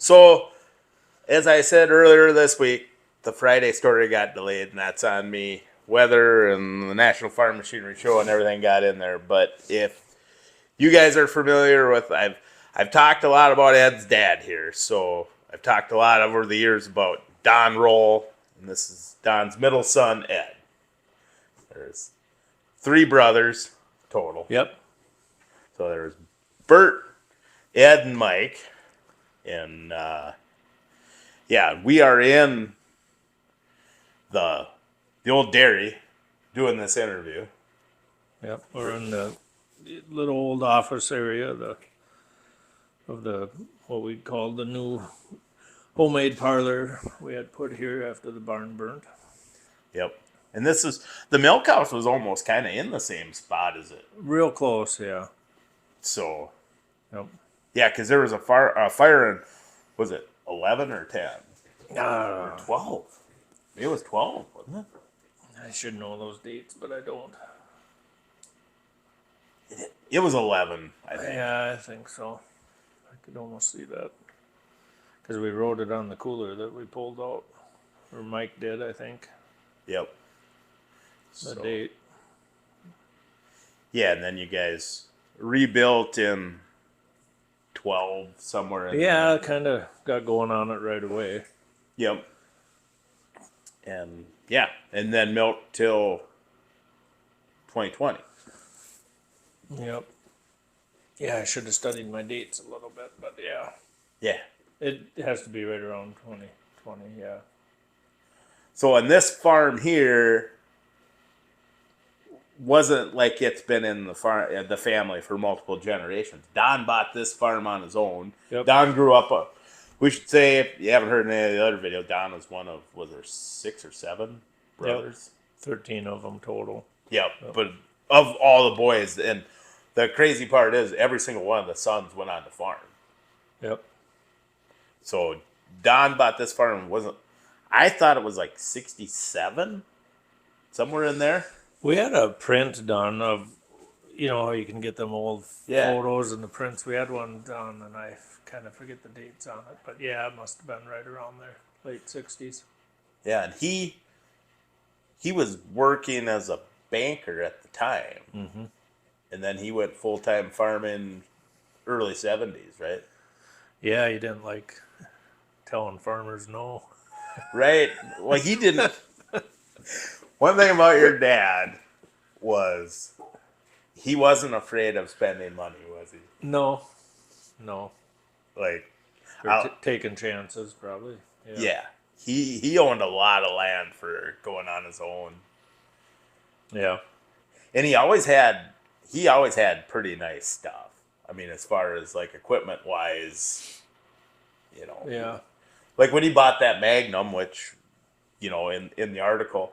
So, as I said earlier this week, the Friday story got delayed, and that's on me. Weather and the National Farm Machinery Show and everything got in there. But if you guys are familiar with, I've talked a lot about Ed's dad here. So I've talked a lot over the years about Don Roll, and this is Don's middle son, Ed. There's 3 brothers total. Yep. So there's Bert, Ed, and Mike. And, we are in the old dairy doing this interview. Yep. We're in the little old office area of the what we call the new homemade parlor we had put here after the barn burned. Yep. And this is, the milk house was almost kind of in the same spot as it. Real close, yeah. So, Yep. yeah, because there was a fire in, was it 11 or 10? Or 12. Maybe it was 12, wasn't it? I should know those dates, but I don't. It was 11, I think. Yeah, I think so. I could almost see that. Because we wrote it on the cooler that we pulled out. Or Mike did, I think. Yep. The date. Yeah, and then you guys rebuilt in 12 somewhere in Yeah, kind of got going on it right away. Yep. And yeah, and then milk till 2020. Yep. Yeah, I should have studied my dates a little bit, but yeah. Yeah. It has to be right around 2020, yeah. So on this farm here wasn't like it's been in the family for multiple generations. Don bought this farm on his own. Yep. Don grew up we should say, if you haven't heard any of the other videos, Don was one of, was there 6 or 7 brothers? Yep. 13 of them total. Yep. But of all the boys, and the crazy part is every single one of the sons went on the farm. Yep. So Don bought this farm, I thought it was like 67, somewhere in there. We had a print done of, how you can get them old photos and the prints. We had one done, and I kind of forget the dates on it. But yeah, it must have been right around there, late 60s. Yeah, and he was working as a banker at the time. Mm-hmm. And then he went full-time farming early 70s, right? Yeah, he didn't like telling farmers no. Right. Well, he didn't. One thing about your dad was he wasn't afraid of spending money, was he? No. Like, Or taking chances, probably. Yeah. He owned a lot of land for going on his own. Yeah. And he always had pretty nice stuff. I mean, as far as like equipment wise, Yeah. Like when he bought that Magnum, which, in the article,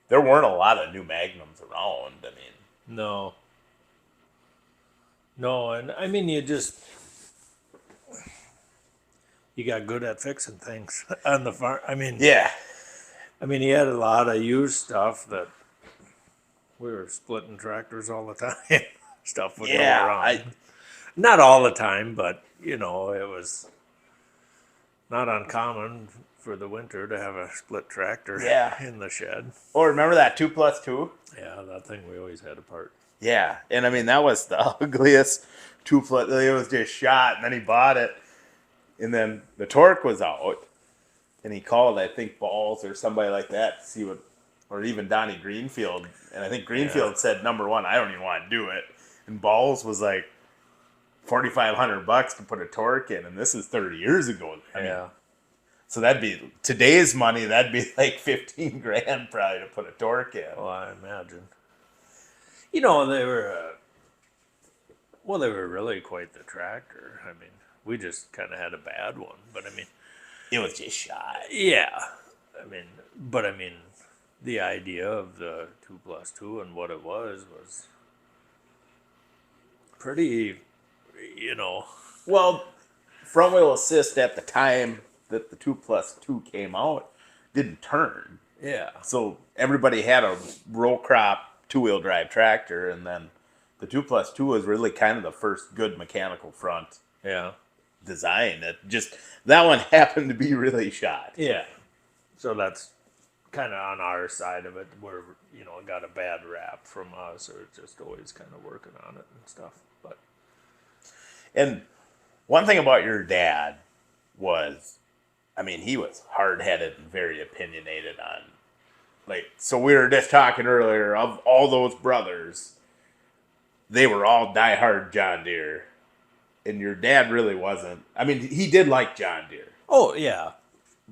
there weren't a lot of new Magnums around. I mean, No, and I mean, you got good at fixing things on the farm. I mean, yeah. He had a lot of used stuff that we were splitting tractors all the time. Stuff would go around. Not all the time, but, it was not uncommon for the winter to have a split tractor in the shed. Oh, remember that 2+2? Yeah, that thing we always had apart. Yeah, and I mean, that was the ugliest 2+. It was just shot, and then he bought it, and then the torque was out, and he called, I think, Balls or somebody like that to see what, or even Donnie Greenfield, and I think Greenfield said, number one, I don't even want to do it, and Balls was like $4,500 to put a torque in, and this is 30 years ago. I mean, so that'd be today's money. That'd be like $15,000 probably to put a torque in. Well, I imagine. They were they were really quite the tractor. I mean, we just kind of had a bad one, but I mean, it was just shot. Yeah, I mean, the idea of the 2+2 and what it was pretty, Well, front wheel assist at the time that the 2+2 came out didn't turn. Yeah. So everybody had a roll crop 2-wheel drive tractor, and then the 2+2 was really kind of the first good mechanical front. Yeah. design. That one happened to be really shot. Yeah. So that's kind of on our side of it, where it got a bad rap from us, or just always kind of working on it and stuff. But And one thing about your dad was, I mean, he was hard headed and very opinionated on, so we were just talking earlier of all those brothers, they were all diehard John Deere, and your dad really wasn't. I mean, he did like John Deere. oh yeah,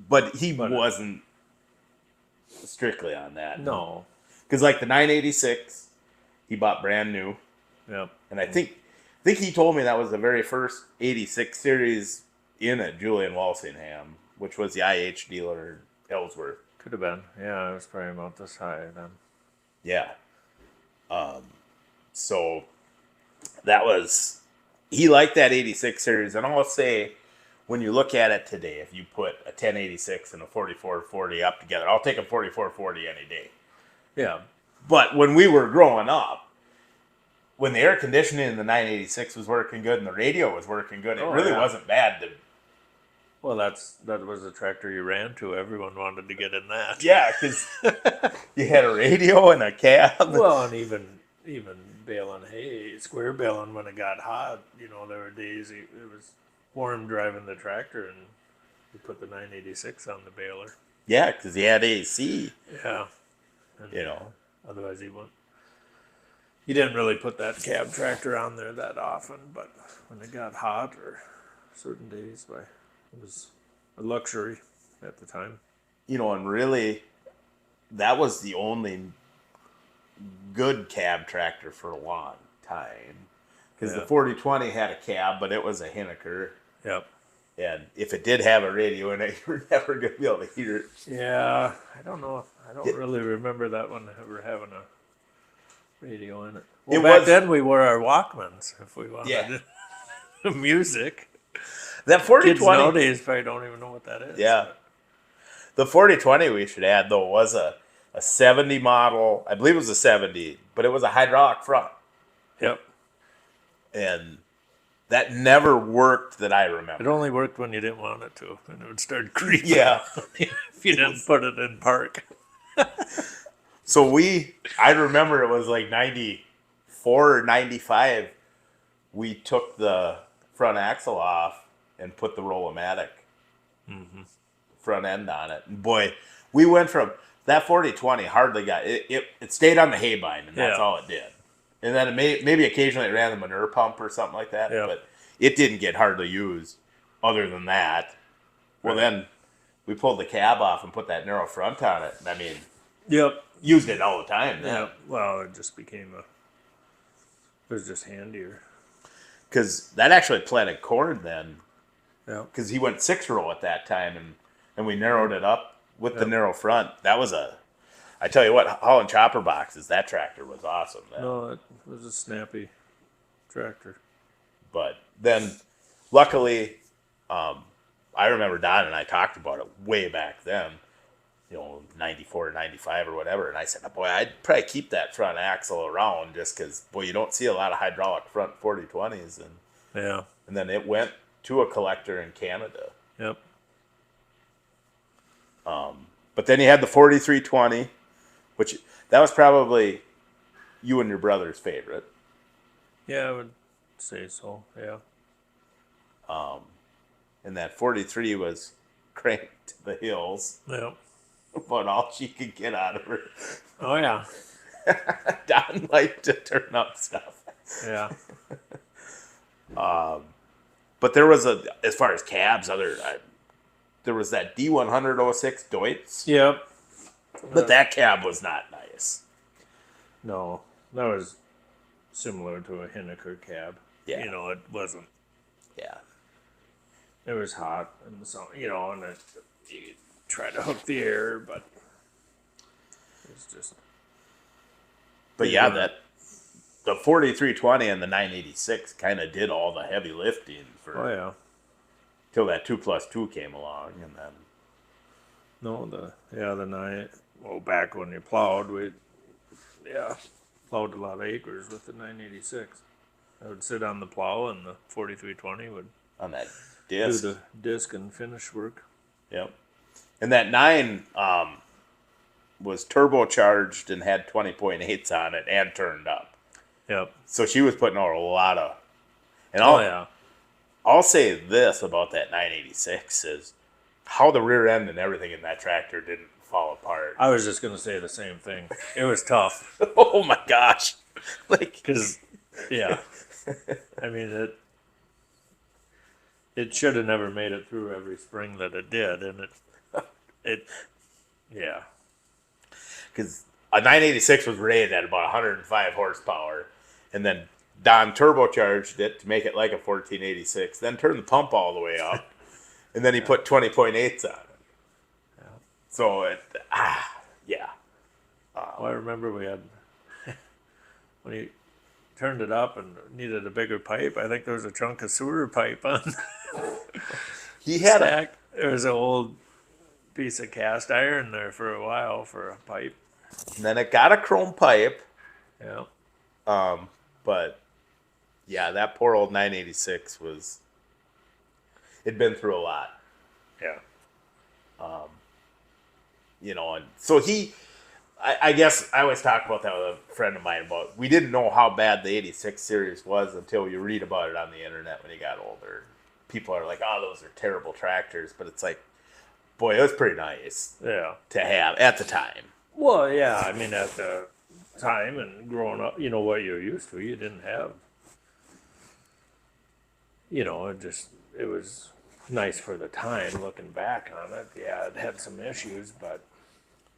But he wasn't strictly on that. no, Because like the 986, he bought brand new. yep, And I think he told me that was the very first 86 series in at Julian Walsingham, which was the IH dealer in Ellsworth. could have been. Yeah, it was probably about this high then. Yeah. So that was, he liked that 86 series. And I'll say, when you look at it today, if you put a 1086 and a 4440 up together, I'll take a 4440 any day. Yeah, But when we were growing up, when the air conditioning in the 986 was working good and the radio was working good, it really wasn't bad to. well, that was the tractor you ran to. Everyone wanted to get in that. Yeah, because you had a radio and a cab. Well, and even baling hay, square baling when it got hot. There were days it was warm driving the tractor, and we put the 986 on the baler. Yeah, because he had AC. Yeah, and, know. Otherwise, he didn't really put that cab tractor on there that often. But when it got hot or certain days, it was a luxury at the time. And really, that was the only good cab tractor for a long time. Because the 4020 had a cab, but it was a Hinneker. Yep. And if it did have a radio in it, you were never going to be able to hear it. Yeah, I don't know. I don't really remember that one ever having a radio in it. Well, back then we wore our Walkmans if we wanted music. That 4020 Kids nowadays probably don't even know what that is. Yeah. The 4020 we should add, though, was a 70 model. I believe it was a 70, but it was a hydraulic front. Yep. And that never worked that I remember. It only worked when you didn't want it to, and it would start creeping. Yeah. If you didn't put it in park. So I remember it was like 94 or 95. We took the front axle off and put the Roll-O-Matic front end on it. And boy, we went from that 4020 hardly got it. It stayed on the hay bind, and that's all it did. And then maybe occasionally it ran the manure pump or something like that, but it didn't get hardly used other than that. Well, then we pulled the cab off and put that narrow front on it. And I mean, used it all the time. Yeah. Well, it just became it was just handier. Because that actually planted corn then. Yeah. Because he went 6-row at that time, and we narrowed it up with the narrow front. That was I tell you what, hauling chopper boxes, that tractor was awesome. No, it was a snappy tractor. But then, luckily, I remember Don and I talked about it way back then, 94, 95 or whatever. And I said, boy, I'd probably keep that front axle around just because, boy, you don't see a lot of hydraulic front 4020s. And then it went to a collector in Canada. Yep. But then you had the 4320, which that was probably you and your brother's favorite. Yeah, I would say so. Yeah. And that 43 was cranked to the hills. Yep. But all she could get out of her. Oh yeah. Don liked to turn up stuff. Yeah. But there was as far as cabs, there was that D100 Deutz. Yep. But that cab was not nice. No, that was similar to a Hinneker cab. Yeah. It wasn't. Yeah. It was hot and so and you try to hook the air, but it was just. But yeah, the 4320 and the 986 kind of did all the heavy lifting for. Till that 2+2 came along, and then. No, the 9. Well, back when you plowed, we plowed a lot of acres with the 986. I would sit on the plow, and the 4320 would On that disc. Do the disc and finish work. Yep. And that 9 was turbocharged and had 20.8s on it and turned up. Yep. So she was putting out a lot of. And I'll say this about that 986 is how the rear end and everything in that tractor didn't fall apart. I was just going to say the same thing. It was tough. Oh my gosh. Because, yeah. I mean, it should have never made it through every spring that it did. And yeah. Because a 986 was rated at about 105 horsepower. And then Don turbocharged it to make it like a 1486. Then turned the pump all the way up. And then he put 20.8s on it. Yeah. So, yeah. Well, I remember we had, when he turned it up and needed a bigger pipe, I think there was a chunk of sewer pipe on. He had stack. There was an old piece of cast iron there for a while for a pipe. And then it got a chrome pipe. Yeah. But yeah, that poor old 986 it'd been through a lot. Yeah. And so I guess I always talk about that with a friend of mine about we didn't know how bad the 86 series was until you read about it on the internet when you got older. People are like, oh, those are terrible tractors. But it's like, boy, it was pretty nice to have at the time. Well, yeah. I mean, at the time and growing up, what you're used to, you didn't have, it was nice for the time looking back on it. Yeah, it had some issues, but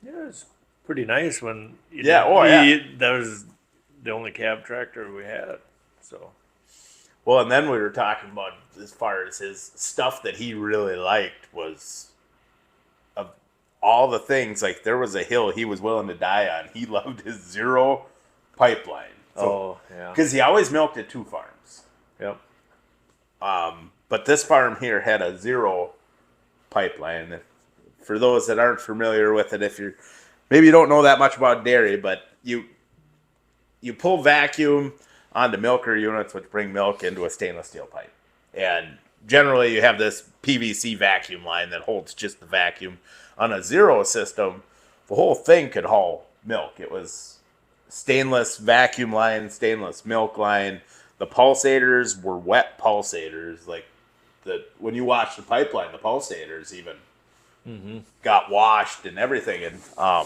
it was pretty nice when that was the only cab tractor we had. So well, and then we were talking about as far as his stuff that he really liked was of all the things, like there was a hill he was willing to die on. He loved his zero pipeline. So, because he always milked at 2 farms. Yep. But this farm here had a zero pipeline. For those that aren't familiar with it, maybe you don't know that much about dairy, but you pull vacuum onto milker units, which bring milk into a stainless steel pipe. And generally you have this PVC vacuum line that holds just the vacuum. On a zero system, the whole thing could haul milk. It was stainless vacuum line, stainless milk line. The pulsators were wet pulsators. Like when you watch the pipeline, the pulsators even got washed and everything. And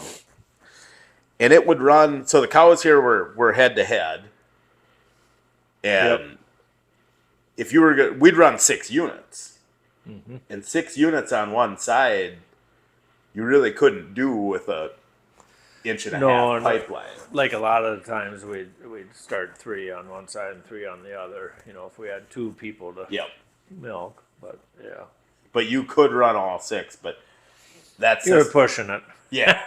it would run. So the cows here were head to head. And if you were good, we'd run 6 units. And 6 units on one side, you really couldn't do with a inch and a half pipeline. Like a lot of the times we'd start 3 on one side and 3 on the other, if we had 2 people to milk. But yeah. But you could run all 6, but you're pushing it. Yeah.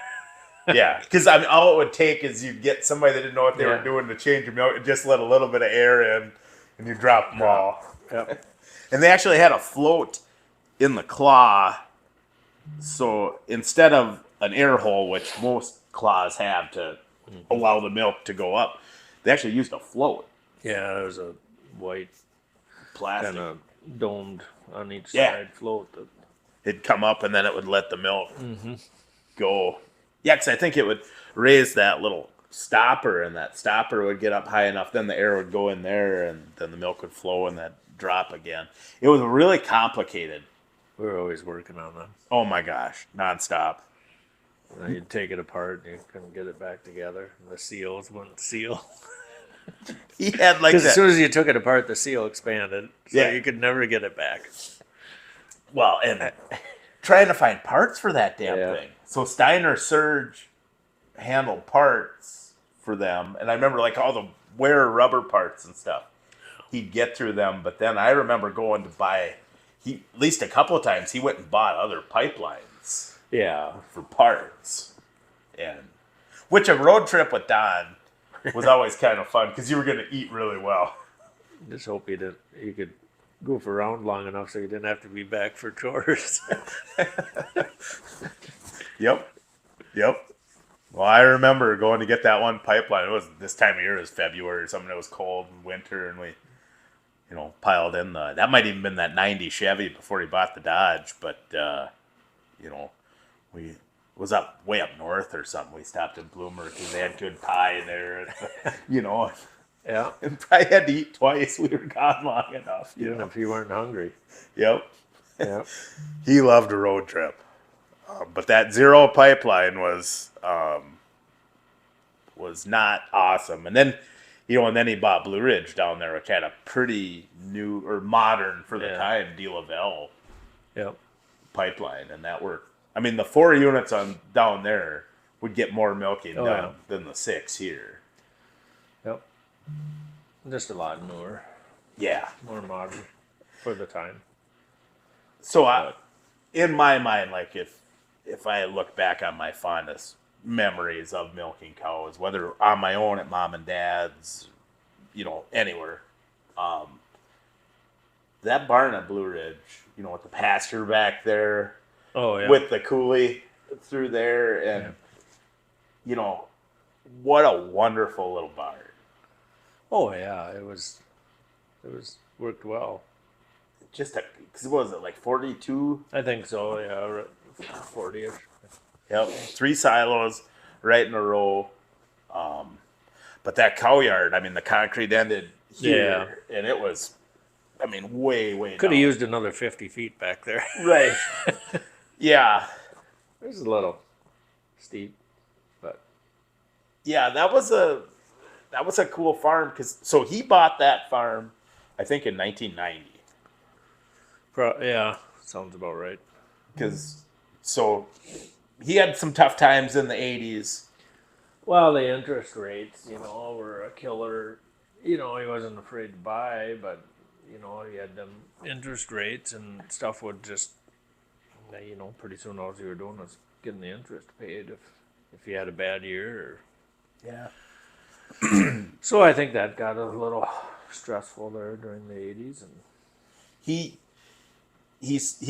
Yeah, because all it would take is you get somebody that didn't know what they were doing to change your milk and just let a little bit of air in, and you drop them all. Yep. And they actually had a float in the claw, so instead of an air hole, which most claws have to allow the milk to go up, they actually used a float. Yeah, there was a white plastic kind of domed on each side float. It'd come up and then it would let the milk go. Yeah, because I think it would raise that little stopper, and that stopper would get up high enough, then the air would go in there, and then the milk would flow and that drop again. It was really complicated. We were always working on them. Oh my gosh, nonstop. You'd take it apart and you couldn't get it back together. And the seals wouldn't seal. He had like because as soon as you took it apart, the seal expanded, so you could never get it back. Well, and trying to find parts for that damn thing. So Steiner Surge handled parts for them, and I remember like all the wear rubber parts and stuff. He'd get through them, but then I remember going to buy. At least a couple of times he went and bought other pipelines. Yeah, for parts, and which a road trip with Don was always kind of fun because you were going to eat really well. Just hope you could goof around long enough so you didn't have to be back for chores. Yep. Well, I remember going to get that one pipeline. It was this time of year. It was February or something. It was cold and winter, and piled in that might even been that 90 Chevy before he bought the Dodge, but we was way up north or something. We stopped in Bloomer because they had good pie there, Yeah. and probably had to eat twice. We were gone long enough, Even if you weren't hungry. Yep. Yeah. He loved a road trip, but that zero pipeline was not awesome. And then, and then he bought Blue Ridge down there, which had a pretty new or modern for the time De La Velle pipeline, and that worked. I mean, the 4 units down there would get more milking done than the 6 here. Yep. Just a lot newer. Yeah. More modern for the time. So in my mind, like if I look back on my fondest memories of milking cows, whether on my own at mom and dad's, anywhere, that barn at Blue Ridge, with the pasture back there, with the coulee through there, and what a wonderful little barn. Oh yeah, it was worked well. Just because what was it, like 42? I think so. Yeah, 40ish. Yep, 3 silos right in a row. But that cow yard, I mean, the concrete ended here, and it was, I mean, way Could have used another 50 feet back there. Right. Yeah. It was a little steep, but yeah, that was a cool farm so he bought that farm, I think, in 1990. Yeah, sounds about right. So he had some tough times in the 80s. Well, the interest rates, were a killer. He wasn't afraid to buy, but, he had them interest rates and stuff would just, pretty soon all you were doing was getting the interest paid if you had a bad year. Or... Yeah. So I think that got a little stressful there during the 80s. And he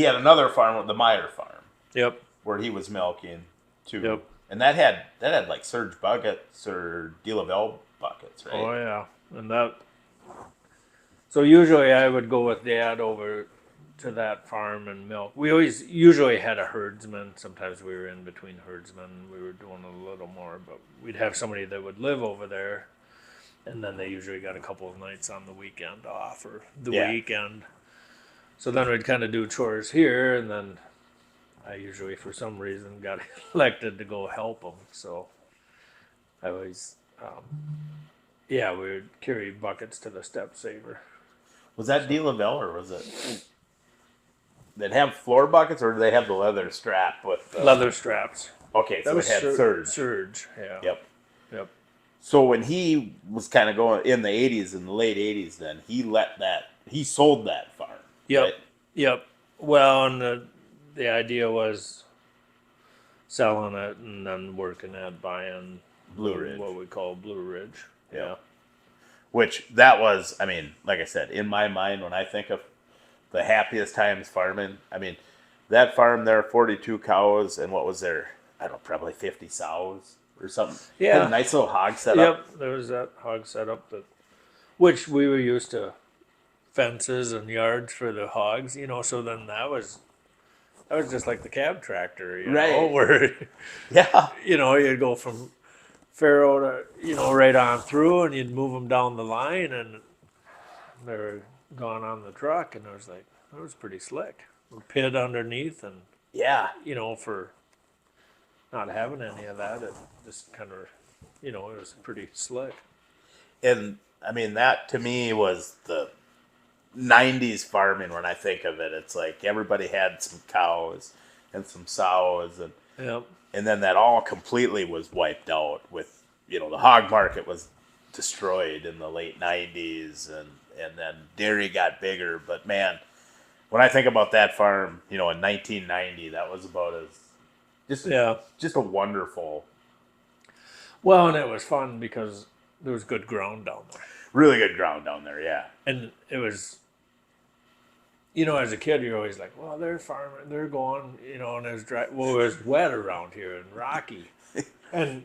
had another farm, the Meyer farm. Yep. Where he was milking too. Yep. And that had like surge buckets or De La Velle buckets, right? Oh yeah. And so usually I would go with Dad over to that farm and milk. We usually had a herdsman. Sometimes we were in between herdsmen. We were doing a little more, but we'd have somebody that would live over there, and then they usually got a couple of nights on the weekend off or the weekend. So then we'd kind of do chores here, and then I usually, for some reason, got elected to go help them. So I always, we would carry buckets to the step saver. Was that De La Velle, or was it? Did they have floor buckets, or did they have the leather strap with leather straps? Okay, so it had surge. Surge, yeah. Yep. So when he was kind of going in the 80s, in the late 80s, then he sold that farm. Yep. Right? Yep. Well, and the idea was selling it and then working at buying Blue Ridge. What we call Blue Ridge. Yeah. Which that was, I mean, like I said, in my mind, when I think of the happiest times farming, I mean, that farm there, 42 cows, and what was there? I don't know, probably 50 sows or something. Yeah. Had a nice little hog setup. Yep, there was that hog setup, which we were used to fences and yards for the hogs, so then that was just like the cab tractor, right. Where, you'd go from farrow to, right on through, and you'd move them down the line, and they were gone on the truck, and I was like, that was pretty slick. A pit underneath, and for not having any of that, it just kind of, it was pretty slick. And I mean, that to me was the 90s farming. When I think of it, it's like everybody had some cows and some sows, and then that all completely was wiped out with, the hog market was destroyed in the late 90s, and then dairy got bigger. But man, when I think about that farm, in 1990, that was about just a wonderful. Well, and it was fun because there was good ground down there. Really good ground down there, yeah. And it was, as a kid, you're always like, well, they're farming, they're going, and it was dry. Well, it was wet around here and rocky. And,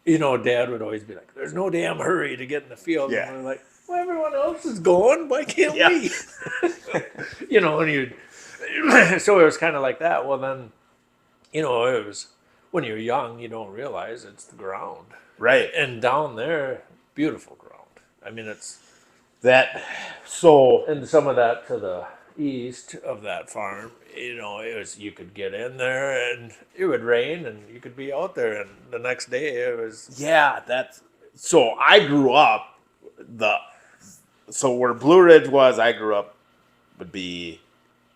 Dad would always be like, there's no damn hurry to get in the field. Yeah. And we're like, Well, everyone else is going. Why can't Yeah. we? And you. So it was kind of like that. Well, then, it was when you're young, you don't realize it's the ground, Right. and down there, beautiful ground. I mean, it's That, so, and some of that to the east of that farm. It was you could get in there, and it would rain, and you could be out there, and the next day it was. yeah, so I grew up, so where Blue Ridge was, I grew up, would be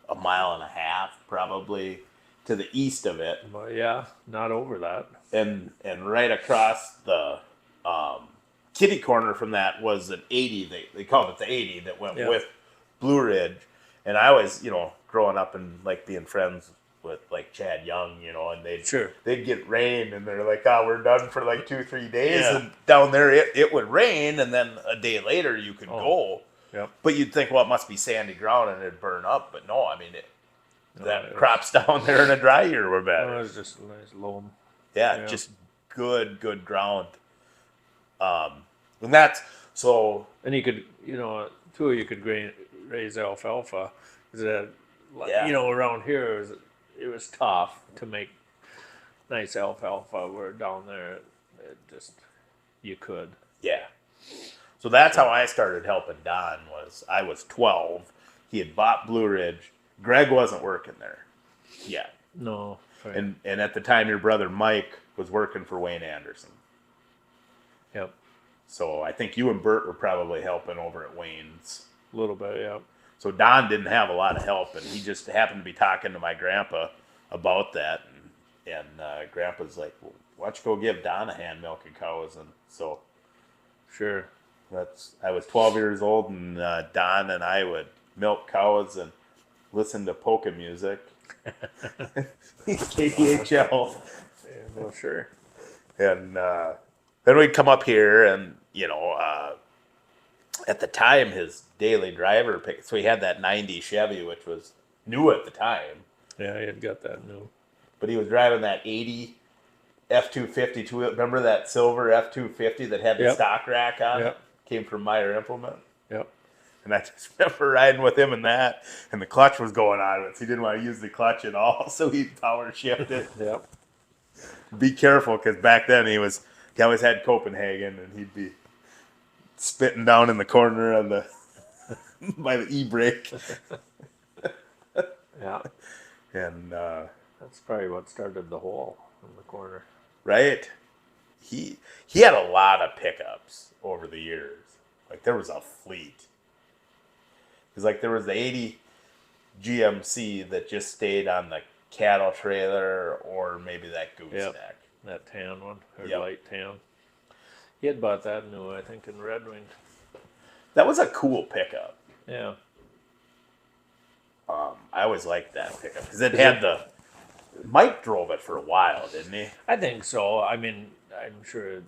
a mile and a half, probably, to the east of it. Well, yeah, not over that. And right across the kitty corner from that was an 80. They called it the 80 that went with Blue Ridge. And I was, growing up and like being friends with like Chad Young, and they'd get rain and they're like, oh, we're done for like 2-3 days. Yeah. And down there it would rain, and then a day later you could go. Yep. But you'd think, well, it must be sandy ground and it'd burn up. But no, I mean, it crops down there in a dry year were better. It was just a nice loam. Yeah, just good ground. And that's so. And you could, too, you could raise alfalfa. Because around here it was tough to make nice alfalfa. Where down there, it just you could. Yeah. So that's how I started helping Don. I was 12. He had bought Blue Ridge. Greg wasn't working there yet. No. Right. And at the time, your brother Mike was working for Wayne Anderson. Yep. So I think you and Bert were probably helping over at Wayne's. A little bit, yeah. So Don didn't have a lot of help, and he just happened to be talking to my grandpa about that. And Grandpa's like, well, why don't you go give Don a hand milking cows? And so Sure. I was 12 years old, and Don and I would milk cows and listen to polka music. KDHL. Yeah, well, sure. And then we'd come up here, and at the time his daily driver pick. So he had that 90 Chevy, which was new at the time. Yeah, he had got that new. But he was driving that 80 F250. Remember that silver F250 that had the stock rack on it? Came from Meyer Implement. Yep. And I just remember riding with him in that, and the clutch was going on it. So he didn't want to use the clutch at all, so he power shifted. Yep. Be careful, because back then he always had Copenhagen, and he'd be spitting down in the corner of the by the e-brake. Yeah. And that's probably what started the hole in the corner. Right? He had a lot of pickups over the years. Like there was a fleet. Because like there was the 80 GMC that just stayed on the cattle trailer, or maybe that gooseneck. That tan one, or Yep. light tan. He had bought that new, I think, in Red Wing. That was a cool pickup. Yeah. I always liked that pickup because it had Mike drove it for a while, didn't he? I think so. I mean, I'm sure it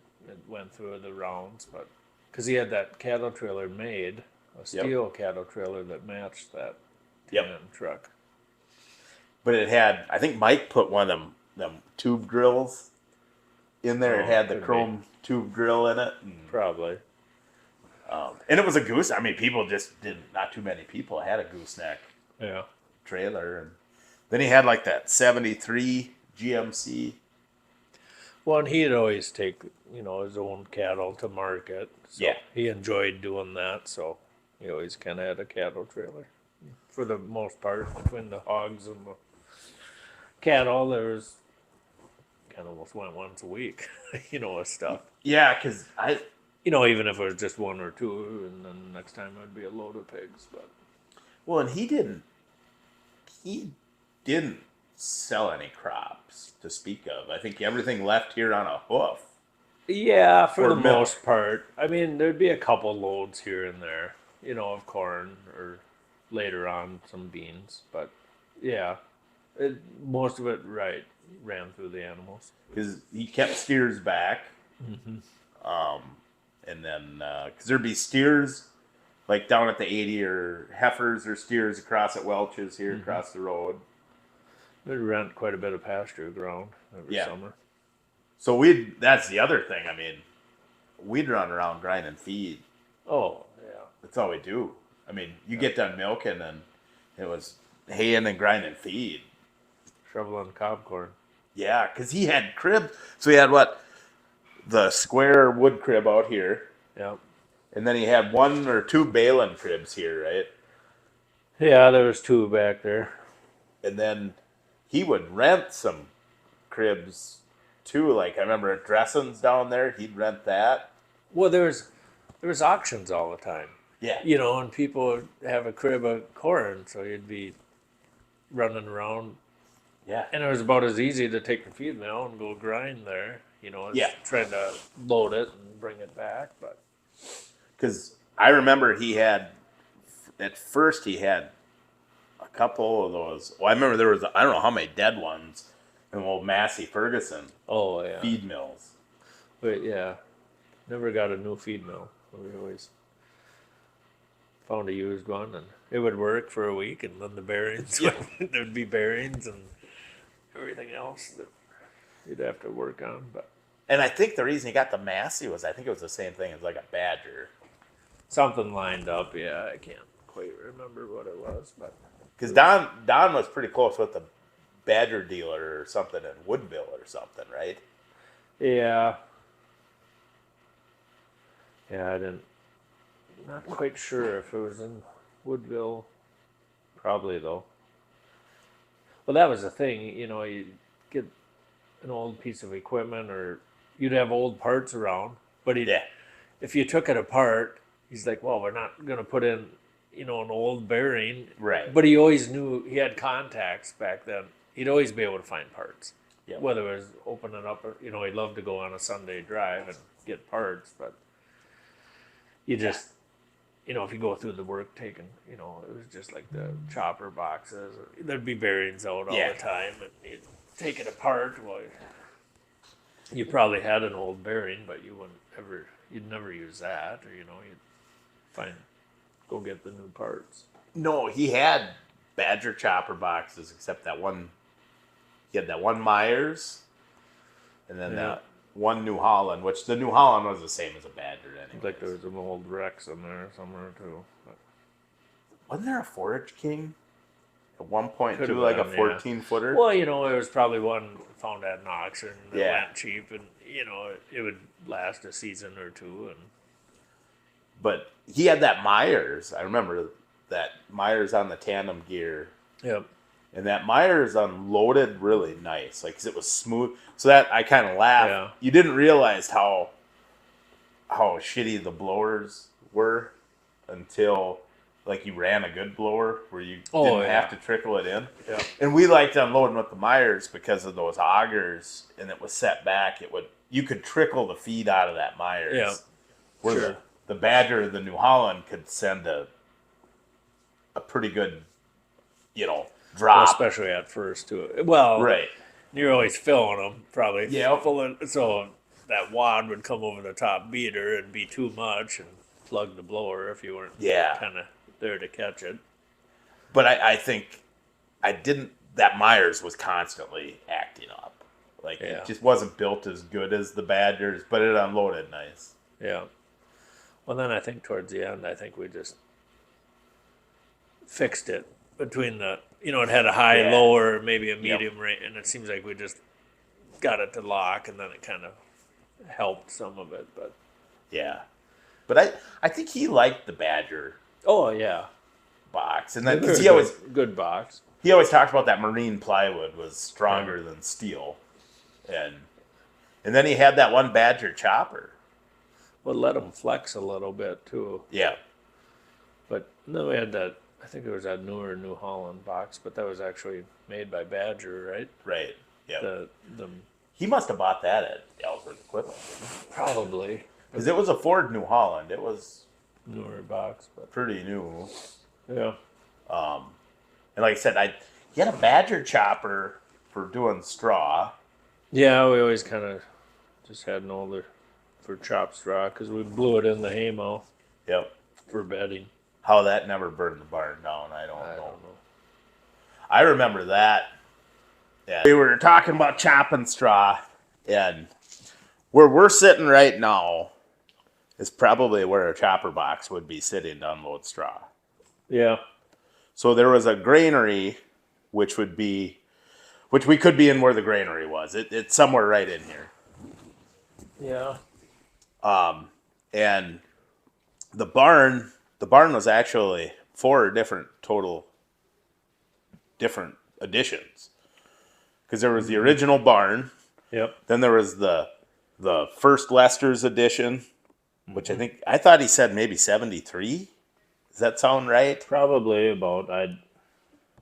went through the rounds, but because he had that cattle trailer made, a steel cattle trailer that matched that tan truck. But it had, I think Mike put one of them tube grills in there. It had the chrome tube grill in it. And, probably. And it was a goose. I mean, people just didn't, not too many people had a gooseneck trailer. And then he had like that 73 GMC. Well, and he'd always take, his own cattle to market. So he enjoyed doing that, so he always kind of had a cattle trailer. For the most part, between the hogs and the cattle, there was kind of almost went once a week, with stuff. Yeah, because even if it was just one or two, and then the next time it would be a load of pigs. But well, and he didn't sell any crops to speak of. I think everything left here on a hoof. Yeah, for Or the milk. most part. I mean, there'd be a couple loads here and there, of corn, or later on some beans. But yeah, most of it ran through the animals. Because he kept steers back. Mm-hmm. And then, because there'd be steers like down at the 80, or heifers or steers across at Welch's here across the road. We'd rent quite a bit of pasture ground every summer. So that's the other thing. I mean, we'd run around grinding feed. Oh, yeah. That's all we do. I mean, you get done milking, and it was haying and grinding feed. Shoveling cob corn. Yeah, because he had cribs. So he had what? The square wood crib out here. Yep. And then he had 1 or 2 baling cribs here, right? Yeah, there was 2 back there. And then he would rent some cribs too. Like I remember at Dressens down there, he'd rent that. Well, there was auctions all the time. Yeah. You know, and people would have a crib of corn, so you'd be running around. Yeah. And it was about as easy to take the feed mill and go grind there. You know, as trying to load it and bring it back. But because I remember at first he had a couple of those. Well, I remember there was, I don't know how many dead ones in old Massey Ferguson feed mills. But yeah, never got a new feed mill. We always found a used one, and it would work for a week, and then the bearings, there'd be bearings and everything else that you'd have to work on. And I think the reason he got the Massey was, I think it was the same thing as like a Badger. Something lined up, yeah. I can't quite remember what it was, but because Don was pretty close with the Badger dealer or something in Woodville or something, right? Yeah. Yeah, not quite sure if it was in Woodville. Probably, though. Well, that was the thing, you know, you get an old piece of equipment, or you'd have old parts around, but if you took it apart, he's like, well, we're not going to put in, you know, an old bearing. Right. But he always knew, he had contacts back then. He'd always be able to find parts. Yep. Whether it was opening up, or, you know, he'd love to go on a Sunday drive and get parts, but you just, you know, if you go through the work taken, you know, it was just like the chopper boxes. There'd be bearings out all the time, and you'd take it apart. Well, you probably had an old bearing, but you'd never use that, or, you know, you'd go get the new parts. No, he had Badger chopper boxes, except that one. He had that one Myers, and then that one New Holland, which the New Holland was the same as a Badger anyway. Like there was an old Rex in there somewhere too. But wasn't there a Forage King at one point Could've too, like a been, 14-footer? Well, you know, it was probably one found at an auction that went cheap, and you know, it would last a season or two. But he had that Myers. I remember that Myers on the tandem gear. Yep. And that Myers unloaded really nice, like 'cause it was smooth. So that I kind of laughed. Yeah. You didn't realize how shitty the blowers were until like you ran a good blower where you didn't have to trickle it in. Yeah. And we liked unloading with the Myers because of those augers, and it was set back. You could trickle the feed out of that Myers. Yeah. Where the Badger, the New Holland, could send a pretty good, you know, drop. Well, especially at first too. Well, right. You're always filling them, probably. Yeah. So that wad would come over the top beater and be too much and plug the blower if you weren't kind of there to catch it. But I think that Myers was constantly acting up. Like it just wasn't built as good as the Badgers, but it unloaded nice. Yeah. Well, then I think towards the end, I think we just fixed it between the, you know, it had a high, lower, maybe a medium rate, and it seems like we just got it to lock, and then it kind of helped some of it. But yeah, but I think he liked the Badger. Oh yeah, box, and then because he always good box. He always talked about that marine plywood was stronger than steel, and then he had that one Badger chopper. Well, let him flex a little bit too. Yeah, but then we had that. I think it was that newer New Holland box, but that was actually made by Badger, right? Right. Yeah. He must have bought that at Ellsworth Equipment. Probably. Because it was a Ford New Holland. It was newer box, but pretty new. Yeah. And like I said, he had a Badger chopper for doing straw. Yeah, we always kind of just had an older for chopped straw because we blew it in the haymow. Yep. For bedding. How that never burned the barn down, I don't know. I remember that. Yeah. We were talking about chopping straw, and where we're sitting right now, is probably where a chopper box would be sitting to unload straw. Yeah. So there was a granary, which we could be in where the granary was. It's somewhere right in here. Yeah. And the barn was actually 4 different additions. Because there was the original barn. Yep. Then there was the first Lester's edition, which I thought he said maybe 73. Does that sound right? Probably about,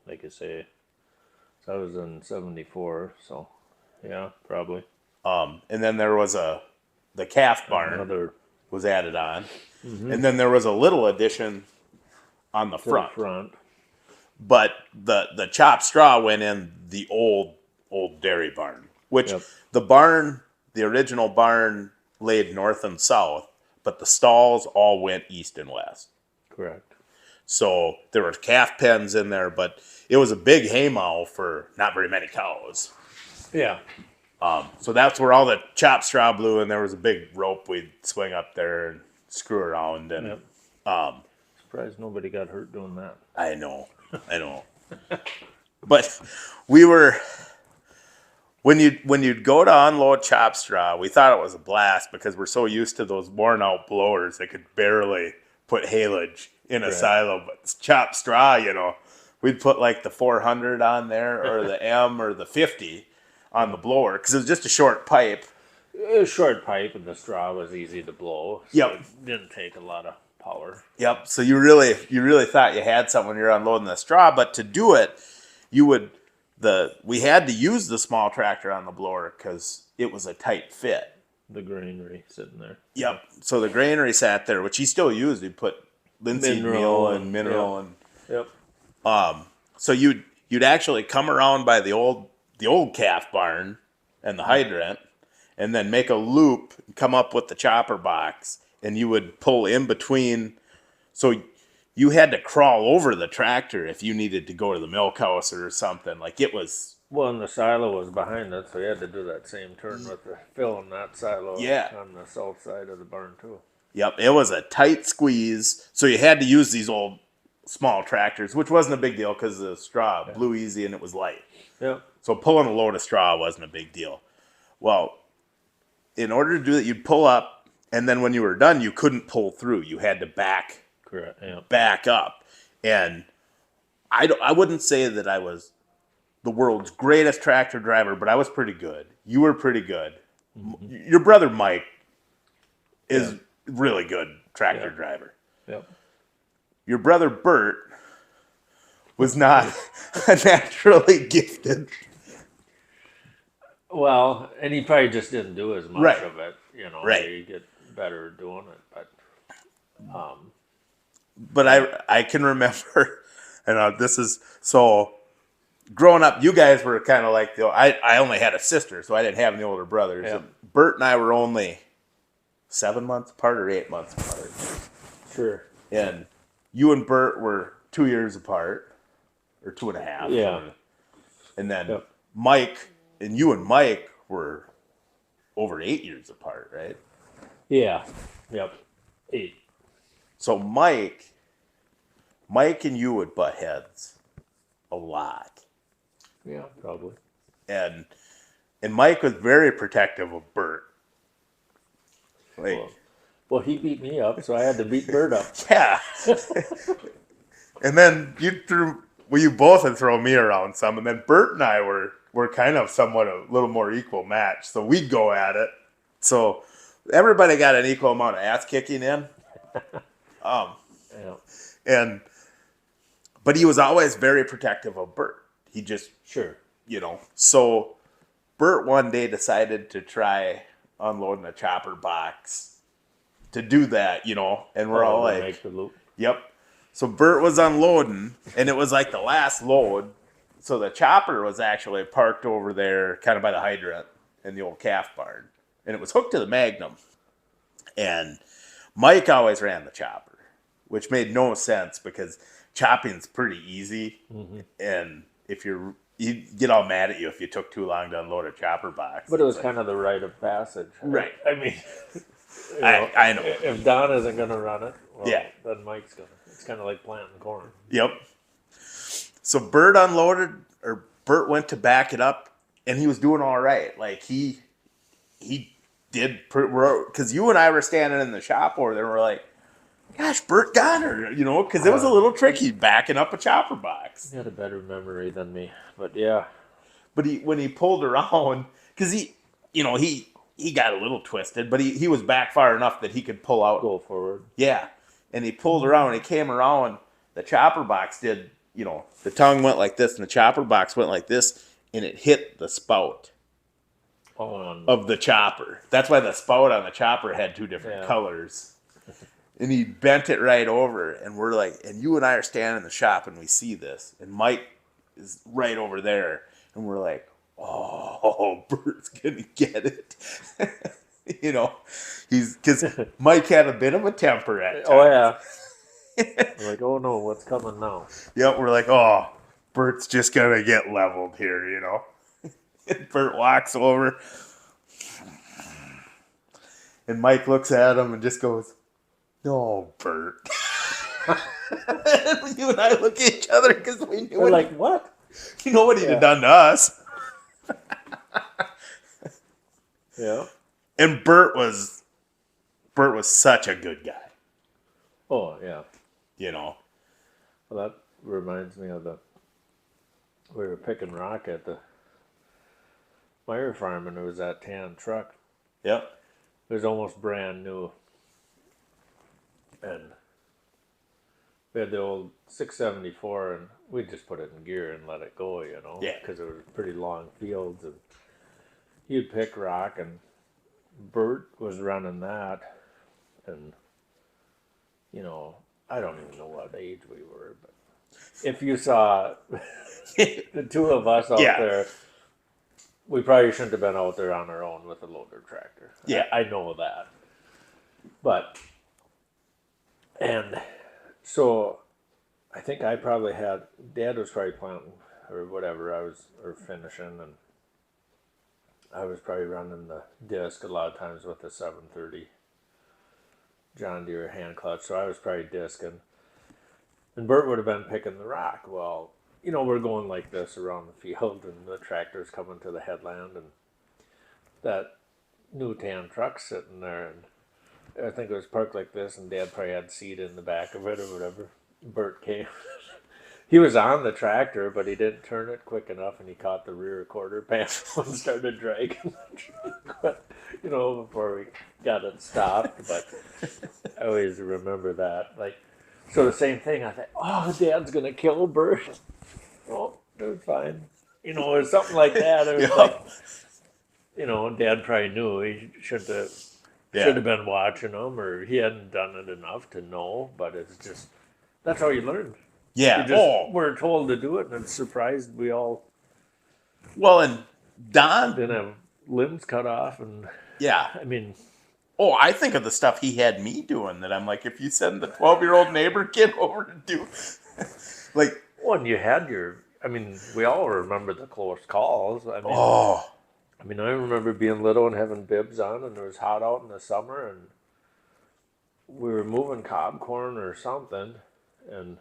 like I say, so I was in 74, so yeah, probably. And then there was the calf barn was added on. And then there was a little addition on the front. But the chopped straw went in the old dairy barn, which the original barn laid north and south, but the stalls all went east and west. Correct. So there were calf pens in there, but it was a big haymow for not very many cows. Yeah. So that's where all the chopped straw blew, and there was a big rope we'd swing up there and screw around. And surprised nobody got hurt doing that. I know. But we were when you'd go to unload chopped straw, we thought it was a blast because we're so used to those worn out blowers that could barely put haylage in a silo. But chopped straw, we'd put like the 400 on there or the M or the 50 on the blower because it was just a short pipe. It was a short pipe, and the straw was easy to blow. So it didn't take a lot of power. Yep. So you really thought you had something when you're unloading the straw, but to do it, we had to use the small tractor on the blower because it was a tight fit. The granary sitting there. Yep. So the granary sat there, which he still used. He'd put linseed meal and mineral and. Yep. So you'd actually come around by the old calf barn and the hydrant, and then make a loop, come up with the chopper box, and you would pull in between. So you had to crawl over the tractor if you needed to go to the milk house or something. Like it was. Well, and the silo was behind it, so you had to do that same turn with the fill in that silo on the south side of the barn too. Yep, it was a tight squeeze, so you had to use these old small tractors, which wasn't a big deal because the straw blew easy and it was light. Yep. So pulling a load of straw wasn't a big deal. Well, in order to do that, you'd pull up, and then when you were done, you couldn't pull through. You had to back up. And I wouldn't say that I was the world's greatest tractor driver, but I was pretty good. You were pretty good. Mm-hmm. Your brother Mike is really good tractor driver. Yep. Your brother Bert was not naturally gifted. Well, and he probably just didn't do as much of it. You get better doing it, but I can remember, this is so. Growing up, you guys were kind of like I only had a sister, so I didn't have any older brothers. Yeah. And Bert and I were only 7 months apart or 8 months apart. Sure. And you and Bert were 2 years apart, or 2.5. Yeah. And then Mike and you and Mike were over 8 years apart, right? Yeah. Yep. 8. So Mike and you would butt heads a lot. Yeah, probably. And Mike was very protective of Bert. Well, he beat me up, so I had to beat Bert up. Yeah. And then you both had thrown me around some, and then Bert and I were kind of somewhat a little more equal match. So we'd go at it. So everybody got an equal amount of ass kicking in. But he was always very protective of Bert. He just, So Bert one day decided to try unloading a chopper box to do that, and we're all like, make the loop. Yep. So Bert was unloading, and it was like the last load. So the chopper was actually parked over there kind of by the hydrant in the old calf barn. And it was hooked to the Magnum. And Mike always ran the chopper, which made no sense because chopping's pretty easy. Mm-hmm. And if he'd get all mad at you if you took too long to unload a chopper box. But it was kind of the rite of passage. Right. I mean, I know. If Don isn't going to run it, well, Yeah. then Mike's going to. It's kind of like planting corn. Yep. So Bert went to back it up, and he was doing all right. Like he did, because you and I were standing in the shop over there, and we're like, gosh, Bert got her, because it was a little tricky backing up a chopper box. He had a better memory than me, but yeah. But when he pulled around, because he got a little twisted, but he was back far enough that he could pull out. Go forward. Yeah. And he pulled around, and he came around, the chopper box did, the tongue went like this, and the chopper box went like this, and it hit the spout of the chopper. That's why the spout on the chopper had two different colors. And he bent it right over, and we're like, and you and I are standing in the shop, and we see this, and Mike is right over there, and we're like, oh, Bert's gonna get it. Because Mike had a bit of a temper at times. Oh yeah. We're like, oh no, what's coming now? Yep, we're like, oh, Bert's just gonna get leveled here, And Bert walks over, and Mike looks at him and just goes, "No, Bert." You and I look at each other because we knew. We're like, what? You know what he'd have done to us. Yeah. And Bert was such a good guy. Oh yeah. Well, that reminds me of we were picking rock at the Meyer farm, and there was that tan truck. Yep. It was almost brand new. And we had the old 674, and we just put it in gear and let it go, Yeah. Because it was pretty long fields, and you'd pick rock, and Bert was running that, and I don't even know what age we were, but if you saw the two of us out there, we probably shouldn't have been out there on our own with a loader tractor. Yeah. I know that. But, and so I think I probably had, Dad was probably planting or whatever, or finishing, and I was probably running the disc a lot of times with the 730 John Deere hand clutch, so I was probably discing. And Bert would have been picking the rock. Well, we're going like this around the field, and the tractor's coming to the headland, and that new tan truck's sitting there, and I think it was parked like this, and Dad probably had seat in the back of it or whatever. Bert came. He was on the tractor, but he didn't turn it quick enough, and he caught the rear quarter panel and started dragging the truck. But, before we got it stopped. But I always remember that. So the same thing. I thought, oh, Dad's gonna kill Bert. Oh, it was fine. It was something like that. It was Dad probably knew he should have been watching him, or he hadn't done it enough to know. But it's just that's how you learn. Yeah. We're told to do it, and it's surprised we all. Well, and Don didn't have limbs cut off, and I mean. Oh, I think of the stuff he had me doing that I'm like, if you send the 12-year-old neighbor kid over to do, Well, and you had we all remember the close calls. I remember being little and having bibs on, and it was hot out in the summer, and we were moving cob corn or something, and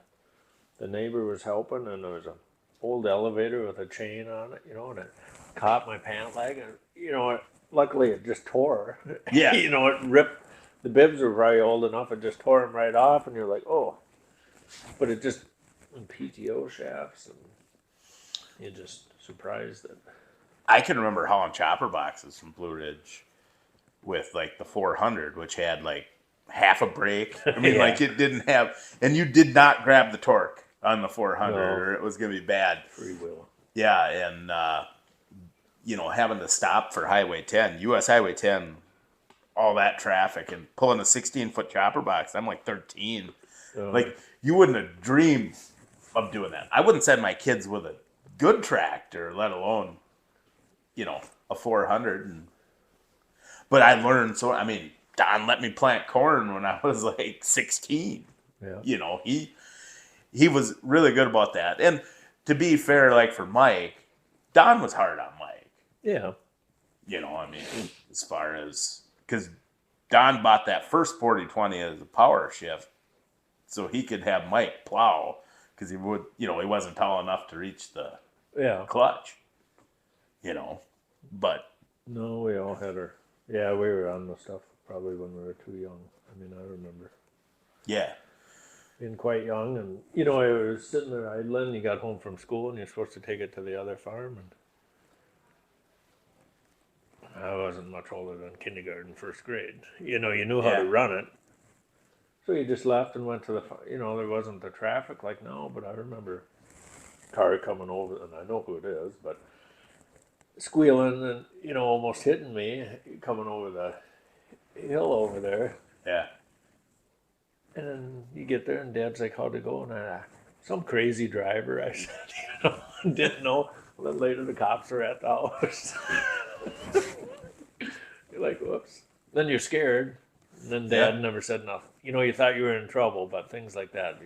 the neighbor was helping, and there was an old elevator with a chain on it, and it caught my pant leg, and, luckily it just tore. Yeah. It ripped. The bibs were probably old enough, it just tore them right off, and you're like, oh. But it just, in PTO shafts, and you're just surprised that. I can remember hauling chopper boxes from Blue Ridge with the 400, which had half a brake. I mean, it didn't have, and you did not grab the torque on the 400 or it was going to be bad. Free wheel. Yeah, and, having to stop for Highway 10, US Highway 10, all that traffic, and pulling a 16-foot chopper box. I'm 13. You wouldn't have dreamed of doing that. I wouldn't send my kids with a good tractor, let alone, a 400. But I learned, Don let me plant corn when I was 16. Yeah. He was really good about that. And to be fair, for Mike, Don was hard on Mike. Yeah. As far as, because Don bought that first 40/20 as a power shift so he could have Mike plow because he would, he wasn't tall enough to reach the clutch, but. No, we all had our, we were on the stuff probably when we were too young. I mean, I remember. Yeah. Being quite young, and I was sitting there idling. You got home from school, and you're supposed to take it to the other farm, and I wasn't much older than kindergarten, first grade. You knew how to run it, so you just left and went to the. There wasn't the traffic like now, but I remember a car coming over, and I know who it is, but squealing and almost hitting me coming over the hill over there. Yeah. And then you get there, and Dad's like, "How'd it go?" And some crazy driver, I said, didn't know. Well, then later the cops were at the house. You're like, whoops. Then you're scared. And then Dad never said nothing. You thought you were in trouble, but things like that,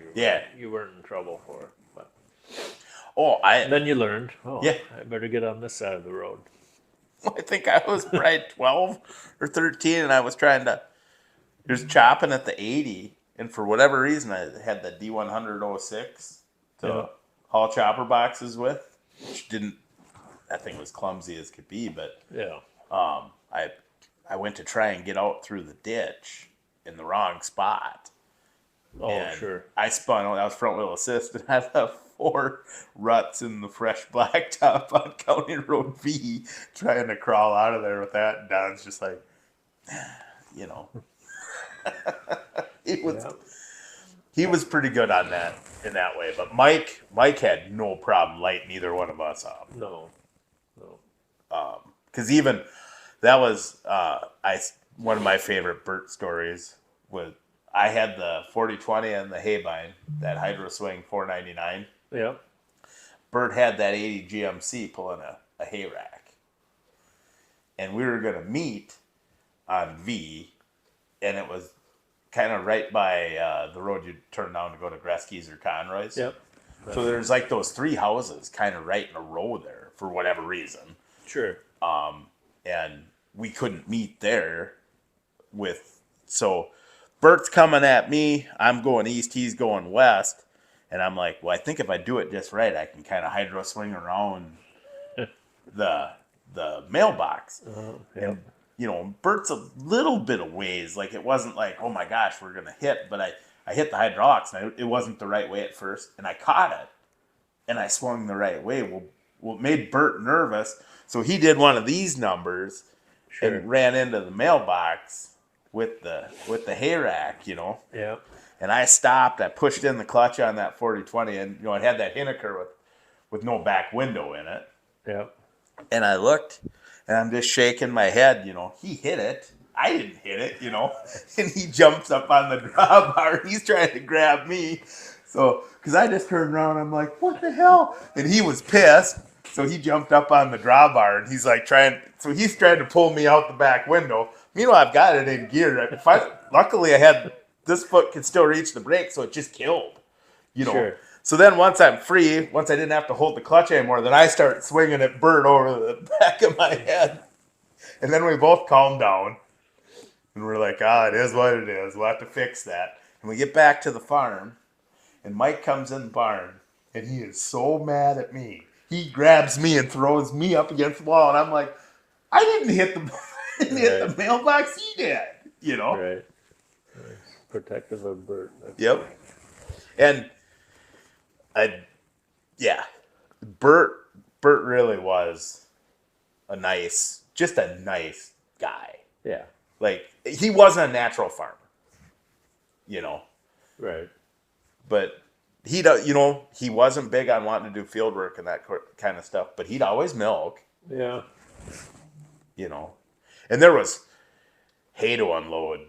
you weren't in trouble for. But and then you learned, I better get on this side of the road. I think I was probably 12 or 13, and I was chopping at the 80. And for whatever reason, I had the D100 to haul chopper boxes with, which that thing was clumsy as could be, but I went to try and get out through the ditch in the wrong spot. Sure. I spun, that was front wheel assist, and I left 4 ruts in the fresh blacktop on County Road V, trying to crawl out of there with that, and Don's just like, He was pretty good on that in that way, but Mike had no problem lighting either one of us up. No. Because even that was one of my favorite Bert stories was I had the 40/20 and the Haybine, that Hydro Swing 499. Yeah. Bert had that 80 GMC pulling a hay rack, and we were gonna meet on V, and it was kind of right by the road you turn down to go to Gretzky's or Conroy's. Yep. So there's like those 3 houses kind of right in a row there for whatever reason. Sure. And we couldn't meet there so Bert's coming at me. I'm going east. He's going west. And I'm like, well, I think if I do it just right, I can kind of hydro swing around the mailbox. Yep. And Bert's a little bit of ways. Like, it wasn't like, oh my gosh, we're going to hit. But I hit the hydraulics, and it wasn't the right way at first. And I caught it, and I swung the right way. Well, it made Bert nervous. So he did one of these numbers and ran into the mailbox with the hay rack, Yeah. And I stopped. I pushed in the clutch on that 40/20, and it had that Hinnaker with no back window in it. Yep. And I looked, and I'm just shaking my head. He hit it. I didn't hit it. And he jumps up on the drawbar. And he's trying to grab me. So, because I just turned around, I'm like, what the hell? And he was pissed. So he jumped up on the drawbar, and he's like he's trying to pull me out the back window. Meanwhile, I've got it in gear. Luckily, I had this foot could still reach the brake, so it just killed. Sure. So then once I'm free, once I didn't have to hold the clutch anymore, then I start swinging at Bert over the back of my head. And then we both calmed down. And we're like, it is what it is. We'll have to fix that. And we get back to the farm, and Mike comes in the barn, and he is so mad at me. He grabs me and throws me up against the wall, and I'm like, I didn't hit the mailbox, he did. Right. Protective of Bert. Yep. And Bert really was a nice guy. Yeah. Like, he wasn't a natural farmer, Right. But he wasn't big on wanting to do field work and that kind of stuff, but he'd always milk. Yeah. And there was hay to unload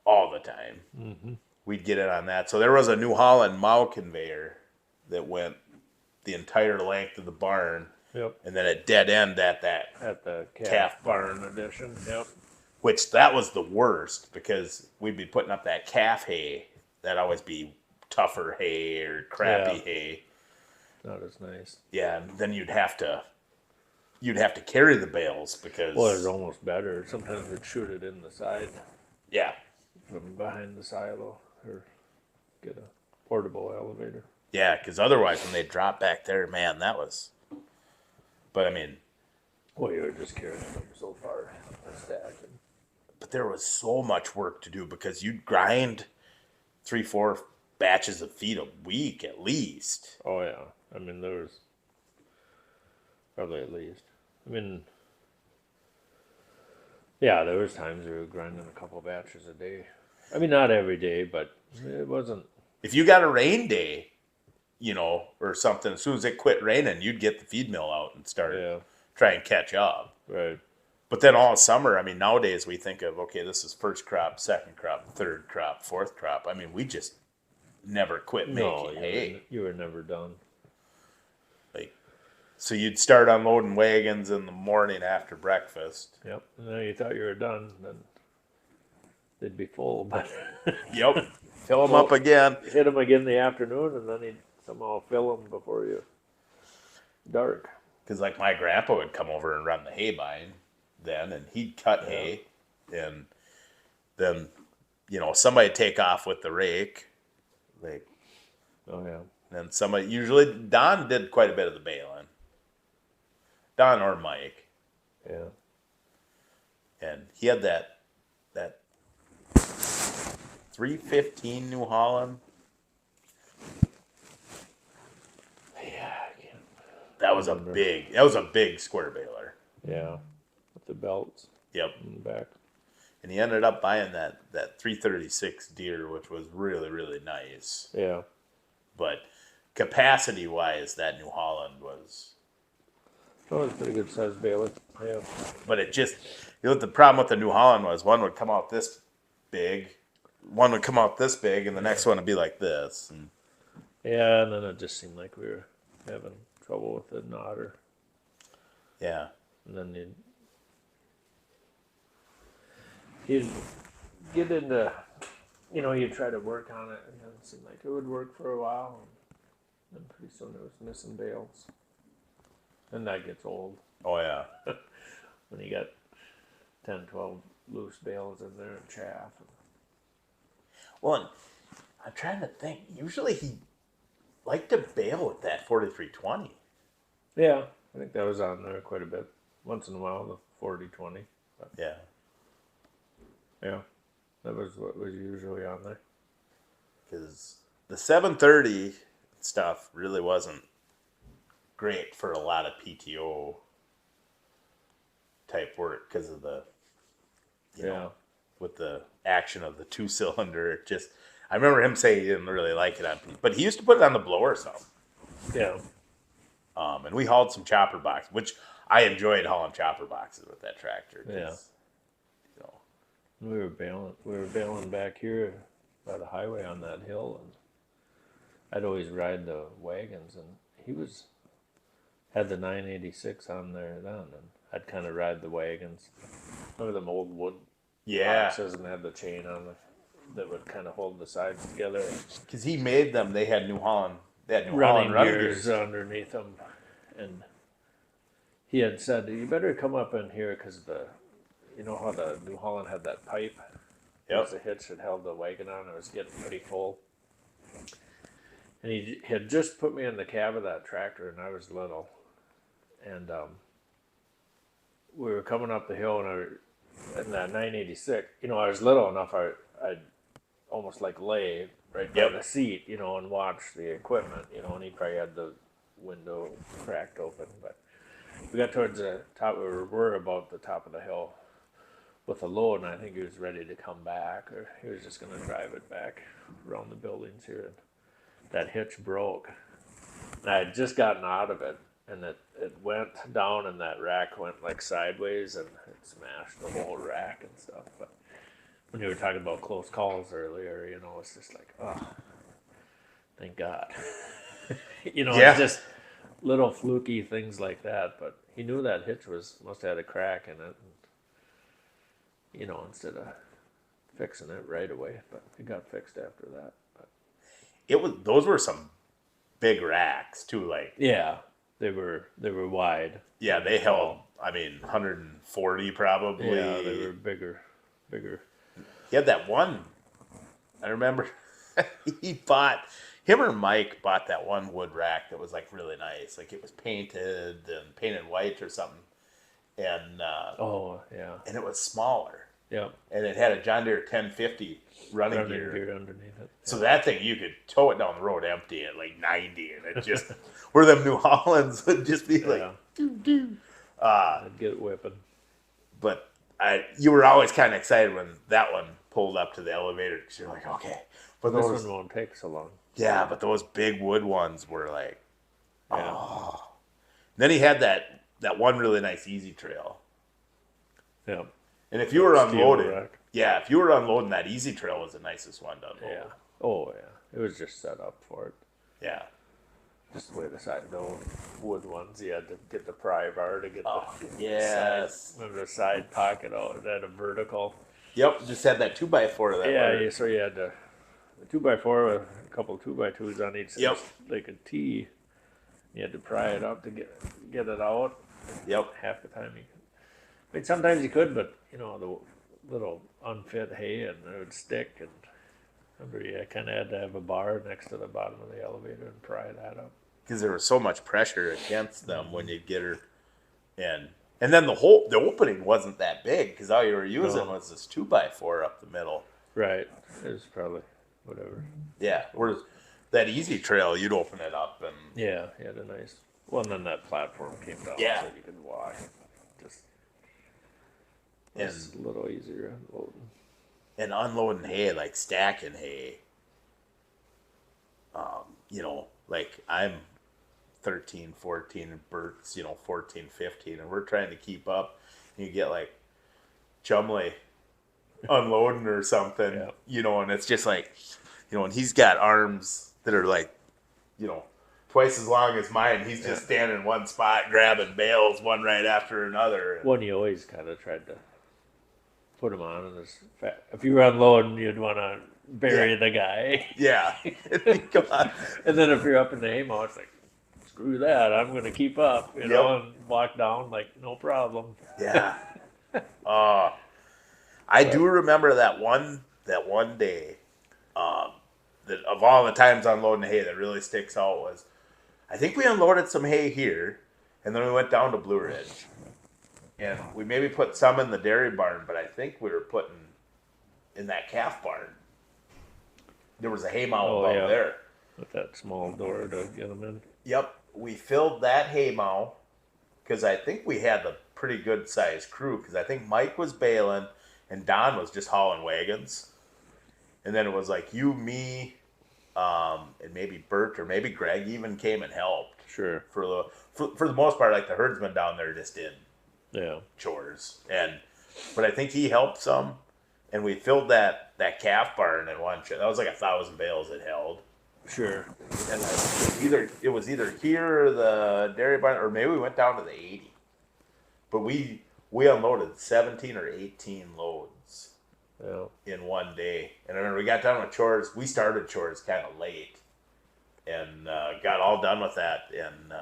all the time. Mm-hmm. We'd get in on that. So there was a New Holland mow conveyor that went the entire length of the barn. Yep. And then a dead end at the calf barn edition. Yep. Which that was the worst because we'd be putting up that calf hay. That'd always be tougher hay or crappy hay. Not as nice. Yeah, and then you'd have to you'd have to carry the bales because. Well, it's almost better. Sometimes we'd shoot it in the side Yeah. from behind the silo or get a portable elevator. Yeah, because otherwise when they drop back there, man, that was. But I mean. Well, you were just carrying them so far a stack. But there was so much work to do because you'd grind 3-4 batches of feed a week at least. Oh, yeah. I mean, there was probably at least. I mean, yeah, there was times we were grinding a couple batches a day. I mean, not every day, but it wasn't. If you got a rain day, or something, as soon as it quit raining, you'd get the feed mill out and start try and catch up. Right. But then all summer, I mean, nowadays we think of, okay, this is first crop, second crop, third crop, fourth crop. I mean, we just never quit making hay. You were never done. So you'd start unloading wagons in the morning after breakfast. Yep. And then you thought you were done, then they'd be full. But Yep. Fill them up again. Hit them again in the afternoon, and then he'd somehow fill them before you dark. Because like my grandpa would come over and run the hay bine then, and he'd cut hay, and then somebody'd take off with the rake, Oh yeah. and somebody, usually Don did quite a bit of the baling. Don or Mike. Yeah. And he had that 315 New Holland. Yeah, I can't. That was a big square baler. Yeah. With the belts. Yep. In the back. And he ended up buying that 336 Deer, which was really, really nice. Yeah. But capacity wise, that New Holland was. Oh, it's a pretty good sized baler. Yeah. But it just, the problem with the New Holland was one would come out this big, one would come out this big, and the next one would be like this. And yeah, and then it just seemed like we were having trouble with the knotter. Yeah. And then you'd get into, you'd try to work on it, and it seemed like it would work for a while. And then pretty soon it was missing bales. And that gets old. Oh, yeah. When you got 10, 12 loose bales in there and chaff. Well, and I'm trying to think. Usually he liked to bale with that 4320. Yeah, I think that was on there quite a bit. Once in a while, the 40-20. But Yeah. yeah, that was what was usually on there. Because the 730 stuff really wasn't great for a lot of PTO type work because of the, with the action of the 2-cylinder. Just, I remember him saying he didn't really like it on, but he used to put it on the blower some. Yeah. And we hauled some chopper boxes, which I enjoyed hauling chopper boxes with that tractor. Yeah. We were bailing back here by the highway on that hill, and I'd always ride the wagons, and he had the 986 on there then, and I'd kind of ride the wagons. Remember them old wood boxes, and had the chain on it that would kind of hold the sides together. Because he made them, they had New Holland. They had New running Holland gears underneath them, and he had said, "You better come up in here because how the New Holland had that pipe. It was a hitch that held the wagon on. It was getting pretty full, and he had just put me in the cab of that tractor, and I was little, and we were coming up the hill, and in that 986, I was little enough, I'd almost like lay right by the seat, and watch the equipment, and he probably had the window cracked open, but we got towards the top, we were about the top of the hill with a load, and I think he was ready to come back, or he was just going to drive it back around the buildings here, and that hitch broke. And I had just gotten out of it, and it went down, and that rack went like sideways, and it smashed the whole rack and stuff. But when you were talking about close calls earlier, it's just like, oh, thank God. It's just little fluky things like that. But he knew that hitch must have had a crack in it, and, instead of fixing it right away. But it got fixed after that. But those were some big racks too, like. Yeah. They were wide. Yeah, they held, 140 probably. Yeah, they were bigger. He had that one. I remember him or Mike bought that one wood rack that was like really nice. Like it was painted white or something. And and it was smaller. Yeah. And it had a John Deere 1050 running gear underneath it. So that thing, you could tow it down the road empty at like 90, and it just, where them New Hollands would just be like, doo-doo. I'd get it whipping. But you were always kind of excited when that one pulled up to the elevator, because you're like, okay. But this one won't take so long. Yeah, but those big wood ones were like, yeah. Oh. Then he had that one really nice easy trail. Yeah. And if you were unloading, if you were unloading, that easy trail was the nicest one to unload. Yeah. Oh, yeah. It was just set up for it. Yeah. Just the way the side, the wood ones, you had to get the pry bar to get yes. the side pocket out. It had a vertical. Yep, just had that 2x4 of that. Yeah, so you had the 2x4 with a couple 2x2s on each side. Yep. Like a T. You had to pry it up to get it out. Yep. Half the time you could. I mean, sometimes you could, but, the little unfit hay and it would stick. And remember, you kind of had to have a bar next to the bottom of the elevator and pry that up. Because there was so much pressure against them when you'd get her in. And then the opening wasn't that big, because all you were using was this 2x4 up the middle. Right. It was probably whatever. Yeah. Whereas that easy trail, you'd open it up and... Yeah, you had a nice... Well, and then that platform came down so you could walk. Just... It's a little easier unloading. And unloading hay, like stacking hay. Like I'm 13, 14, and Bert's, 14, 15, and we're trying to keep up. And you get like Chumley unloading or something, and it's just like, and he's got arms that are like, twice as long as mine. He's just standing in one spot, grabbing bales one right after another. One you always kind of tried to put him on, and if you were unloading, you'd want to bury the guy. Yeah. Come on. And then if you're up in the haymow, it's like, screw that, I'm going to keep up, and walk down like no problem. Yeah. I do remember that one day, that of all the times unloading hay that really sticks out was, I think we unloaded some hay here, and then we went down to Blue Ridge. And we maybe put some in the dairy barn, but I think we were putting in that calf barn. There was a hay mow above there. With that small door to get them in. Yep. We filled that hay mow, because I think we had a pretty good sized crew, because I think Mike was baling and Don was just hauling wagons. And then it was like you, me, and maybe Bert or maybe Greg even came and helped. Sure. For the most part, like the herdsman down there just did chores. But I think he helped some, and we filled that calf barn in one trip. That was like 1,000 bales it held. Sure. And it was either here or the dairy barn, or maybe we went down to the 80. But we unloaded 17 or 18 loads in one day. And I remember we got done with chores. We started chores kind of late, and got all done with that. And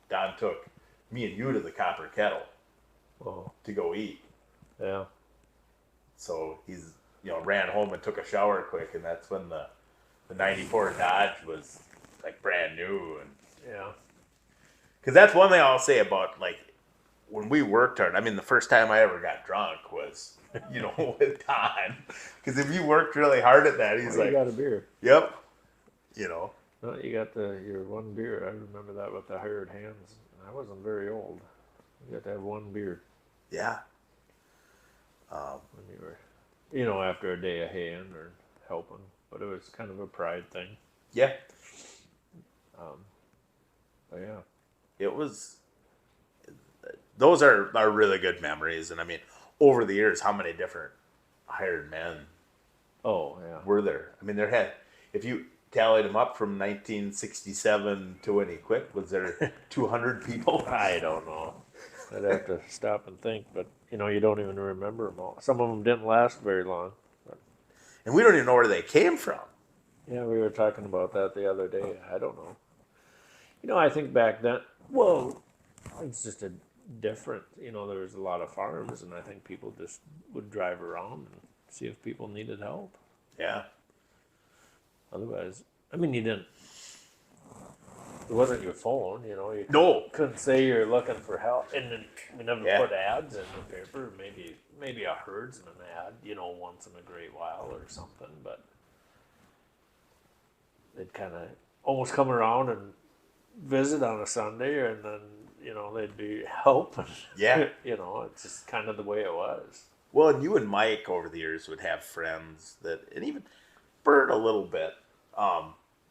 Don took me and you to the Copper Kettle to go eat. Yeah. So he's ran home and took a shower quick, and that's when the 94 Dodge was like brand new. And because that's one thing I'll say about like when we worked hard. I mean, the first time I ever got drunk was with Don, because if you worked really hard at that, he's like, you got a beer. Yep. No, you got your one beer. I remember that with the hired hands. I wasn't very old. You got to have one beer. Yeah. When you were, after a day of haying or helping, but it was kind of a pride thing. Yeah. But yeah. It was. Those are really good memories, and I mean, over the years, how many different hired men? Were there? I mean, if you tallied them up from 1967 to when he quit, was there 200 people? I don't know. I'd have to stop and think, but you don't even remember them all. Some of them didn't last very long. But. And we don't even know where they came from. Yeah, we were talking about that the other day. I don't know. I think back then, well, it's just a different, there was a lot of farms, and I think people just would drive around and see if people needed help. Yeah. Otherwise, I mean, you didn't, it wasn't your phone, you No. couldn't say you're looking for help. And then we never Yeah. put ads in the paper, maybe a herdsman ad, once in a great while or something, but they'd kind of almost come around and visit on a Sunday, and then they'd be helping. Yeah. It's just kind of the way it was. Well, and you and Mike over the years would have friends and even Bert a little bit,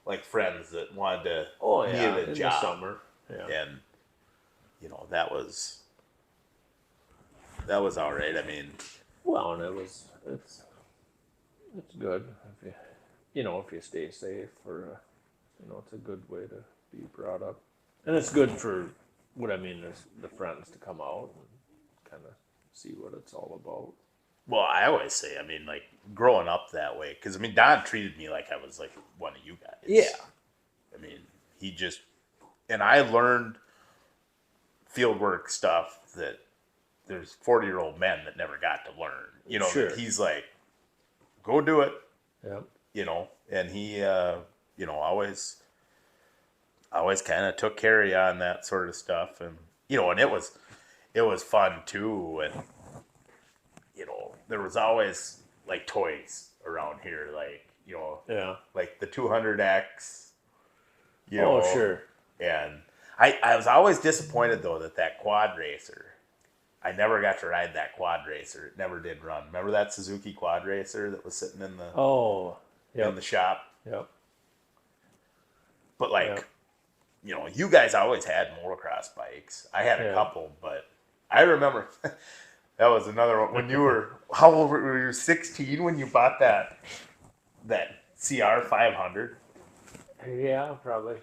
like friends that wanted to need a in job. the summer. Yeah. And that was all right. I mean, Well, and it's good if if you stay safe, or it's a good way to be brought up, and it's good for what I mean is the friends to come out and kind of see what it's all about. well, I always say, I mean, like growing up that way, because I mean, Don treated me like I was like one of you guys. Yeah. I mean, he just, and I learned field work stuff that there's 40-year-old men that never got to learn. Sure. That he's like, go do it. Yeah. And he, always kind of took care of you on that sort of stuff, and and it was fun too, and there was always like toys around here, like Yeah. like the 200X, Oh, sure. and I was always disappointed though that quad racer. I never got to ride that quad racer. It never did run. Remember that Suzuki quad racer that was sitting in the Yep. in the shop? Yep. But like, Yep. you guys always had motocross bikes. I had a Yeah. couple, but I remember that was another one. When you were, how old were you? 16 when you bought that CR 500? Yeah, probably.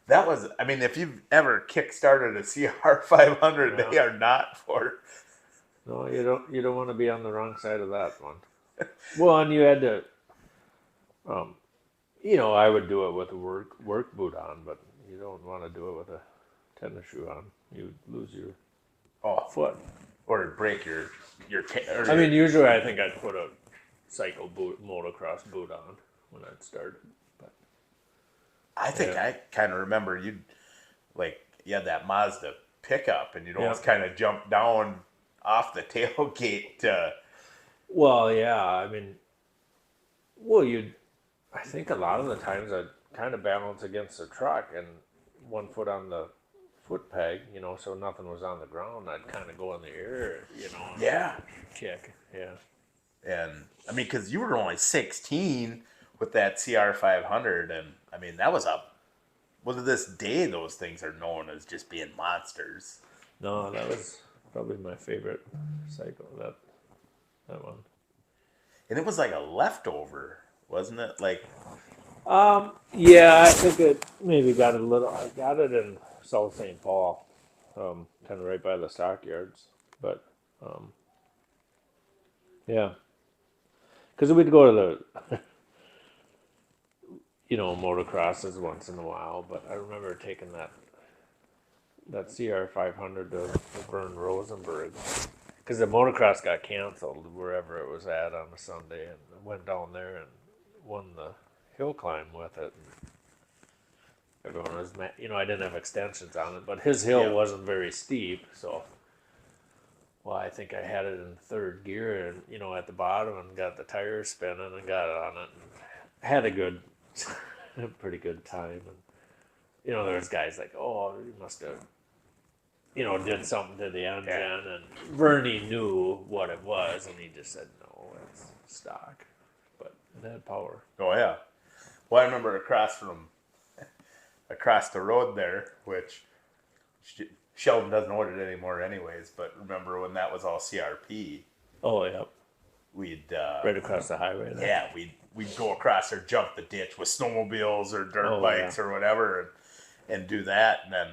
That was, I mean, if you've ever kick-started a CR 500, Yeah. they are not for. No, you don't want to be on the wrong side of that one. Well, and you had to, I would do it with a work boot on, but you don't want to do it with a tennis shoe on. You lose your foot. Or break your I mean, usually I think I'd put a cycle boot, motocross boot on when I'd started. But I think I kind of remember you had that Mazda pickup, and you'd always kind of jump down off the tailgate to. Well, yeah, I mean, I think a lot of the times I'd kind of balance against the truck and one foot on the foot peg, so nothing was on the ground. I'd kind of go in the air, Yeah. kick, yeah. And I mean, because you were only 16 with that CR 500, and I mean, that was well, to this day, those things are known as just being monsters. No, that was probably my favorite cycle, that one. And it was like a leftover, wasn't it? Like, Yeah, I think it maybe got a little. I got it in South St. Paul, kind of right by the stockyards. But yeah, because we'd go to the motocrosses once in a while. But I remember taking that CR 500 to Vern Rosenberg, because the motocross got canceled wherever it was at on a Sunday, and I went down there and won the hill climb with it. And everyone was mad. I didn't have extensions on it, but his hill wasn't very steep, so. Well, I think I had it in third gear, and at the bottom, and got the tires spinning, and got it on it, and had a pretty good time. And there was guys like, "Oh, you must have, did something to the engine," and Vernie knew what it was, and he just said, "No, it's stock," but it had power. oh yeah. Well, I remember across the road there, which Sheldon doesn't order it anymore, anyways. But remember when that was all CRP? Oh yeah, We'd right across the highway there. Yeah, we'd go across there, jump the ditch with snowmobiles or dirt bikes or whatever, and do that. And then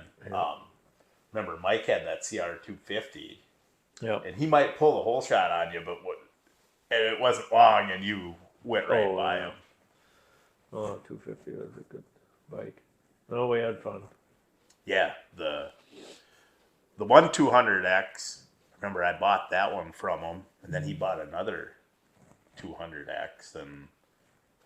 remember Mike had that CR 250. Yeah. And he might pull the whole shot on you, but and it wasn't long, and you went right by him. Oh, 250 was a good bike. No, we had fun. Yeah, the one 200X. Remember, I bought that one from him, and then he bought another 200X, and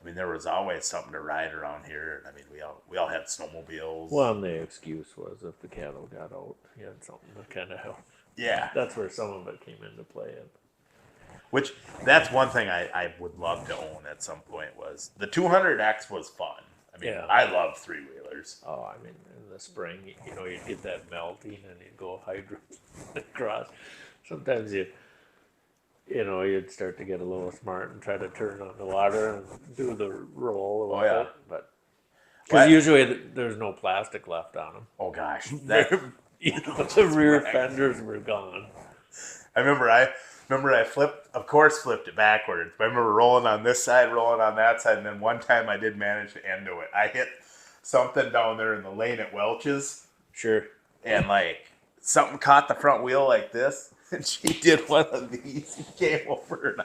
I mean, there was always something to ride around here. I mean, we all had snowmobiles. Well, and the excuse was if the cattle got out, you had something to kind of help. Yeah, That's where some of it came into play. which that's one thing I would love to own at some point was the 200X was fun. I mean, Yeah. I love three wheelers. Oh, I mean, in the spring, you know, you'd get that melting and you'd go hydro across. Sometimes you know, you'd start to get a little smart and try to turn on the water and do the roll with yeah. it. But because usually there's no plastic left on them. Oh gosh, that You know, the rear fenders were gone. I remember I flipped it backwards. I remember rolling on this side, rolling on that side, and then one time I did manage to end it. I hit something down there in the lane at Welch's. Sure. And like something caught the front wheel like this, and she did one of these. She came over and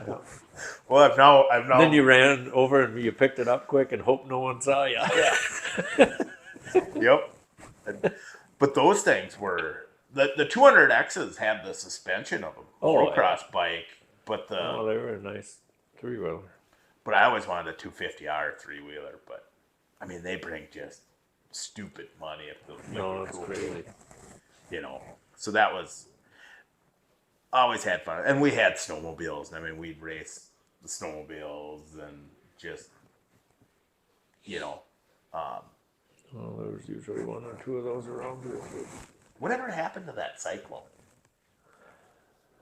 I've now. Then you ran over and you picked it up quick and hoped no one saw you. Yeah. Yep. But those things were the 200Xs had the suspension of a motocross bike, but they were a nice 3-wheeler. But I always wanted a 250R 3-wheeler. But I mean, they bring just stupid money if the That's crazy. You know, so that was always had fun, and we had snowmobiles. I mean, we'd race the snowmobiles and just Well, there was usually one or two of those around here. Whatever happened to that Cyclone?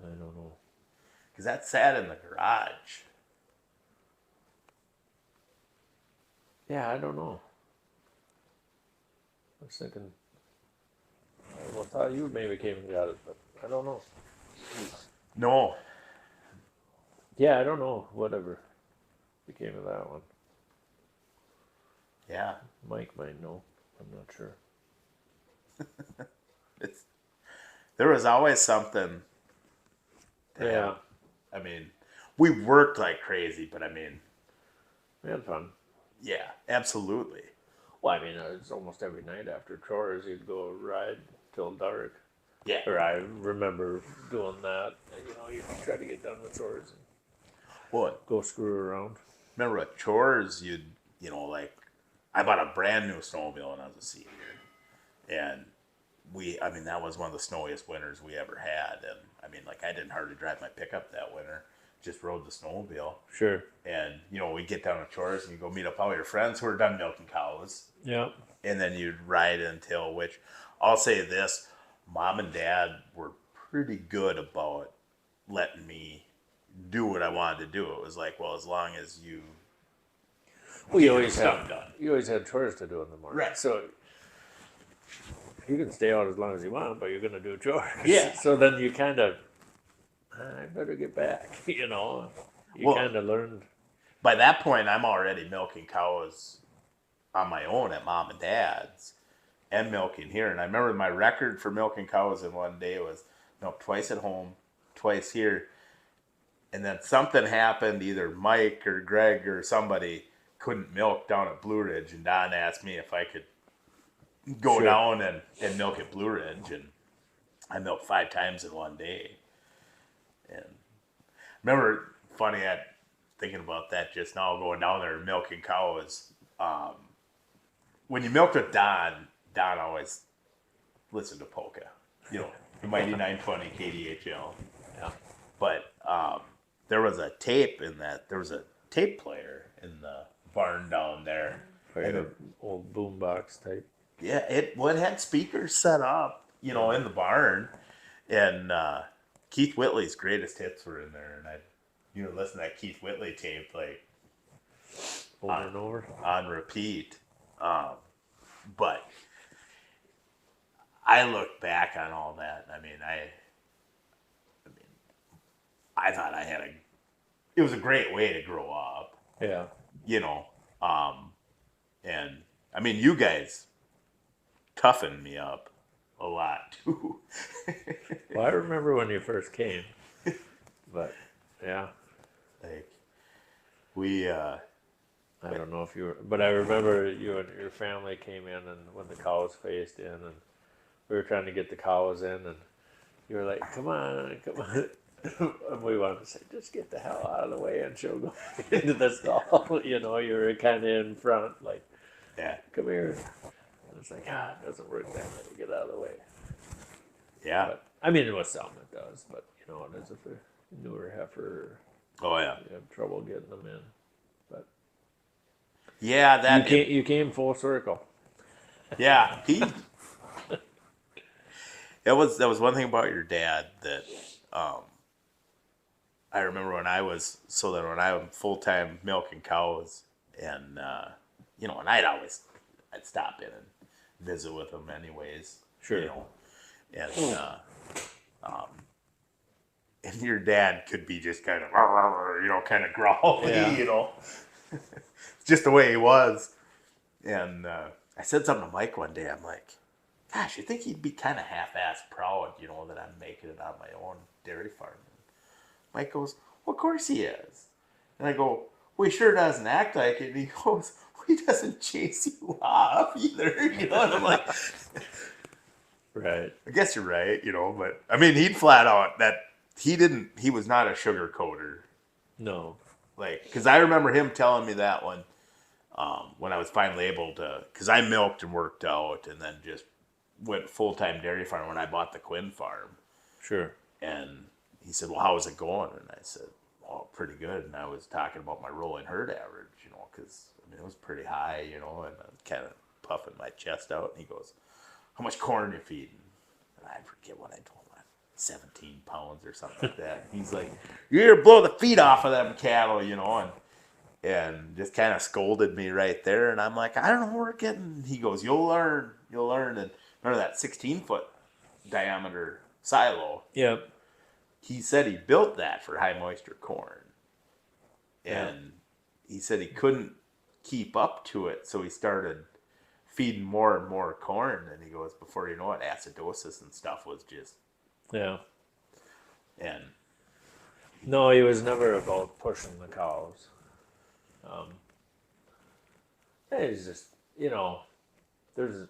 I don't know. Because that sat in the garage. Yeah, I don't know. I was thinking, I thought you maybe came and got it, but I don't know. No. Yeah, I don't know. Whatever became of that one. Yeah. Mike might know. I'm not sure. There was always something. Yeah. I mean, we worked like crazy, but I mean, We had fun. yeah, absolutely. Well, I mean, it's almost every night after chores, you'd go ride till dark. Yeah. Or I remember doing that. You know, you try to get done with chores and What? go screw around. Remember at chores, like, I bought a brand new snowmobile when I was a senior. And that was one of the snowiest winters we ever had. And I mean, like, I didn't hardly drive my pickup that winter, just rode the snowmobile. Sure. And, we get down to chores and you go meet up all your friends who are done milking cows. Yeah. And then you'd ride until, which I'll say this, Mom and Dad were pretty good about letting me do what I wanted to do. It was like, well, as long as you Well, you always had chores to do in the morning. Right. So you can stay out as long as you want, but you're going to do chores. Yeah. So then you kind of, I better get back, You kind of learned. By that point, I'm already milking cows on my own at Mom and Dad's and milking here. And I remember my record for milking cows in one day was milk twice at home, twice here. And then something happened, either Mike or Greg or somebody couldn't milk down at Blue Ridge. And Don asked me if I could go down and milk at Blue Ridge. And I milked 5 times in one day. And remember, funny, thinking about that just now, going down there and milking cows. When you milked with Don always listened to polka, the mighty 920 KDHL. Yeah. But there was a tape player in the barn down there. Like an old boombox type. Yeah, it had speakers set up, in the barn, and Keith Whitley's greatest hits were in there, and I listen to that Keith Whitley tape like over and over on repeat. But I look back on all that. I mean, I thought it was a great way to grow up. Yeah. And I mean, you guys toughened me up a lot too. Well, I remember when you first came, but yeah. Like we, I don't know if you were, but I remember you and your family came in and when the cows phased in and we were trying to get the cows in and you were like, come on, come on. And we wanted to say, just get the hell out of the way and she'll go into the stall. You know, you were kind of in front, like, Yeah. come here. And it's like, it doesn't work that way. Get out of the way. Yeah. But, I mean, with some it does, but you know, it is if a newer heifer, Oh yeah. you have trouble getting them in. But Yeah, that you came full circle. Yeah, that was one thing about your dad that I remember when I was full time milking cows and and I'd stop in and visit with him anyways. Sure. You know. And and your dad could be just kind of kind of growly, Yeah. just the way he was. And I said something to Mike one day. I'm like, gosh, you think he'd be kind of half-ass proud, that I'm making it on my own dairy farm? And Mike goes, well, of course he is. And I go, well, he sure doesn't act like it. And he goes, well, he doesn't chase you off either. And I'm like, right. I guess you're right, but I mean, he'd flat out that he was not a sugar coater. No. Like, because I remember him telling me that one. When I was finally able to, because I milked and worked out and then just went full-time dairy farm when I bought the Quinn farm. Sure. And he said, well, how is it going? And I said, well, pretty good. And I was talking about my rolling herd average, because, it was pretty high, and I was kind of puffing my chest out. And he goes, how much corn are you feeding? And I forget what I told him, 17 pounds or something like that. He's like, you're going to blow the feet off of them cattle, and just kind of scolded me right there. And I'm like, I don't know where we're getting. He goes, you'll learn. And remember that 16-foot diameter silo? Yep. He said he built that for high moisture corn. And he said he couldn't keep up to it, so he started feeding more and more corn. And he goes, before you know it, acidosis and stuff was just... Yeah. And... No, he was never about pushing the cows. It's just, there's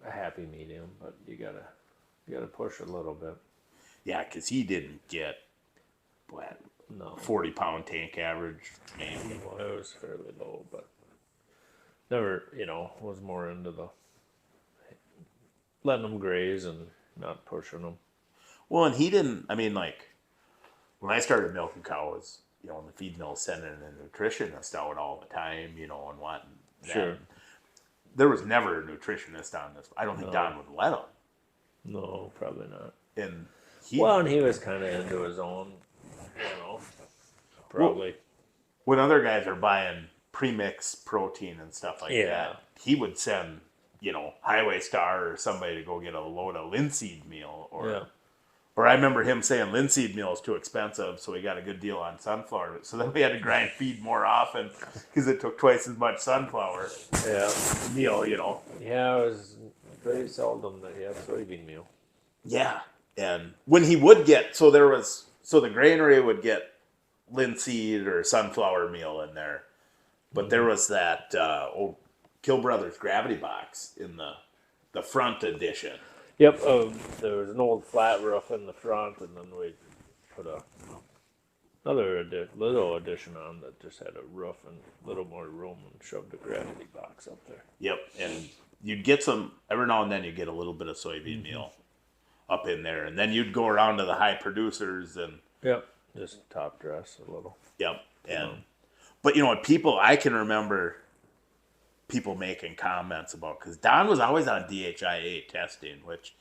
a happy medium, but you gotta push a little bit. Yeah, because he didn't get, what, 40-pound tank average, maybe. Well, it was fairly low, but never, was more into the letting them graze and not pushing them. Well, and he didn't, when I started milking cows, the feed mill sending a nutritionist out all the time, and wanting that. Sure. There was never a nutritionist on this. I don't think Don would let him. No, probably not. And he was kind of into his own, probably. Well, when other guys are buying premix protein and stuff like that, he would send, Highway Star or somebody to go get a load of linseed meal Or I remember him saying linseed meal is too expensive, so we got a good deal on sunflower. So then we had to grind feed more often because it took twice as much sunflower meal, Yeah, it was very seldom that he had soybean meal. Yeah, and when he would get, so the granary would get linseed or sunflower meal in there, but there was that old Kill Brothers gravity box in the front edition. Yep, there was an old flat roof in the front, and then we put another little addition on that just had a roof and a little more room and shoved a gravity box up there. Yep, and you'd get some, every now and then you'd get a little bit of soybean meal up in there, and then you'd go around to the high producers and... Yep, just top dress a little. Yep, and... But, I can remember... people making comments about, because Don was always on DHIA testing, which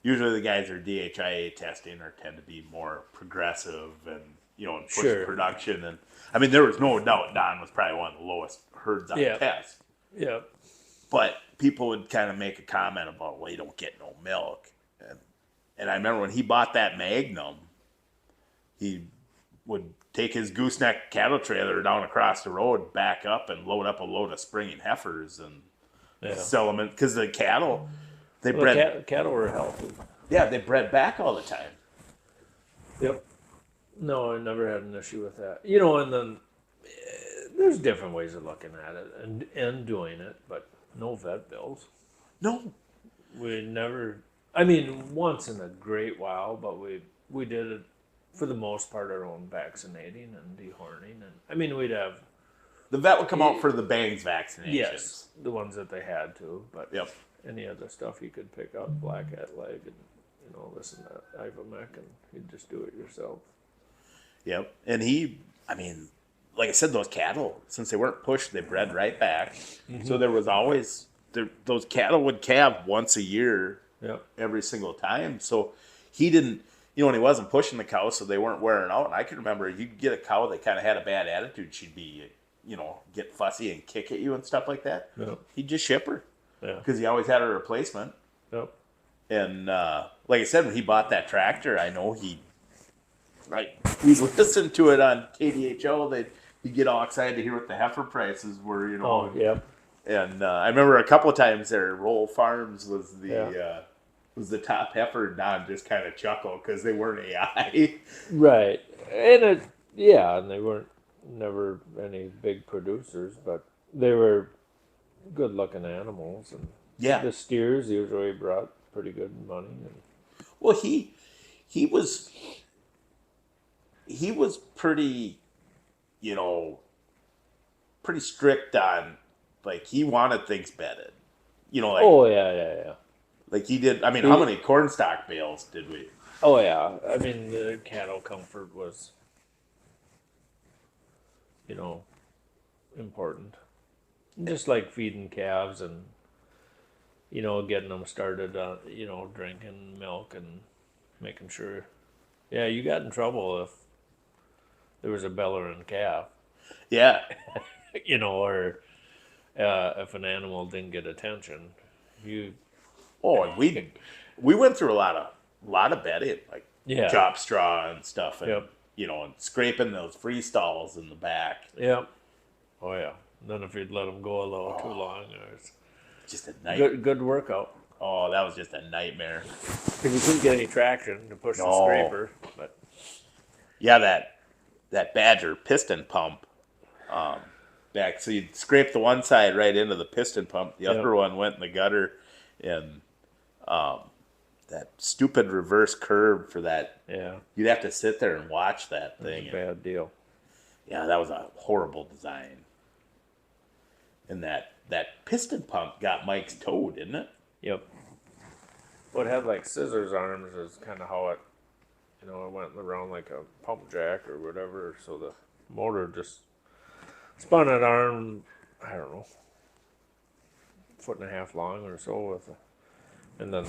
usually the guys that are DHIA testing tend to be more progressive and and push production. And there was no doubt Don was probably one of the lowest herds on test. Yeah. But people would kind of make a comment about, well, you don't get no milk. And I remember when he bought that Magnum, he would take his gooseneck cattle trailer down across the road, back up, and load up a load of springing heifers and sell them. Because the cattle, cattle were healthy. Yeah, they bred back all the time. Yep. No, I never had an issue with that. And then there's different ways of looking at it and doing it, but no vet bills. No. We never. I mean, once in a great while, but we did it for the most part our own vaccinating and dehorning, and I mean we'd have The vet would come out for the bangs vaccinations. yes the ones that they had to, but Yep. any other stuff you could pick up, black cat leg and listen to Ivomec, and you'd just do it yourself. Yep. And I mean, like I said, those cattle, since they weren't pushed, they bred right back. Mm-hmm. So there was always those cattle would calve once a year. Yep. Every single time. So he didn't, and he wasn't pushing the cows, so they weren't wearing out. And I can remember you could get a cow that kind of had a bad attitude. She'd be, get fussy and kick at you and stuff like that. Yep. He'd just ship her. Yeah. Because he always had a replacement. Yep. And like I said, when he bought that tractor, I know we listened to it on KDHL. He'd get all excited to hear what the heifer prices were, Oh, yep. And I remember a couple of times there, Roll Farms was the top heifer. Don just kind of chuckled because they weren't AI. Right, and and they weren't never any big producers, but they were good looking animals, and the steers usually brought pretty good money. Well, he was pretty, pretty strict on. Like, he wanted things bedded. Oh, yeah. Like, he did. I mean, how many cornstalk bales did we? Oh, yeah. I mean, the cattle comfort was, important. Just like feeding calves and, getting them started on, drinking milk and making sure. Yeah, you got in trouble if there was a bellering calf. Yeah. Or... if an animal didn't get attention, and we went through a lot of bedding, like chop straw and stuff, and and scraping those free stalls in the back. Yep. Oh yeah. And then if you'd let them go a little too long, it was just a nightmare. Good workout. Oh, that was just a nightmare. Because you couldn't get any traction to push the scraper, but yeah, that Badger piston pump. Back, so you'd scrape the one side right into the piston pump, the other one went in the gutter, and that stupid reverse curve for that. Yeah, you'd have to sit there and watch that thing. That's a bad deal. Yeah, that was a horrible design. And that piston pump got Mike's toe, didn't it? Yep. Well, it had like scissors arms is kind of how it, it went around like a pump jack or whatever, so the motor just spun an arm, I don't know, 1.5 feet long or so and then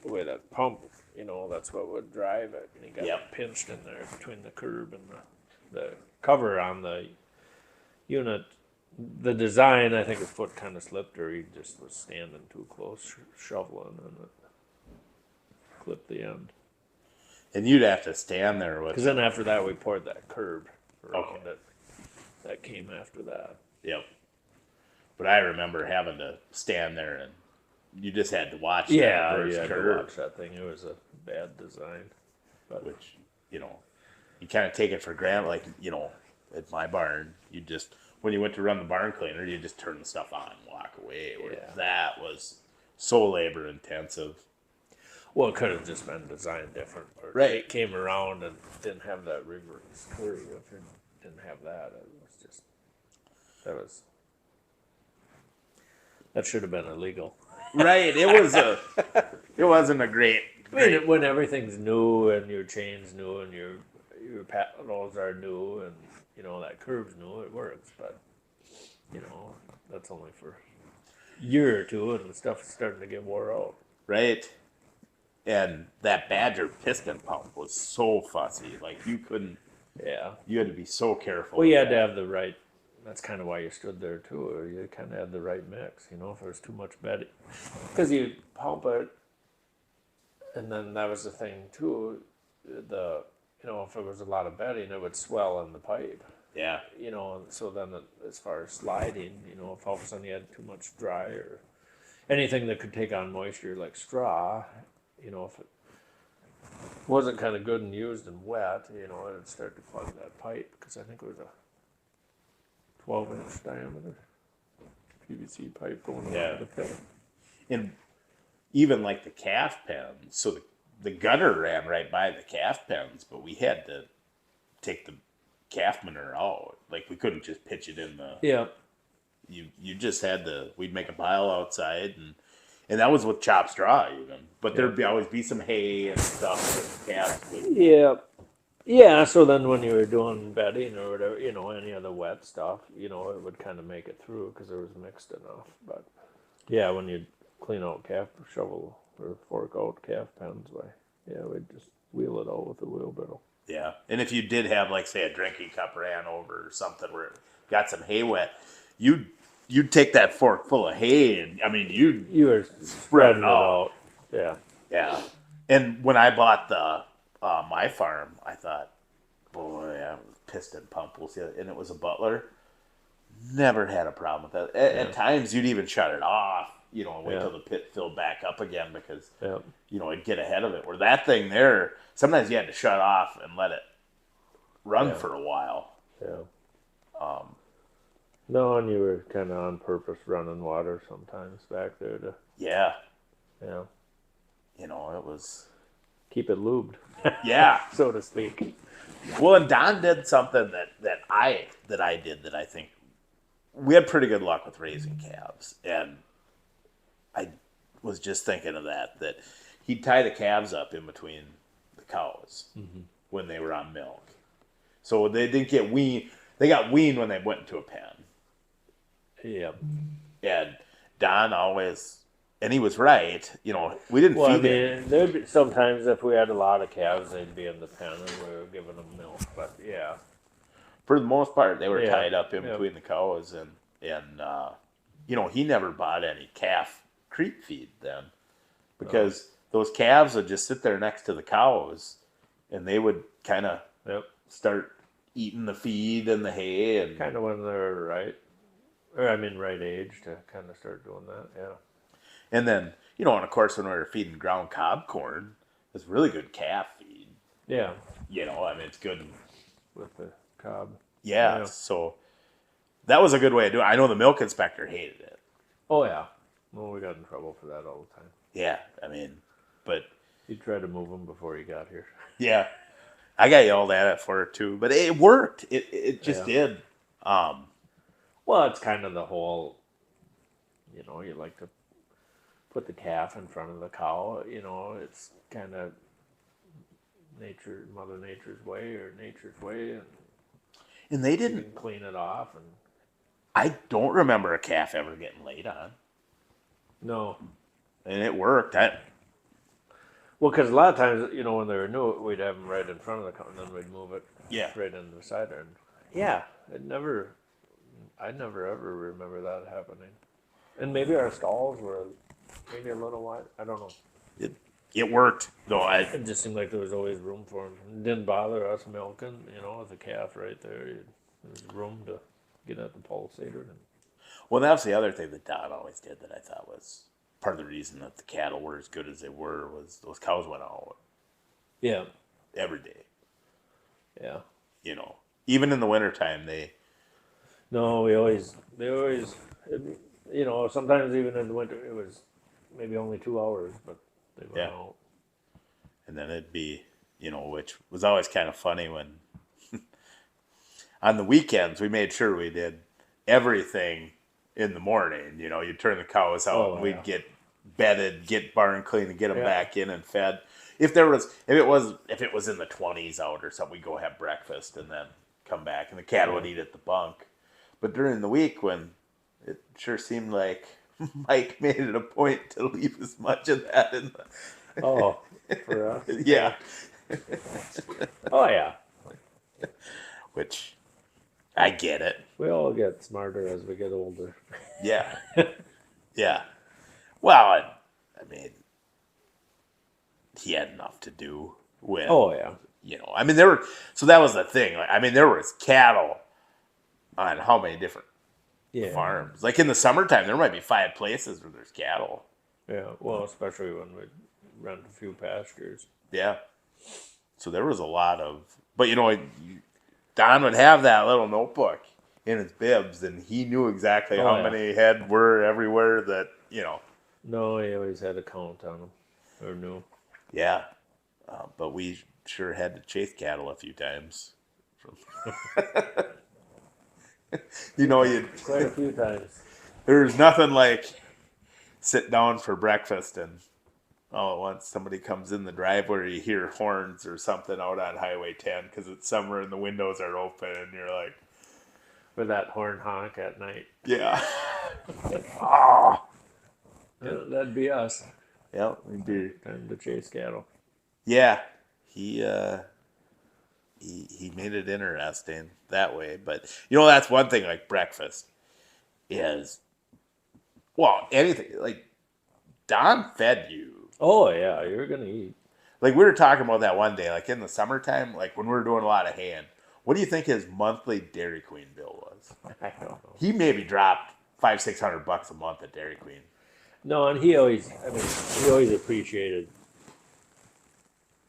the way that pump, that's what would drive it. And he got pinched in there between the curb and the cover on the unit. The design, I think his foot kind of slipped, or he just was standing too close, shoveling, and it clipped the end. And you'd have to stand there with. Because then after that, we poured that curb around it. That came after that. Yep. But I remember having to stand there, and you just had to watch. Yeah, you had to watch that thing. It was a bad design, but which you kind of take it for granted. Like at my barn, you just. When you went to run the barn cleaner, you just turn the stuff on and walk away. That was so labor intensive. Well, it could have just been designed different. Right. It came around and didn't have that reverse curve. If it didn't have that, it was just, that should have been illegal. Right. It wasn't a great. I mean, when everything's new and your chain's new and your paddles are new and, that curve's new, it works, but, that's only for a year or two and the stuff is starting to get wore out. Right. And that Badger piston pump was so fussy. Like, you couldn't... Yeah. You had to be so careful. Well, you had to have the right... That's kind of why you stood there, too. You kind of had the right mix, if there was too much bedding. Because you pump it, and then that was the thing, too. If there was a lot of bedding, it would swell in the pipe. Yeah. So then as far as sliding, if all of a sudden you had too much dry or anything that could take on moisture like straw, if it wasn't kind of good and used and wet, it would start to plug that pipe, because I think it was a 12-inch diameter PVC pipe going Yeah. over the pit. And even like the calf pens, so the gutter ran right by the calf pens, but we had to take the calf manure out. Like we couldn't just pitch it in the. Yeah. You just had to. We'd make a pile outside, and that was with chopped straw even. But there'd always be some hay and stuff that calves would. Yeah. Yeah, so then when you were doing bedding or whatever, any of the wet stuff, it would kind of make it through because it was mixed enough. But yeah, when you clean out calf, shovel or fork out calf pens, we'd just wheel it out with a wheelbarrow. Yeah, and if you did have, like, say, a drinking cup ran over or something where it got some hay wet, you'd take that fork full of hay, and I mean, you were spreading it out. Yeah. Yeah. And when I bought my farm, I thought, boy, piston pump, we'll see. And it was a Butler. Never had a problem with that. At times, you'd even shut it off, and wait till the pit filled back up again because, it'd get ahead of it. Where that thing there, sometimes you had to shut off and let it run for a while. Yeah. No, and you were kind of on purpose running water sometimes back there to. Yeah. Yeah. It was. Keep it lubed. Yeah. So to speak. Well, and Don did something that I did that I think we had pretty good luck with raising calves, and I was just thinking of that he'd tie the calves up in between the cows when they were on milk, so they didn't get weaned. They got weaned when they went into a pen. Yeah. And Don always, and he was right. We didn't feed them. There'd be sometimes if we had a lot of calves, they'd be in the pen and we were giving them milk. But yeah, for the most part, they were tied up in between the cows, and he never bought any calf creep feed then, because those calves would just sit there next to the cows, and they would kind of start eating the feed and the hay, and kind of when they're right age to kind of start doing that. Yeah. And then, and of course, when we were feeding ground cob corn, it's really good calf feed. Yeah. It's good with the cob. Yeah, so that was a good way to do it. I know the milk inspector hated it. Oh, yeah. Well, we got in trouble for that all the time. Yeah, but... You tried to move them before you got here. Yeah. I got yelled at for it, too. But it worked. It just did. Well, it's kind of the whole, you like to put the calf in front of the cow. It's kind of Mother Nature's way or nature's way. And they didn't clean it off. And I don't remember a calf ever getting laid on. No. And it worked. Well, because a lot of times, when they were new, we'd have them right in front of the cow, and then we'd move it right into the cider. And I never ever remember that happening. And maybe our stalls were maybe a little wide. I don't know. It worked, though. It just seemed like there was always room for them. It didn't bother us milking, with the calf right there. There was room to get at the pulsator. Well, that was the other thing that Don always did that I thought was part of the reason that the cattle were as good as they were was those cows went out. Yeah. Every day. Yeah. Even in the wintertime, No, they always, sometimes even in the winter, it was maybe only 2 hours, but they went out. And then it'd be, which was always kind of funny when on the weekends we made sure we did everything in the morning. You'd turn the cows out and we'd get bedded, get barn cleaned, and get them back in and fed. If it was in the 20s out or something, we'd go have breakfast and then come back, and the cattle would eat at the bunk. But during the week, when it sure seemed like Mike made it a point to leave as much of that in the... Oh, for us? Yeah. Oh, yeah. Which, I get it. We all get smarter as we get older. Yeah. Yeah. Well, he had enough to do with... Oh, yeah. So that was the thing. There was cattle on how many different farms. Like in the summertime, there might be 5 places where there's cattle. Yeah, well, especially when we rent a few pastures. Yeah. So there was a lot of... But, Don would have that little notebook, in his bibs, and he knew exactly Oh, how yeah. many head were everywhere that, No, he always had a count on them. Or knew. yeah. But we sure had to chase cattle a few times. You Quite a few times. there's nothing like sit down for breakfast and all at once somebody comes in the driveway, or you hear horns or something out on Highway 10 because it's summer and the windows are open, and you're like, For that horn honk at night. yeah. Oh. Yeah, that'd be us. Yeah, we do. Time to chase cattle. Yeah, he made it interesting that way. But that's one thing. Like breakfast is, well, anything like Don fed you. Oh yeah, you're gonna eat. Like we were talking about that one day, like in the summertime, like when we were doing a lot of hand. What do you think his monthly Dairy Queen bill was? I don't know. He maybe dropped $500-600 a month at Dairy Queen. No, and he always appreciated,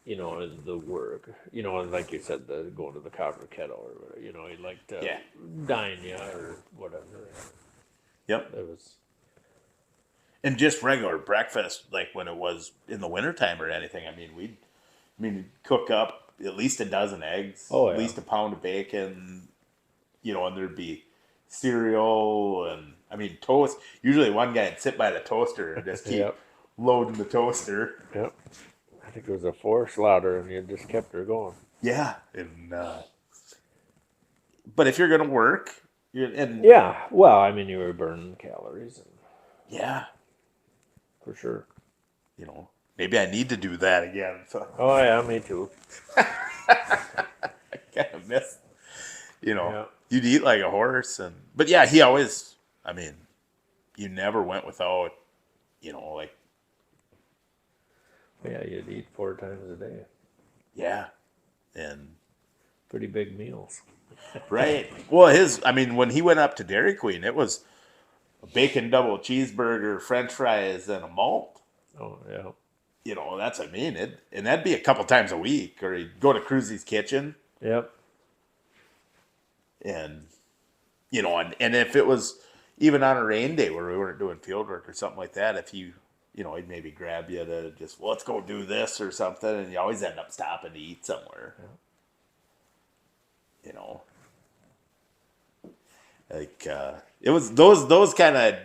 the work. And like you said, the going to the copper kettle or whatever. He liked to dine you or whatever. Yep. It was. And just regular breakfast, like when it was in the wintertime or anything. We'd cook up at least a dozen eggs, at least a pound of bacon, and there'd be cereal and toast. Usually one guy would sit by the toaster and just keep loading the toaster. Yep. I think it was a 4 slaughter, and you just kept her going. Yeah, and but if you're gonna work, you were burning calories. Yeah, for sure. Maybe I need to do that again. So. Oh yeah, me too. I kind of miss, you'd eat like a horse, but yeah, he always. You never went without, like. Yeah, you'd eat 4 times a day. Yeah, and pretty big meals. Right. Well, when he went up to Dairy Queen, it was a bacon double cheeseburger, French fries, and a malt. Oh yeah. That's what I mean. And that'd be a couple times a week, or he'd go to Cruzy's Kitchen. Yep. And, and if it was even on a rain day where we weren't doing field work or something like that, if he'd maybe grab you to just, let's go do this or something, and you always end up stopping to eat somewhere. Yeah. Like, it was those kind of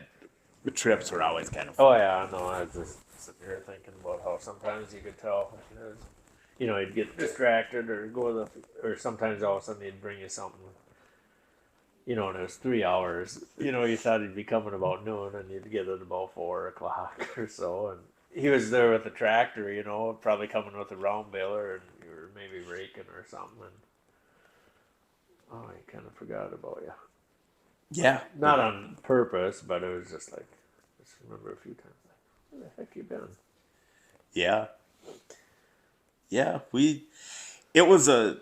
trips were always kind of fun. Oh yeah, no, I was just sitting here thinking about how sometimes you could tell, he'd get distracted or or sometimes all of a sudden he'd bring you something, and it was 3 hours. You thought he'd be coming about noon, and you'd get it about 4 o'clock or so, and he was there with the tractor, probably coming with a round baler, and you were maybe raking or something, and he kind of forgot about you. Yeah. Not on purpose, but it was just like, I just remember a few times, like, where the heck you been? Yeah. Yeah, it was a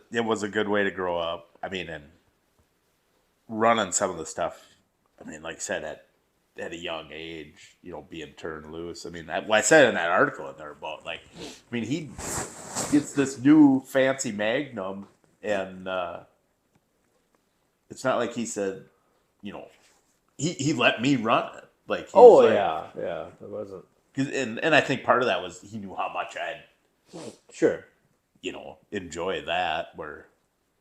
good way to grow up. And running some of the stuff, like I said, at a young age, being turned loose. I said in that article in there about, like, he gets this new fancy Magnum, and it's not like he said, he let me run it. Like, yeah, it wasn't. And I think part of that was he knew how much I'd, sure, enjoy that. Where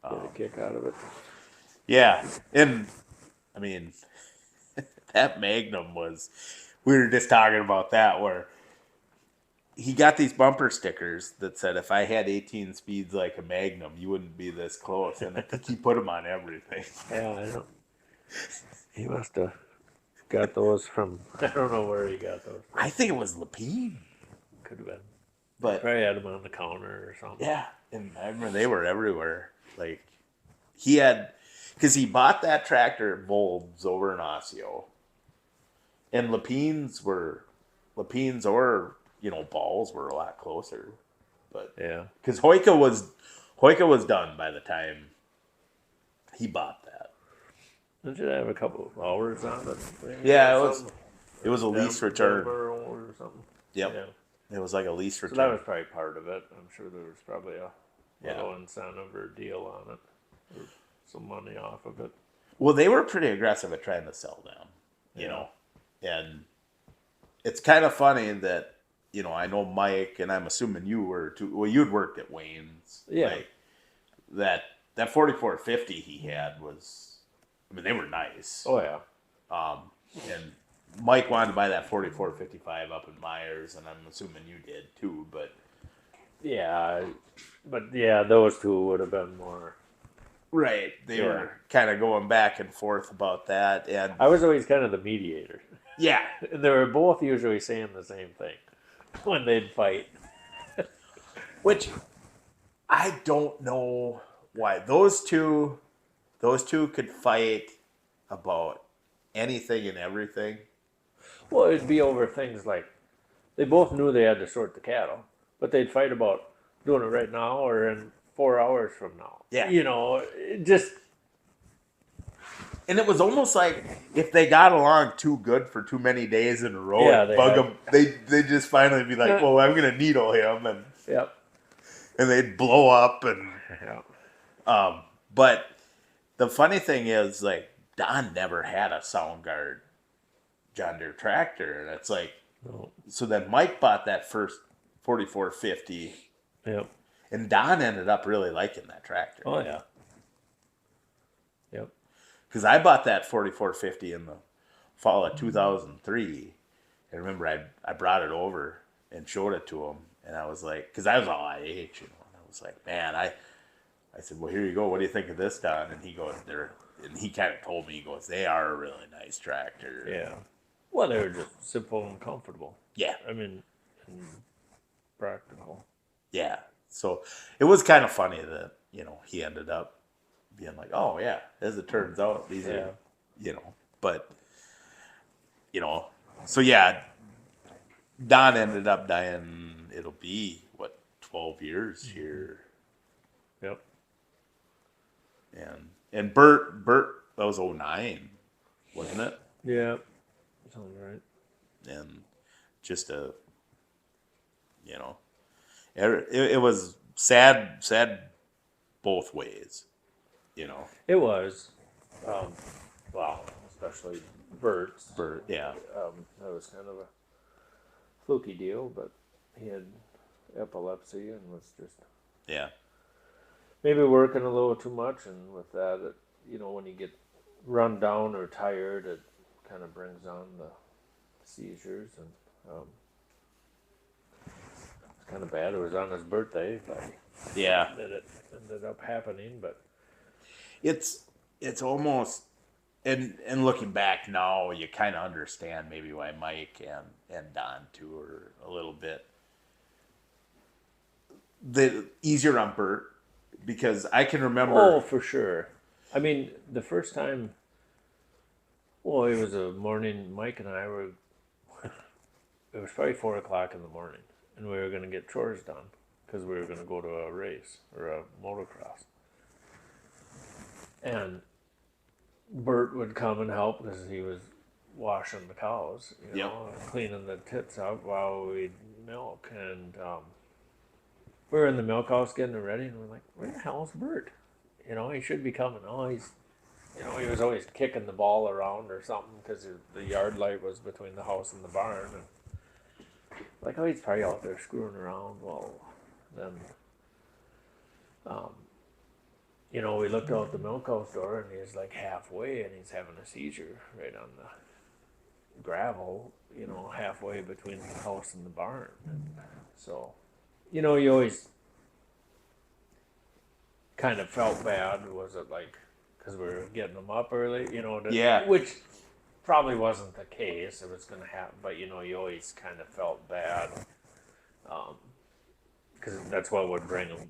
get a kick out of it. Yeah, and that Magnum was. We were just talking about that, where he got these bumper stickers that said, "If I had 18 speeds like a Magnum, you wouldn't be this close." And I think he put them on everything. Yeah, I know. He must have got those from. I don't know where he got those from. I think it was Lapine. Could have been. But probably had them on the counter or something. Yeah, and I remember they were everywhere. Like, he had, because he bought that tractor at Volb's over in Osseo, and Lapines or Balls were a lot closer. But yeah, because Hoyka was done by the time he bought that. Didn't you have a couple of hours on it? Yeah, it was a lease return or something. Yep. Yeah. It was like a lease return. So that was probably part of it. I'm sure there was probably a little incentive or deal on it, or some money off of it. Well, they were pretty aggressive at trying to sell them, you Yeah. know, and it's kind of funny that, I know Mike, and I'm assuming you were too. Well, you'd worked at Wayne's. Yeah. Like, that 4450 he had was, I mean, they were nice. Oh yeah. And Mike wanted to buy that 4455 up in Myers, and I'm assuming you did too. But Yeah, but yeah, those two would have been more. right, they Yeah. were kind of going back and forth about that, and I was always kind of the mediator. yeah, And they were both usually saying the same thing when they'd fight. which I don't know why those two could fight about anything and everything. Well, it'd be over things like they both knew they had to sort the cattle, but they'd fight about doing it right now or in 4 hours from now. Yeah. It just And it was almost like if they got along too good for too many days in a row, Yeah, it'd they bug had- them. They just finally be like, "Well, I'm gonna needle him," and yep. they'd blow up. And Yeah. but the funny thing is, like, Don never had a sound guard John Deere tractor, and it's like, No. so then Mike bought that first 4450, Yep. and Don ended up really liking that tractor. Oh yeah. Yep. Because I bought that 4450 in the fall of 2003. And remember, I brought it over and showed it to him. And I was like, because I was all IH, and I was like, man, I said, well, here you go. What do you think of this, Don? And he goes, and he kind of told me, he goes, they are a really nice tractor. Yeah. Well, they were just simple and comfortable. Yeah. I mean, and practical. Yeah. So it was kind of funny that, he ended up being like, oh, yeah, as it turns out, these are, but, so yeah, Don ended up dying, it'll be, 12 years here. Yep. And Bert, that was 09, wasn't it? Yeah. Sounds right. And just it was sad both ways, It was. Well, especially Bert's. Bert, yeah. That was kind of a fluky deal, but he had epilepsy and was just Yeah. maybe working a little too much, and with that, when you get run down or tired, it kind of brings on the seizures, and it's kind of bad. It was on his birthday, but Yeah. that it ended up happening. But It's almost, and looking back now, you kind of understand maybe why Mike and Don too are a little bit easier on Bert, because I can remember. oh, for sure. I mean, the first time. Well, it was a morning. Mike and I were. It was probably 4:00 in the morning, and we were going to get chores done because we were going to go to a race or a motocross. And Bert would come and help because he was washing the cows, cleaning the tits up while we'd milk. And we were in the milk house getting it ready, and we're like, "Where the hell's Bert? He should be coming." Oh, he's, he was always kicking the ball around or something because the yard light was between the house and the barn. And like, oh, he's probably out there screwing around. Well, then, we looked out the milk house door, and he's like halfway, and he's having a seizure right on the gravel, halfway between the house and the barn. And so, you always kind of felt bad. Was it like because we were getting them up early, Yeah. which probably wasn't the case. It was going to happen, but you always kind of felt bad because that's what would bring him.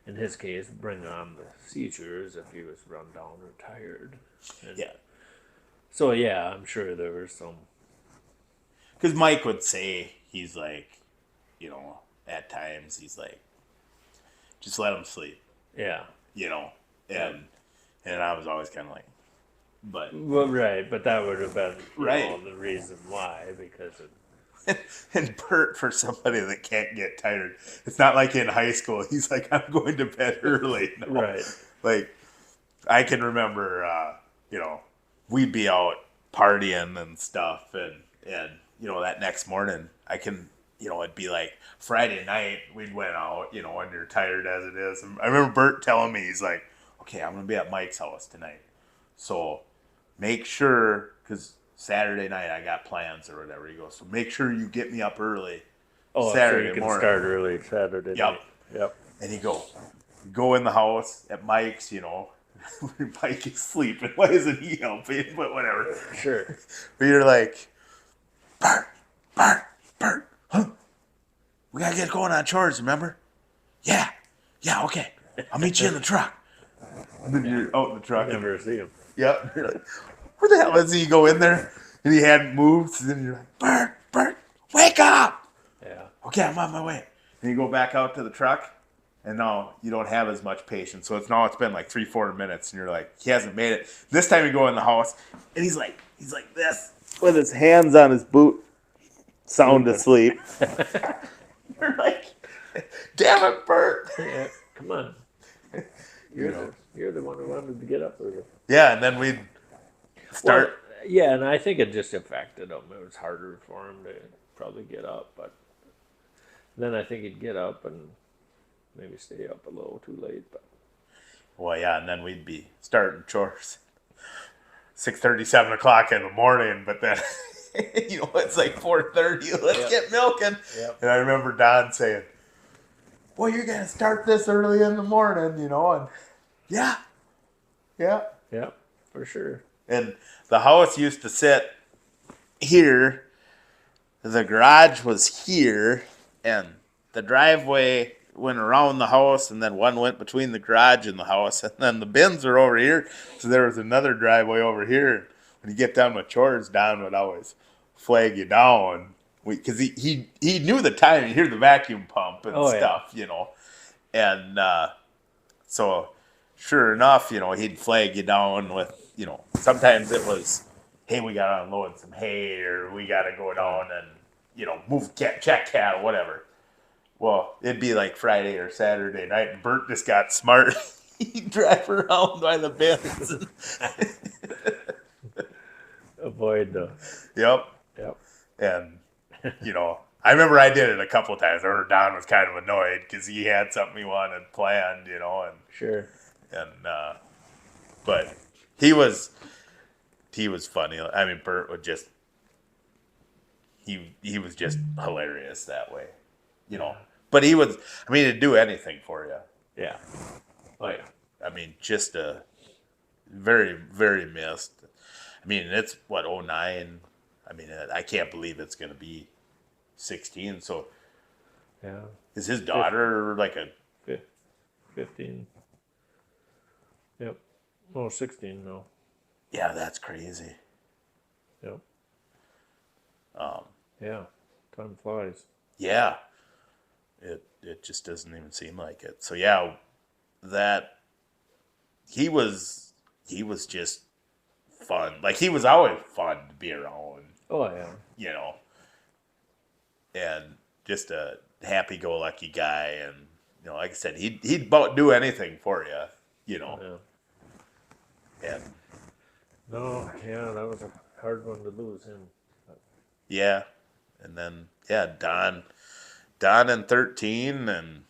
In his case, bring on the seizures if he was run down or tired. And Yeah. so yeah, I'm sure there was some. Because Mike would say, he's like, at times he's like, just let him sleep, Yeah. and I was always kind of like, but Well, right, but that would have been Right. the reason why, because it, and Bert, for somebody that can't get tired, it's not like in high school. He's like, I'm going to bed early. No. right. Like, I can remember, we'd be out partying and stuff, and that next morning I can, it'd be like Friday night we'd went out, and you're tired as it is. And I remember Bert telling me, he's like, okay, I'm gonna be at Mike's house tonight, so make sure, because Saturday night I got plans or whatever. He goes, so make sure you get me up early. Saturday so you can morning. start early Saturday night. Yep. And he go in the house at Mike's, Mike is sleeping. Why isn't he helping? But whatever. Sure. But you're like, Bert, huh? We gotta get going on chores, remember? Yeah, okay. I'll meet you in the truck. And then you're out in the truck. Never see him. Yep. You're like, where the hell is he? You go in there and he hadn't moved. And then you're like, Bert, wake up. Yeah. Okay, I'm on my way. And you go back out to the truck, and now you don't have as much patience. So it's been like 3-4 minutes, and you're like, he hasn't made it. This time you go in the house, and he's like this, with his hands on his boot, sound asleep. You're like, damn it, Bert. Yeah, come on. You're the one who wanted to get up early. Yeah, and then we'd start. Well, yeah, and I think it just affected him. It was harder for him to probably get up, but then I think he'd get up and maybe stay up a little too late. But Well, yeah, and then we'd be starting chores 6:30, 7 o'clock in the morning, but then it's like 4:30. Let's get milking. Yep. And I remember Don saying, "Well, you're gonna start this early in the morning, and yeah, for sure." And the house used to sit here. The garage was here, and the driveway went around the house, and then one went between the garage and the house, and then the bins are over here. So there was another driveway over here. When you get done with chores, Don would always flag you down because he knew the time. You hear the vacuum pump and stuff, and so sure enough, he'd flag you down with, sometimes it was, hey, we got to unload some hay, or we got to go down and, move check cattle, whatever. Well, it'd be like Friday or Saturday night, and Bert just got smart. He'd drive around by the bins. Avoid the... Yep. And, I remember I did it a couple of times. I remember Don was kind of annoyed because he had something he wanted planned, and... Sure. And, but he was funny. I mean, Bert would just... He was just hilarious that way, But he was, he'd do anything for you. Yeah. Oh, yeah. Just a very, very missed. It's what, 09? I can't believe it's going to be 16. So, yeah. Is his daughter like a 15? Yep. Oh, 16 no. Yeah, that's crazy. Yep. Yeah. Time flies. Yeah. It just doesn't even seem like it. So yeah, that he was just fun. Like, he was always fun to be around. Oh yeah. And just a happy-go-lucky guy, and like I said, he'd about do anything for you. Yeah. And no, yeah, that was a hard one to lose him. Yeah, and then Don in 13, and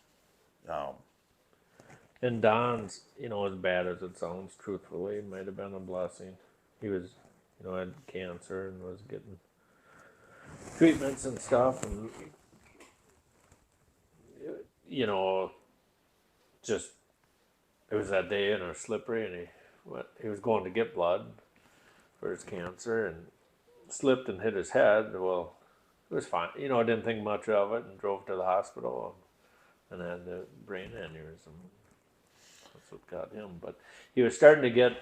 Don's, as bad as it sounds, truthfully, might have been a blessing. He was, had cancer and was getting treatments and stuff, and just it was that day and it was slippery, and he was going to get blood for his cancer and slipped and hit his head. Well, it was fine. I didn't think much of it, and drove to the hospital and had the brain aneurysm. That's what got him. But he was starting to get,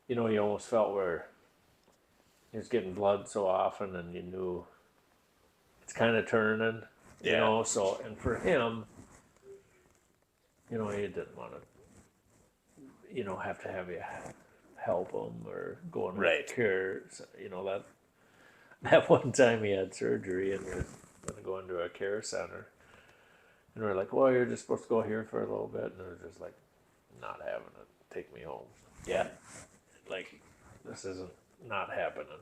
you almost felt where he was getting blood so often, and you knew it's kind of turning, So, and for him, he didn't want to, have to have you help him or go and care. So, that one time he had surgery and was going to go into a care center, and we're like, well, you're just supposed to go here for a little bit, and it was just like, not having it, take me home. Yeah. like, this isn't not happening.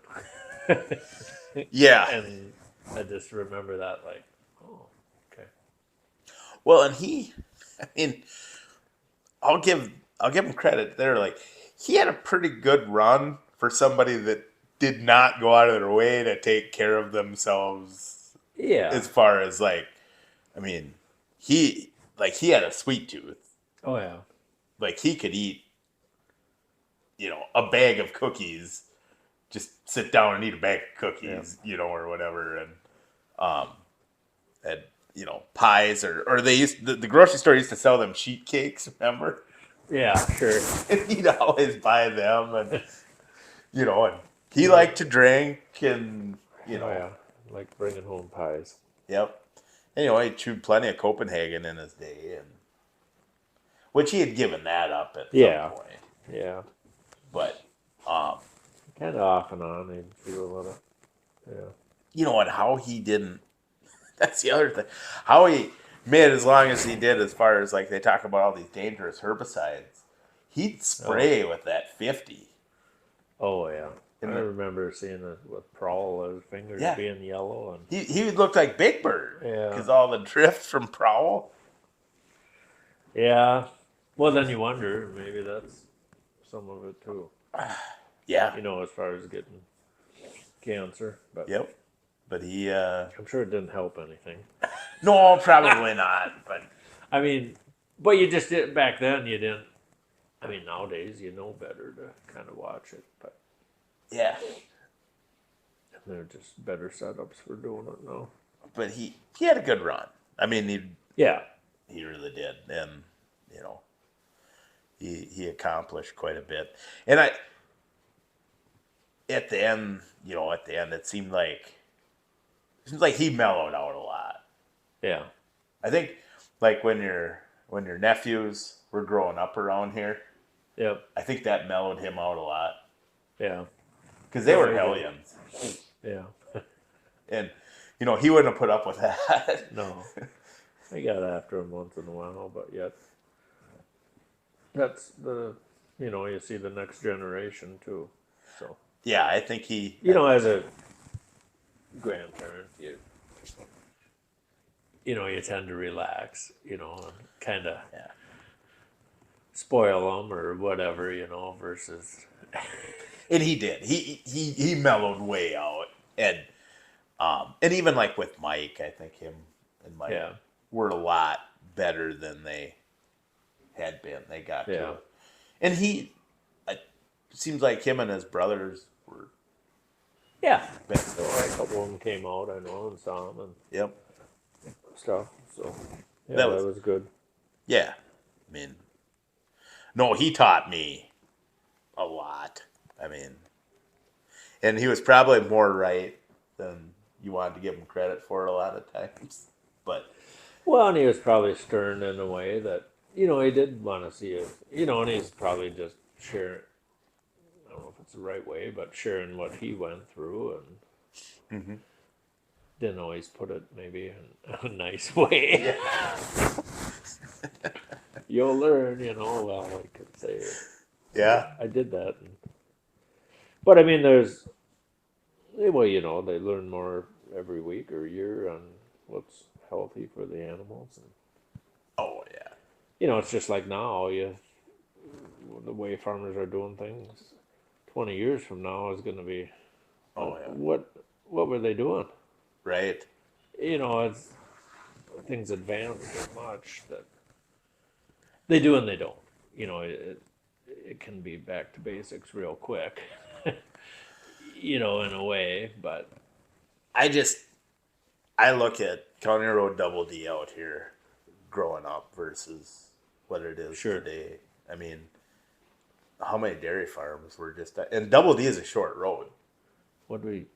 Yeah. And I just remember that, like, oh, okay. Well, and I mean, I'll give him credit there. Like, he had a pretty good run for somebody that did not go out of their way to take care of themselves. Yeah. As far as like, I mean, he had a sweet tooth. Oh, yeah. Like, he could eat, a bag of cookies. Just sit down and eat a bag of cookies, or whatever, and pies or they used the grocery store used to sell them sheet cakes, remember? Yeah, sure. And he'd always buy them, and and he liked to drink, and Oh, yeah. Like bringing home pies. Yep. And he chewed plenty of Copenhagen in his day, and which he had given that up at some point. Yeah. But kind of off and on, he'd feel a little. Yeah. And how he didn't. That's the other thing. How he made as long as he did, as far as like they talk about all these dangerous herbicides, he'd spray with that 50. Oh, yeah. I remember seeing it with Prowl, his fingers being yellow. And he would look like Big Bird. Yeah. Because all the drift from Prowl. Yeah. Well, then you wonder, maybe that's some of it too. Yeah. As far as getting cancer. But Yep. But he... I'm sure it didn't help anything. No, probably not. But I mean, but you just did back then. You didn't. I mean, nowadays you know better to kind of watch it, but yeah, and they're just better setups for doing it now. But he had a good run. I mean, he really did, and he accomplished quite a bit. And at the end, it seemed like he mellowed out a lot. Yeah. I think like when your nephews were growing up around here. Yep. I think that mellowed him out a lot. Yeah. Because they were hellions. Yeah. And he wouldn't have put up with that. No. I got after him once in a while, but yet that's you see the next generation too. So yeah, I think he as a grandparent, you tend to relax, and kind of spoil them or whatever, versus. And he did. He mellowed way out, and even like with Mike, I think him and Mike were a lot better than they had been. They got to it. And it seems like him and his brothers were. Yeah. So a couple of them came out, I know, and saw them and stuff. So that was good. Yeah, I mean, no, he taught me a lot. I mean, and he was probably more right than you wanted to give him credit for a lot of times. But and he was probably stern in a way that he did want to see it. And he's probably just sharing. I don't know if it's the right way, but sharing what he went through and didn't always put it maybe in a nice way. Yeah. You'll learn, well, I could say. Yeah. I did that. But I mean, there's, they learn more every week or year on what's healthy for the animals. And, oh, yeah. It's just like now, the way farmers are doing things, 20 years from now is going to be, what were they doing? Right. It's, things advance so much that they do and they don't. It can be back to basics real quick, in a way, but I look at County Road Double D out here growing up versus what it is today. I mean, how many dairy farms were just, and Double D is a short road. Was it?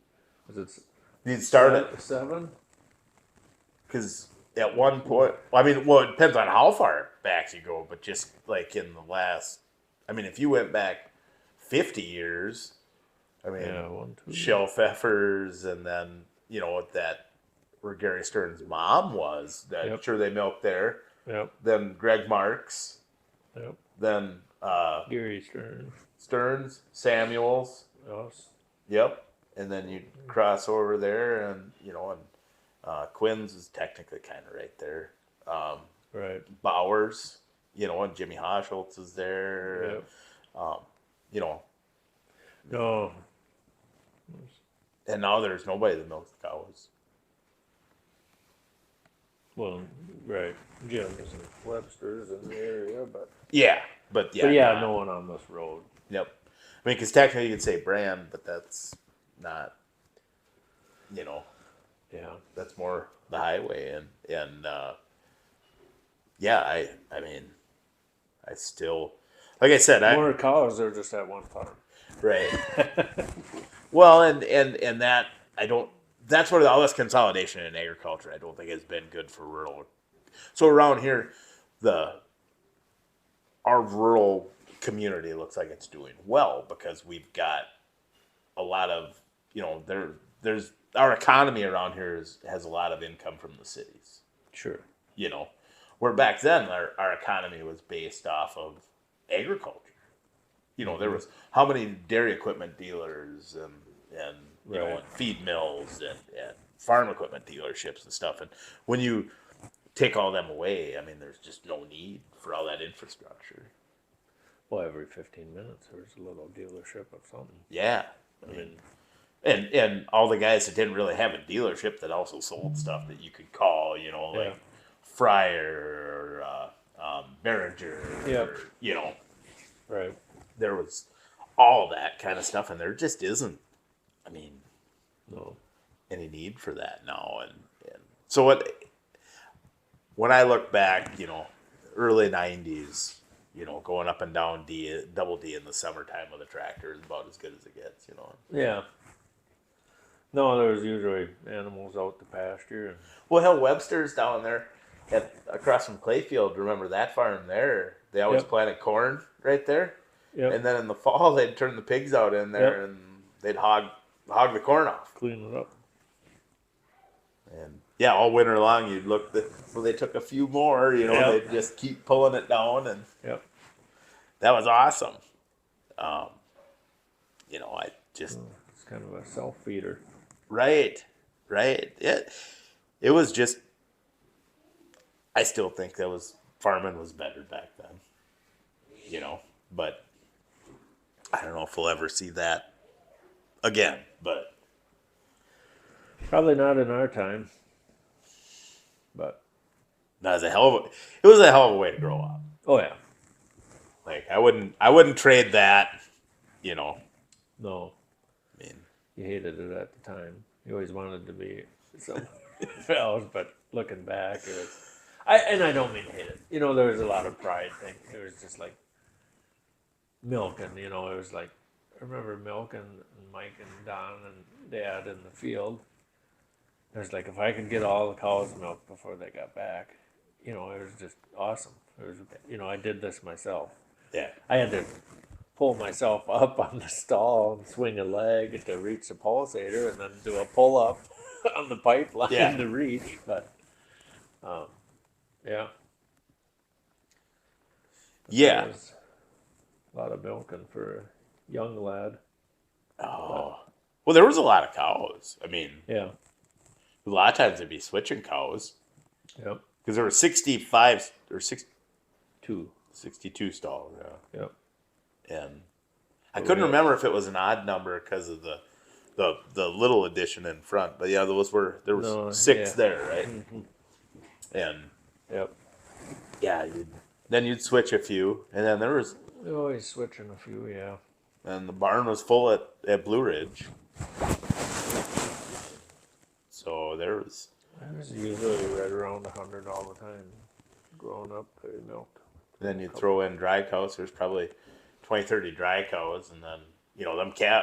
You'd start at 7? Because at one point, it depends on how far back you go, but just like in the last, if you went back 50 years, Shelf Effers, and then, that where Gary Stern's mom was, sure they milked there. Yep. Then Greg Marks, Yep. Then Gary Stern. Stearns, Samuels. Us. Yep. And then you'd cross over there, and Quinn's is technically kind of right there. Right. Bowers, and Jimmy Hoschultz is there. Yep. No. And now there's nobody that milks the cows. Well, right. Jim's and Webster's in the area, but Yeah, but no one on this road. Yep. I mean, because technically you could say brand, but that's not. Yeah. That's more the highway, and I mean, I still, like I said, More cows. They're just at one farm. right. Well, and that I don't. That's where all this consolidation in agriculture, I don't think, has been good for rural. So around here, our rural community looks like it's doing well because we've got a lot of there's our economy around here has a lot of income from the cities. Sure. Where back then our economy was based off of agriculture. There was how many dairy equipment dealers and Right. and feed mills and farm equipment dealerships and stuff. And when you take all them away, I mean, there's just no need for all that infrastructure. Well, every 15 minutes there's a little dealership of something. Yeah. I mean, and all the guys that didn't really have a dealership that also sold stuff that you could call, like Fryer or Behringer. Yep. Or, Right. there was all that kind of stuff, and there just isn't, I mean, No. any need for that now. And so when I look back, early 90s, going up and down double D in the summertime with a tractor is about as good as it gets, Yeah. No, there's usually animals out to pasture. Well, hell, Webster's down there across from Clayfield. Remember that farm there? They always planted corn right there. Yep. And then in the fall, they'd turn the pigs out in there and they'd hog the corn off. Clean it up. And all winter long, you'd look. They took a few more. They'd just keep pulling it down, and that was awesome. I just It's kind of a self feeder. right. It was just. I still think farming was better back then. But I don't know if we'll ever see that again. But Probably not in our time. But that was it was a hell of a way to grow up. oh yeah. Like I wouldn't trade that. No. I mean, You hated it at the time. You always wanted to be something else, but looking back, it was. I don't mean hate it. There was a lot of pride thing. It was just like milking. It was like I remember milking and Mike and Don and Dad in the field. It was like if I could get all the cows milked before they got back, it was just awesome. It was, I did this myself. yeah. I had to pull myself up on the stall and swing a leg to reach the pulsator and then do a pull up on the pipeline to reach. But, yeah. Yeah. A lot of milking for a young lad. Oh. Well, there was a lot of cows. I mean, Yeah. a lot of times they'd be switching cows. Yep. Because there were 65 or 62 stalls. Yeah. Yep. And I couldn't remember if it was an odd number because of the little addition in front. But yeah, there was 6 there, right? Mm-hmm. And Yep. yeah, then you'd switch a few, and then there was. Always switching a few, yeah. And the barn was full at Blue Ridge. So there was. I was usually right around 100 all the time. Growing up, they milked. Then you'd throw in dry cows. There's probably 20, 30 dry cows, and then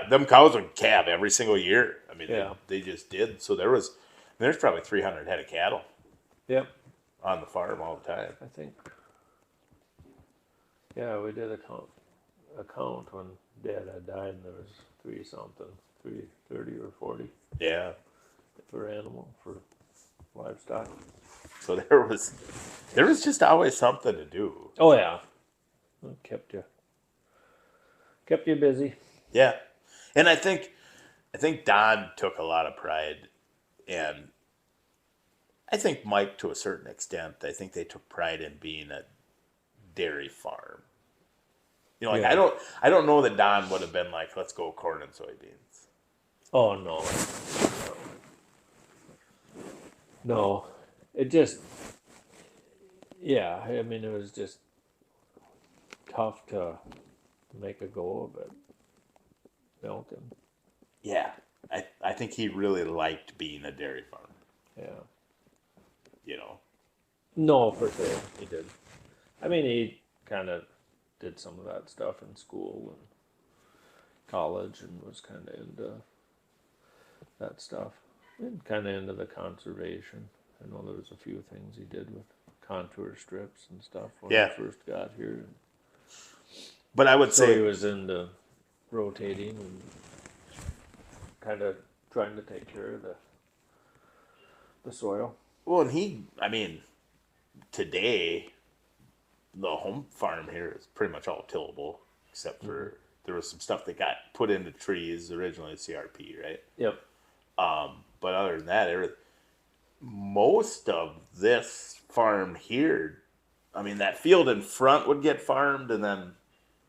them cows would calve every single year. I mean, they just did. So there's probably 300 head of cattle. Yep. On the farm all the time. I think. Yeah, we did a count when Dad had died, and there was 30 or 40 Yeah. for livestock. So there was just always something to do. Oh yeah. It kept you busy. Yeah, and I think Don took a lot of pride, and I think Mike to a certain extent. I think they took pride in being a dairy farm. You know, like Yeah. I don't know that Don would have been like, let's go corn and soybeans. Oh no. No. It just yeah, I mean it was just tough to make a go of it. Milking. Yeah, I think he really liked being a dairy farm. Yeah. You know. No, for sure. He did. I mean he kinda did some of that stuff in school and college and was kinda into that stuff. And kinda into the conservation. I know there was a few things he did with contour strips and stuff when Yeah. he first got here. But I would So he say, was into rotating and kind of trying to take care of the soil. well, and I mean, today, the home farm here is pretty much all tillable, except for there was some stuff that got put into trees originally, CRP, right? Yep. But other than that, most of this farm here, I mean, that field in front would get farmed, and then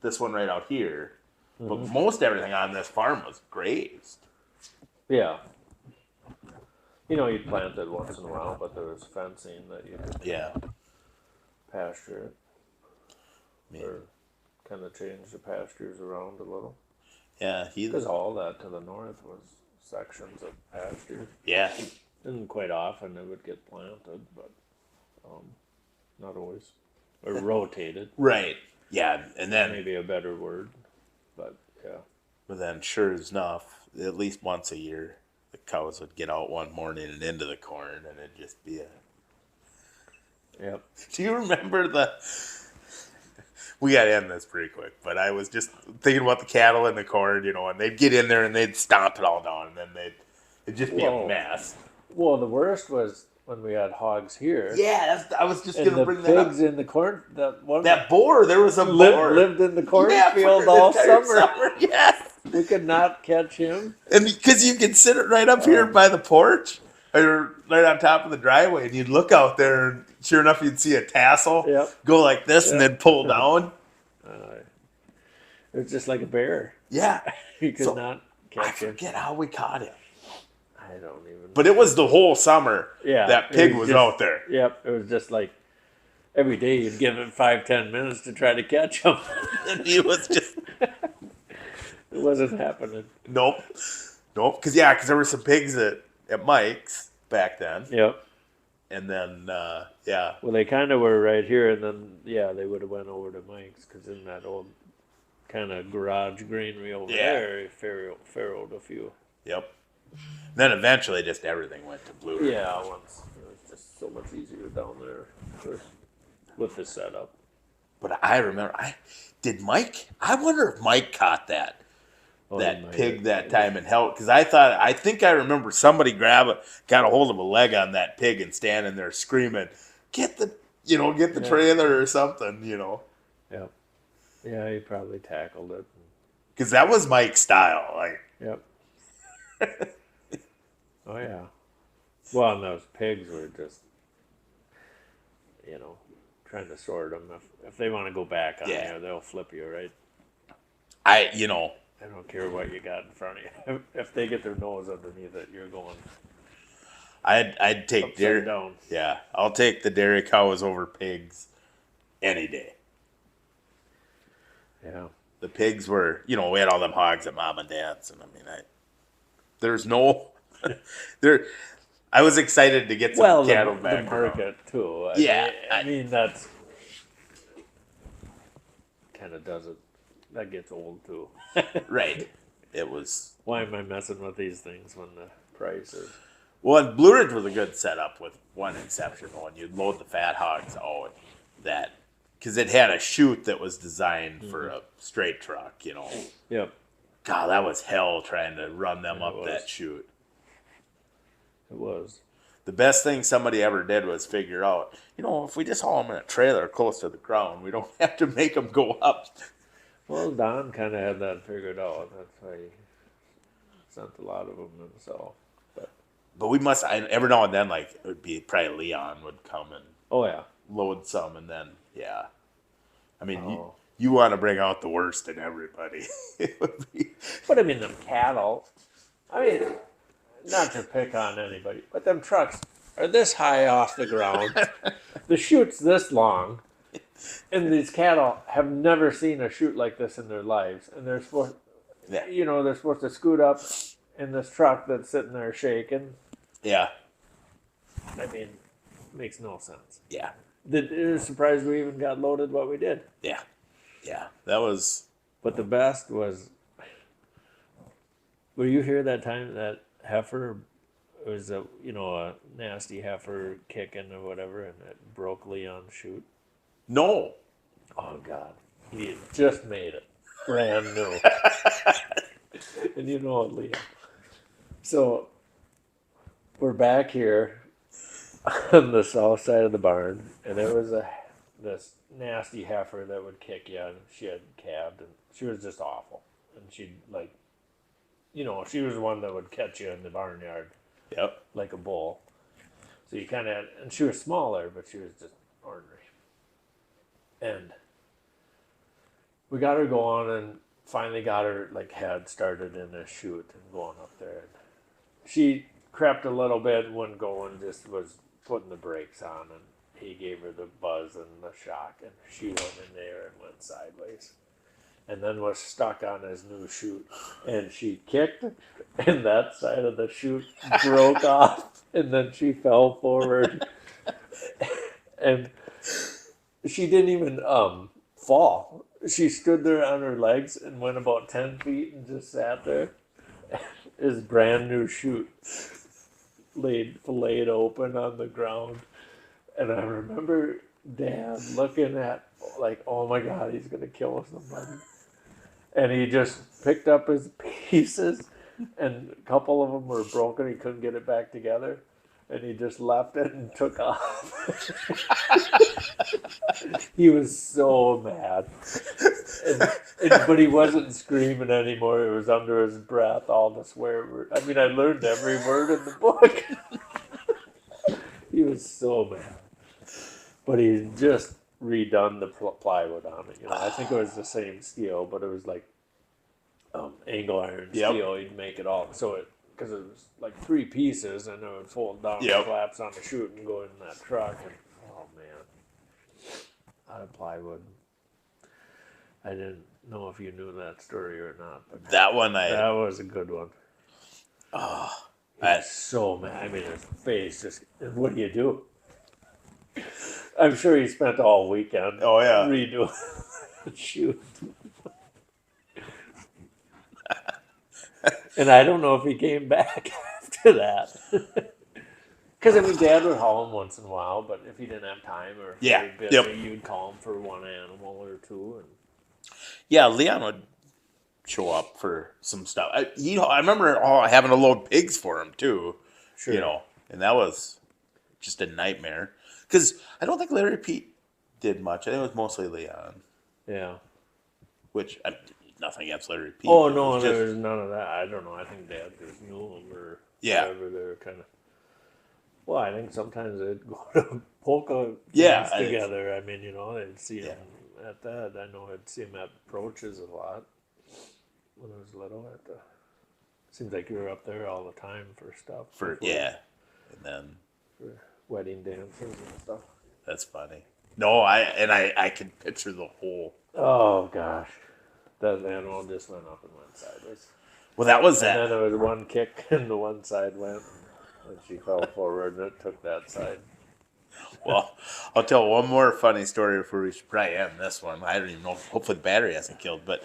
this one right out here. But most everything on this farm was grazed. Yeah. You know, you planted once in a while, but there was fencing that you could Yeah. pasture it. I mean, Or kind of change the pastures around a little. yeah, Because all that to the north was sections of pasture. yeah. And quite often it would get planted, but not always. Or rotated, Right. Yeah, and then maybe a better word. But yeah. But then, sure enough, at least once a year, the cows would get out one morning and into the corn, and it'd just be a. Yep. Do you remember the? We got to end this pretty quick, but I was just thinking about the cattle in the corn, you know, and they'd get in there and they'd stomp it all down, and then it'd just be Whoa. a mess. Well, the worst was when we had hogs here. Yeah, I was just And going to the bring that up. pigs in the corn, That boar, there was a boar. lived in the cornfield for the all entire summer. Yes. We could not catch him. And because you could sit it right up here by the porch, or right on top of the driveway, and you'd look out there, and sure enough, you'd see a tassel Yep. go like this and Yep. then pull down. It was just like a bear. Yeah. You could So, not I catch him. forget how we caught him. I don't even. But it was the whole summer Yeah, that it pig was was just- out there. Yep, it was just like every day you'd give him 5-10 minutes to try to catch him. And he was just, It wasn't happening. nope. Because there were some pigs at Mike's back then. Yep. And then, yeah. Well, they kind of were right here, and then they would have went over to Mike's because in that old kind of garage greenery over there, he farrowed a few. Yep. Then eventually, just everything went to Blue Ridge. Yeah, once it was just so much easier down there with the setup. But I remember, I wonder if Mike caught that pig that time and held, because I think I remember somebody got a hold of a leg on that pig and standing there screaming, get the trailer or something, you know. Yep. Yeah, he probably tackled it. Because that was Mike's style. Like, Yep. Oh, yeah. Well, and those pigs were just, trying to sort them. If they want to go back on you, they'll flip you, right? I don't care what you got in front of you. If they get their nose underneath it, you're going I'd take upside down. Yeah, I'll take the dairy cows over pigs any day. Yeah. The pigs were, we had all them hogs at mom and dad's, and I mean, there's no, I was excited to get some cattle back. The market too. I mean that's kind of does it. That gets old too. Right. It was. Why am I messing with these things when the price is? Well, and Blue Ridge was a good setup with one exception. When you'd load the fat hogs out, because it had a chute that was designed for a straight truck, Yep. God, that was hell trying to run them up was. that chute. It was. the best thing somebody ever did was figure out, if we just haul them in a trailer close to the ground, we don't have to make them go up. Well, Don kind of had that figured out. That's why he sent a lot of them himself. But we must, every now and then, like, it would be probably Leon would come and Oh, yeah. load some, and then, yeah. I mean, you want to bring out the worst in everybody. It would be. But I mean, them cattle, I mean, not to pick on anybody, but them trucks are this high off the ground. The chute's this long, and these cattle have never seen a chute like this in their lives. And they're supposed, they're supposed to scoot up in this truck that's sitting there shaking. Yeah. I mean, makes no sense. Yeah. It was surprised we even got loaded what we did. Yeah. Yeah. That was. But the best was, were you here that time that heifer was a nasty heifer kicking or whatever, and it broke Leon's chute? No. Oh God, he had just made it brand new, and you know it, Leon. So we're back here on the south side of the barn, and there was this nasty heifer that would kick you, and she had calved, and she was just awful. And she'd she was the one that would catch you in the barnyard. Yep. Like a bull. So you kind of, and she was smaller, but she was just ordinary. And we got her going, and finally got her head started in a chute and going up there. And she crept a little bit and wouldn't go, and just was putting the brakes on, and he gave her the buzz and the shock, and she went in there and went sideways. And then was stuck on his new chute, and she kicked, and that side of the chute broke off, and then she fell forward, and she didn't even fall. She stood there on her legs and went about 10 feet and just sat there. His brand new chute laid open on the ground, and I remember Dad looking at oh my God, he's gonna kill somebody. And he just picked up his pieces, and a couple of them were broken. He couldn't get it back together, and he just left it and took off. He was so mad. But he wasn't screaming anymore. It was under his breath, all the swear words. I mean, I learned every word in the book. He was so mad. But he just redone the plywood on it. I think it was the same steel, but it was angle iron steel. He'd make it all because it was 3 pieces, and it would fold down and collapse on the chute and go in that truck. And oh man, out of plywood. I didn't know if you knew that story or not, but that was a good one. Oh, He's so mad. I mean, his face just. What do you do? I'm sure he spent all weekend. Oh yeah, redoing the chute. And I don't know if he came back after that. Because I mean, Dad would haul him once in a while, but if he didn't have time or if he was busy, you'd call him for one animal or two. And yeah, Leon would show up for some stuff. I remember having to load pigs for him too. Sure. And that was just a nightmare. Because I don't think Larry Pete did much. I think it was mostly Leon. Yeah. Which, nothing against Larry Pete. Oh, no, there was none of that. I don't know. I think Dad just knew him or whatever. They're kind of... Well, I think sometimes they'd go to polka games together. I mean, they'd see him at that. I know I'd see him at Approaches a lot when I was little. Seems like you were up there all the time for stuff. And then... For wedding dances and stuff. That's funny. No, I can picture the whole... Oh, gosh. That animal just went up and went sideways. Well, that was that. And then there was one kick, and the one side went, and she fell forward, and it took that side. Well, I'll tell one more funny story before we should probably end this one. I don't even know. Hopefully the battery hasn't killed. But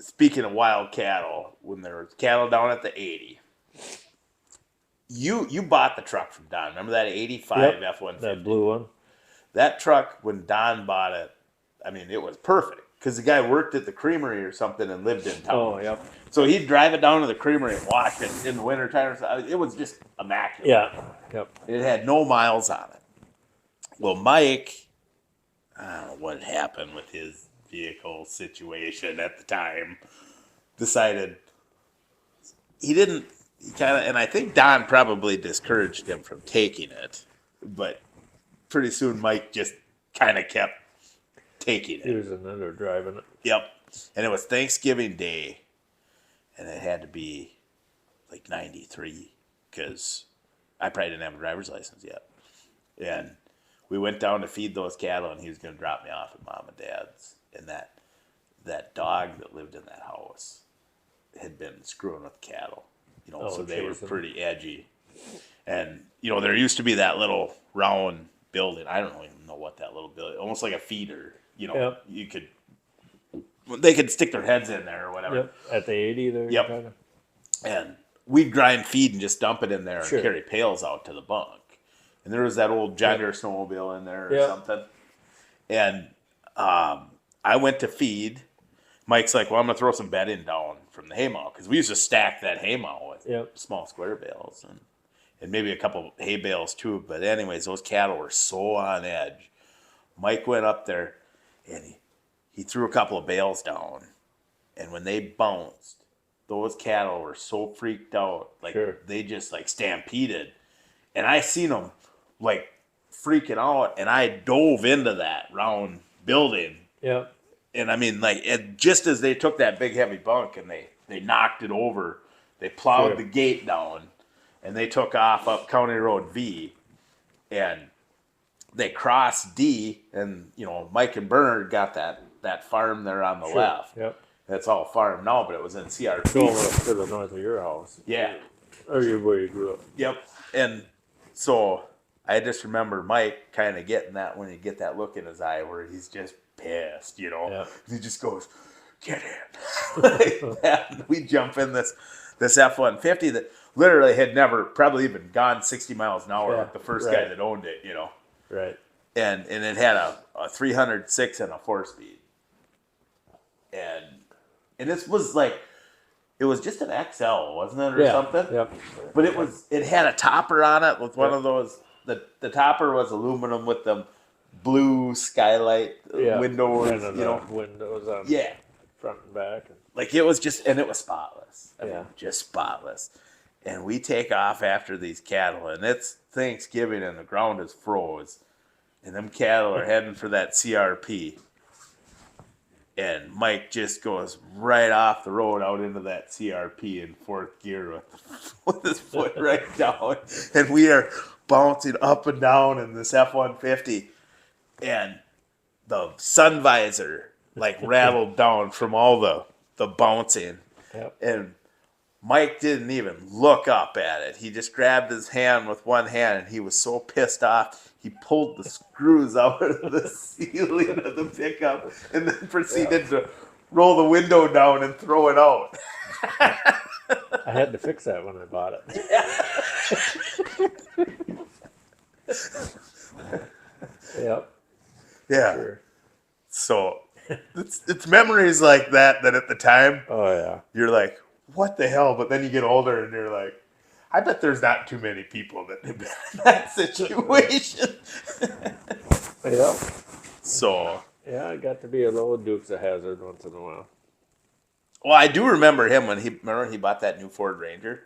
speaking of wild cattle, when there was cattle down at the 80, you bought the truck from Don. Remember that 85 F-150? That blue one? That truck, when Don bought it, I mean, it was perfect. because the guy worked at the creamery or something and lived in town. Oh, yep. So he'd drive it down to the creamery and wash it in the wintertime. It was just immaculate. Yeah. Yep. It had no miles on it. Well, Mike, I don't know what happened with his vehicle situation at the time, decided he kind of, and I think Don probably discouraged him from taking it, but pretty soon Mike just kind of kept taking it. Using it or driving it. Yep. And it was Thanksgiving Day, and it had to be like 93 because I probably didn't have a driver's license yet. And we went down to feed those cattle, and he was going to drop me off at Mom and Dad's. And that dog that lived in that house had been screwing with cattle, so they were pretty edgy. And, there used to be that little round building. I don't even know what that little building, almost like a feeder, Yep. They could stick their heads in there or whatever. Yep. At the 80 there. Yep. And we'd grind feed and just dump it in there and Sure. carry pails out to the bunk. And there was that old John Deere snowmobile in there or something. And I went to feed. Mike's like, well, I'm going to throw some bedding down from the haymow. Because we used to stack that haymow with small square bales. And maybe a couple hay bales too. But anyways, those cattle were so on edge. Mike went up there and he threw a couple of bales down. And when they bounced, those cattle were so freaked out. Like they just like stampeded. And I seen them like freaking out. And I dove into that round building. Yep. And I mean, like, just as they took that big heavy bunk and they knocked it over, they plowed the gate down and they took off up County Road V. And they crossed D, and Mike and Bernard got that farm there on the left. Yep. That's all farm now, but it was in CRP. Going up to the north of your house. Yeah. Or where you grew up. Yep. And so I just remember Mike kind of getting that when you get that look in his eye where he's just pissed, Yeah. He just goes, get in. Like that. We jump in this F-150 that literally had never probably even gone 60 miles an hour like the first guy that owned it, Right. And it had a 306 and a 4-speed. And this was like, it was just an XL, wasn't it, or something? Yep. But it had a topper on it with one of those, the topper was aluminum with them blue skylight windows, windows on front and back. Like it was just, and it was spotless. I Yeah. mean, just spotless. And we take off after these cattle, and it's Thanksgiving, and the ground is froze. And them cattle are heading for that CRP. And Mike just goes right off the road out into that CRP in fourth gear with his foot right down. And we are bouncing up and down in this F-150. And the sun visor like rattled down from all the bouncing. Yep. And Mike didn't even look up at it. He just grabbed his hand with one hand, and he was so pissed off, he pulled the screws out of the ceiling of the pickup and then proceeded to roll the window down and throw it out. I had to fix that when I bought it. Yep. Yeah. Sure. So it's memories like that at the time, Oh, yeah. you're like, what the hell? But then you get older and you're like, I bet there's not too many people that have been in that situation. Yep. So, Yeah, I got to be a little Dukes of Hazzard once in a while. well, I do remember him when he bought that new Ford Ranger.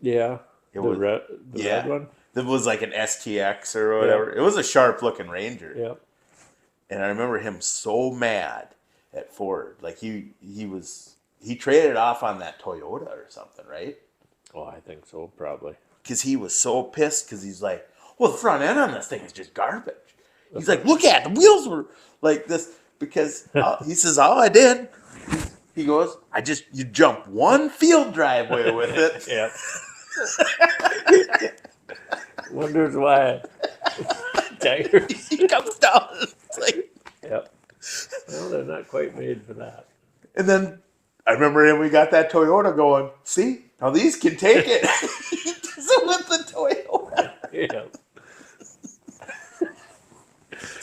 Yeah. It the was- red one? It was like an STX or whatever. It was a sharp looking Ranger. Yep. And I remember him so mad at Ford. Like he traded off on that Toyota or something, right? Oh, I think so, probably. Because he was so pissed because he's like, well, the front end on this thing is just garbage. He's like, look at it, the wheels were like this because he says, all I did, he goes, you jump one field driveway with it. Yep. Wonders why. Tires. He comes down. It's like, Yep. Well, they're not quite made for that. and then I remember him. We got that Toyota going. See, now these can take it. He does it with the Toyota. Yep.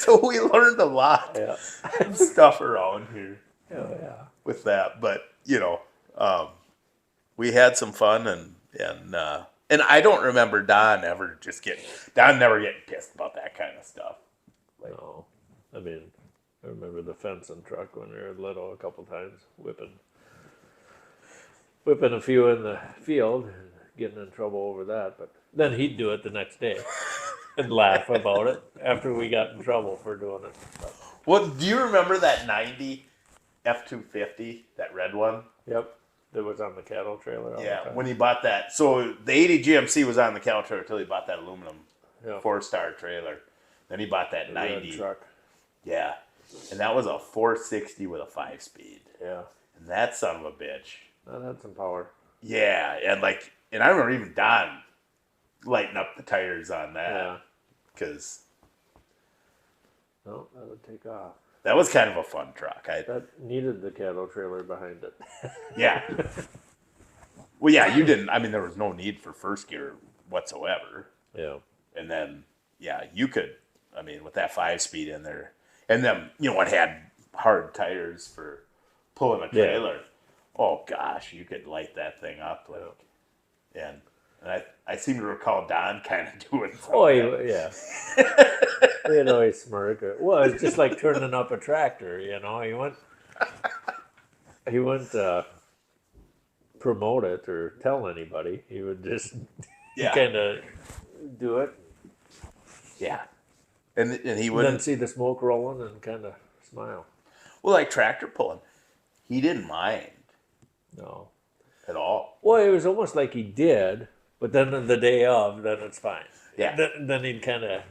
So we learned a lot Yeah. of stuff around here Oh, yeah. with that. But, we had some fun and I don't remember Don never getting pissed about that kind of stuff. No. I mean, I remember the fencing truck when we were little a couple times, whipping a few in the field and getting in trouble over that. But then he'd do it the next day and laugh about it after we got in trouble for doing it. But, Well, do you remember that 90 F-250, that red one? yep. That was on the cattle trailer all the Yeah, time. when he bought that. So the 80 GMC was on the cattle trailer until he bought that aluminum Yeah. 4-star trailer. Then he bought that The 90. red truck. Yeah. And that was a 460 with a 5-speed. Yeah. And that son of a bitch. That had some power. Yeah, and I remember even Don lighting up the tires on that. Yeah. Because No, that would take off. that was kind of a fun truck. That needed the cattle trailer behind it. Yeah. Well, yeah, you didn't. I mean, there was no need for first gear whatsoever. Yeah. And then, yeah, you could, I mean, with that 5-speed in there. And then, it had hard tires for pulling a trailer. Oh, gosh, you could light that thing up. And I seem to recall Don kind of doing something. Oh, yeah. He'd smirk. Well, it's just like turning up a tractor, He wouldn't promote it or tell anybody. He would just kind of do it. Yeah. And he And wouldn't. then see the smoke rolling and kind of smile. Well, like tractor pulling. He didn't mind No. at all. Well, it was almost like he did, but then the day of, then it's fine. Yeah. Then he'd kind of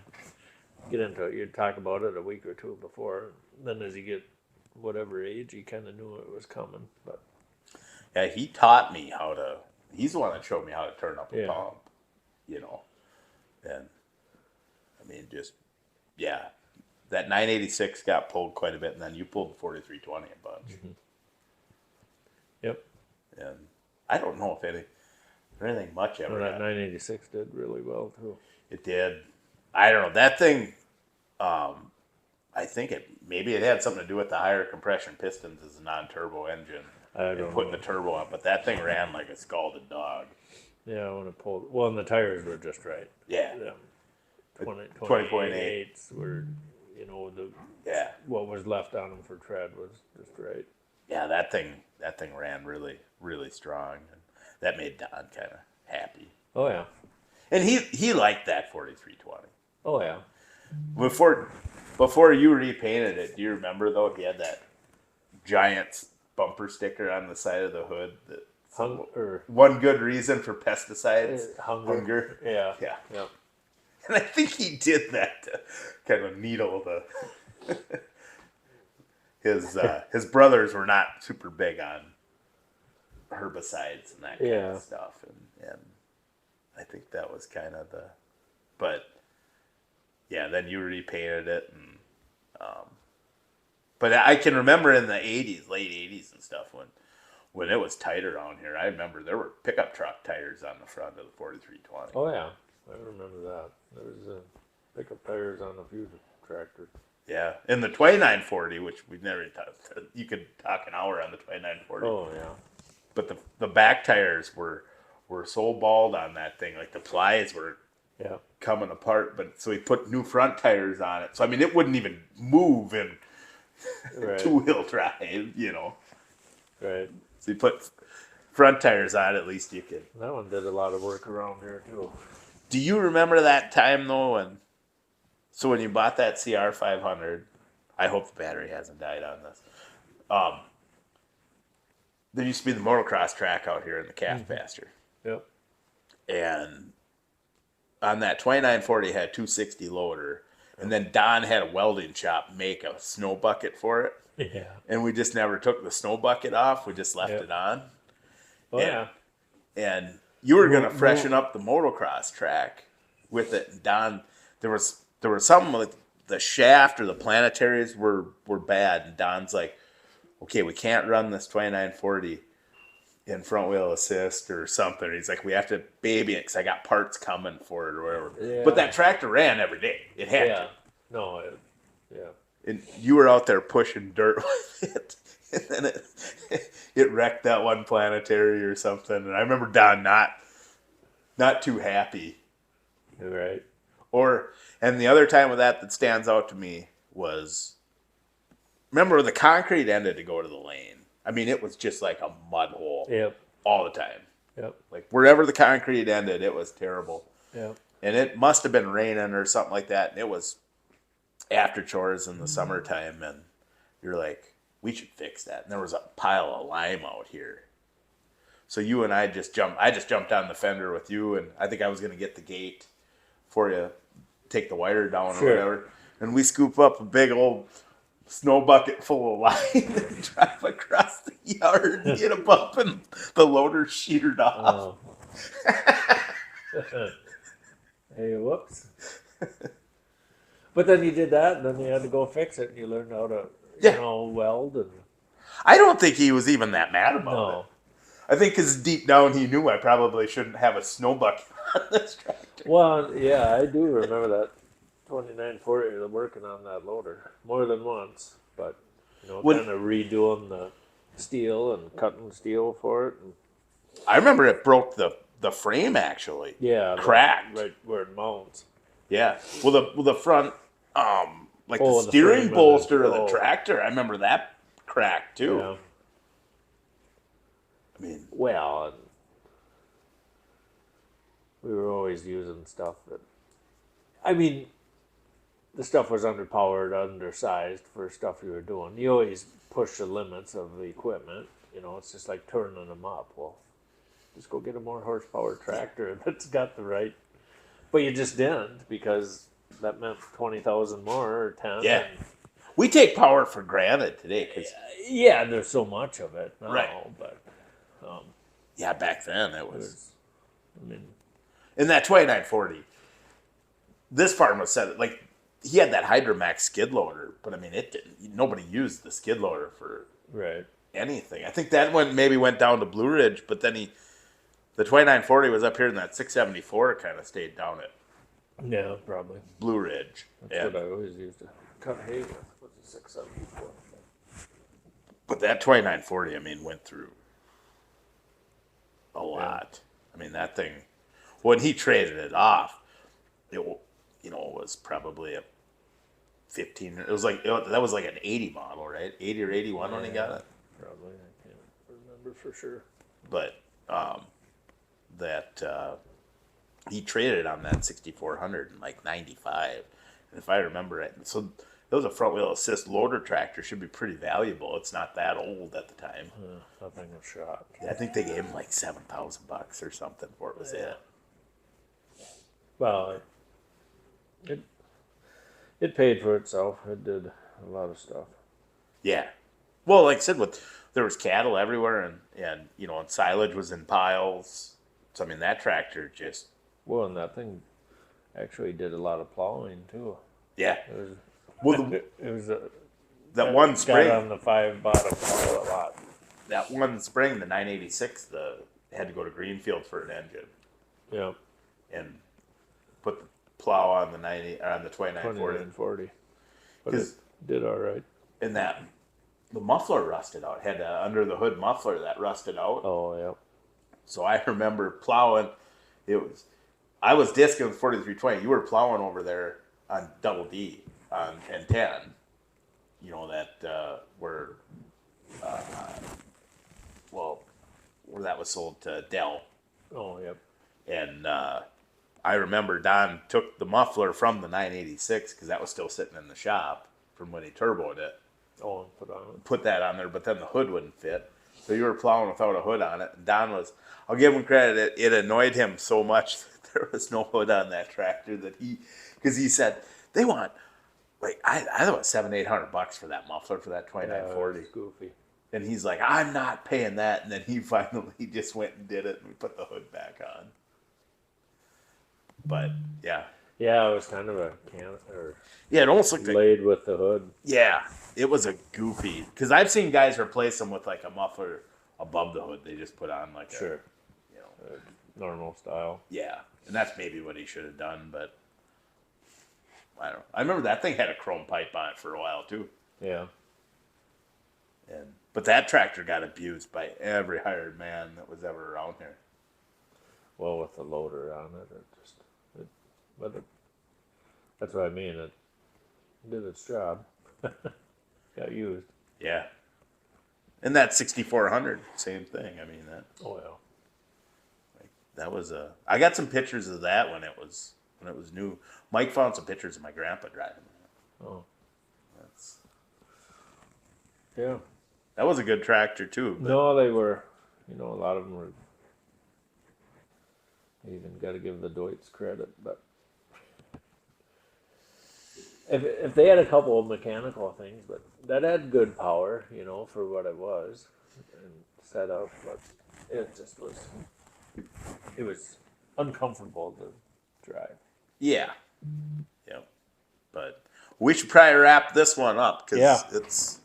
get into it. You'd talk about it a week or two before. Then as you get whatever age, he kind of knew it was coming. But Yeah, he taught me he's the one that showed me how to turn up a Yeah. pump, And, I mean, that 986 got pulled quite a bit, and then you pulled the 4320 a bunch. Mm-hmm. Yep. And I don't know if anything much ever Well, that happened. 986 did really well too. It did. I don't know. That thing, I think maybe it had something to do with the higher compression pistons as a non-turbo engine. I And don't putting know. the turbo on, but that thing ran like a scalded dog. Yeah, when it pulled. Well, and the tires were just right. Yeah. 20.8s were, Yeah. what was left on them for tread was just right. Yeah, that thing ran really, really strong, and that made Don kind of happy. Oh yeah. And he liked that 4320. Oh yeah. Before you repainted it, do you remember though he had that giant bumper sticker on the side of the hood that one good reason for pesticides, hunger. Yeah. Yeah. Yeah. And I think he did that to kind of needle the. His brothers were not super big on herbicides and that kind of stuff, and I think that was kind of but yeah, then you repainted it, and but I can remember in the '80s, late '80s and stuff when it was tight around here. I remember there were pickup truck tires on the front of the 4320. Oh yeah, I remember that. There was pickup tires on a few tractors. Yeah, and the 2940, which we never talked. You could talk an hour on the 2940. Oh yeah. But the back tires were so bald on that thing, like the plies were coming apart. But so he put new front tires on it. So I mean, it wouldn't even move in two-wheel drive, Right. So you put front tires on, at least you could. That one did a lot of work around here too. Do you remember that time though when you bought that CR 500? I hope the battery hasn't died on this. There used to be the motocross track out here in the calf pasture. Yep. And on that 2940 had a 260 loader. And then Don had a welding shop make a snow bucket for it. Yeah. And we just never took the snow bucket off. We just left it on. Oh yeah. And you were going to freshen up the motocross track with it. And Don, there was something like the shaft or the planetaries were bad. And Don's like, okay, we can't run this 2940 in front wheel assist or something. He's like, we have to baby it because I got parts coming for it or whatever. Yeah. But that tractor ran every day. It had to. No, Yeah. And you were out there pushing dirt with it. And then it wrecked that one planetary or something. And I remember Don not too happy. You're right. And the other time with that stands out to me was, remember the concrete ended to go to the lane. I mean, it was just like a mud hole. Yep. All the time. Yep. Like wherever the concrete ended, it was terrible. Yep. And it must have been raining or something like that. And it was after chores in the summertime. And you're like, we should fix that. And there was a pile of lime out here. So you and I just jumped on the fender with you. And I think I was going to get the gate for you, take the wire down or whatever. And we scoop up a big old snow bucket full of lime and drive across the yard and get a bump and the loader sheared off. Oh. Hey, whoops. But then you did that, and then you had to go fix it, and you learned how to, weld. And I don't think he was even that mad about no. it. I think because deep down he knew I probably shouldn't have a snow bucket on this tractor. Well, yeah, I do remember that 2940 working on that loader more than once, but kind of redoing the steel and cutting steel for it. And, I remember it broke the frame actually. yeah, cracked right where it mounts. Yeah, well the front like the the steering frame bolster of the tractor. I remember that cracked too. Yeah. I mean, Well, and we were always using stuff that, I mean, the stuff was underpowered, undersized for stuff you were doing. You always push the limits of the equipment. It's just like turning them up. Well, just go get a more horsepower tractor that's got the right. But you just didn't, because that meant 20,000 more or 10. Yeah. We take power for granted today. Yeah, there's so much of it now. Right. But yeah, back then it was. I mean, in that 2940, this farm was set like he had that Hydromax skid loader, but I mean it didn't. Nobody used the skid loader for anything. I think that one maybe went down to Blue Ridge, but then the 2940 was up here, and that 674 kind of stayed down at probably Blue Ridge. That's what I always used to cut hay with. Was a 674. But that 2940, I mean, went through a lot. I mean, that thing, when he traded it off, it was probably a 15. It was like that was like an 80 model, right? 80 or 81 when he got it. Probably, I can't remember for sure. But he traded on that 6400 in like 95, and if I remember right, so that was a front wheel assist loader tractor. Should be pretty valuable. It's not that old at the time. That thing was shot. Yeah, I think they gave him like $7,000 or something for it. Was it? Well, it paid for itself. It did a lot of stuff. Yeah. Well, like I said, there was cattle everywhere, and and silage was in piles. So I mean, that tractor just. Well, and that thing actually did a lot of plowing too. Yeah. It was. Well, it was that one spring got on the 5 bottom plow a lot. That one spring, the 986, had to go to Greenfield for an engine. Yeah. And put the plow on the 2940. But it did all right. And the muffler rusted out. Had a under the hood muffler that rusted out. Oh yeah. So I remember plowing. I was disking with 4320. You were plowing over there on Double D on 1010. Where that was sold to Dell. Oh yep. And I remember Don took the muffler from the 986 because that was still sitting in the shop from when he turboed it. Oh, put that on there, but then the hood wouldn't fit. So you were plowing without a hood on it. And Don I'll give him credit, it annoyed him so much that there was no hood on that tractor because he said, they want, like, I thought it was $700-800 for that muffler for that 2940. Goofy. And he's like, I'm not paying that. And then he finally just went and did it, and we put the hood back on. But, yeah. Yeah, it was kind of a it almost looked laid with the hood. Yeah, it was a goofy. Because I've seen guys replace them with like a muffler above the hood. They just put on like a normal style. Yeah, and that's maybe what he should have done. But I don't know. I remember that thing had a chrome pipe on it for a while too. Yeah. But that tractor got abused by every hired man that was ever around here. Well, with the loader on it, that's what I mean. It did its job. Got used. Yeah. And that 6400, same thing. I mean Oh yeah. that was a. I got some pictures of that when it was new. Mike found some pictures of my grandpa driving it. Oh. That's Yeah. that was a good tractor too. But No, they were. A lot of them were. You even got to give the Deutz credit, but if they had a couple of mechanical things, but that had good power, for what it was and set up, but it just was uncomfortable to drive. yeah. Yep. But we should probably wrap this one up because it's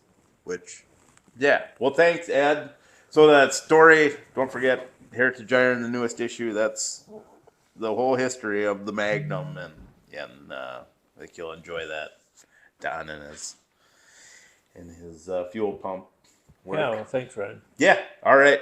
yeah. Well, thanks, Ed. So that story, don't forget, Heritage Iron, the newest issue. That's the whole history of the Magnum, and I think you'll enjoy that. Don and his fuel pump work. Yeah. Well, thanks, Ryan. Yeah. All right.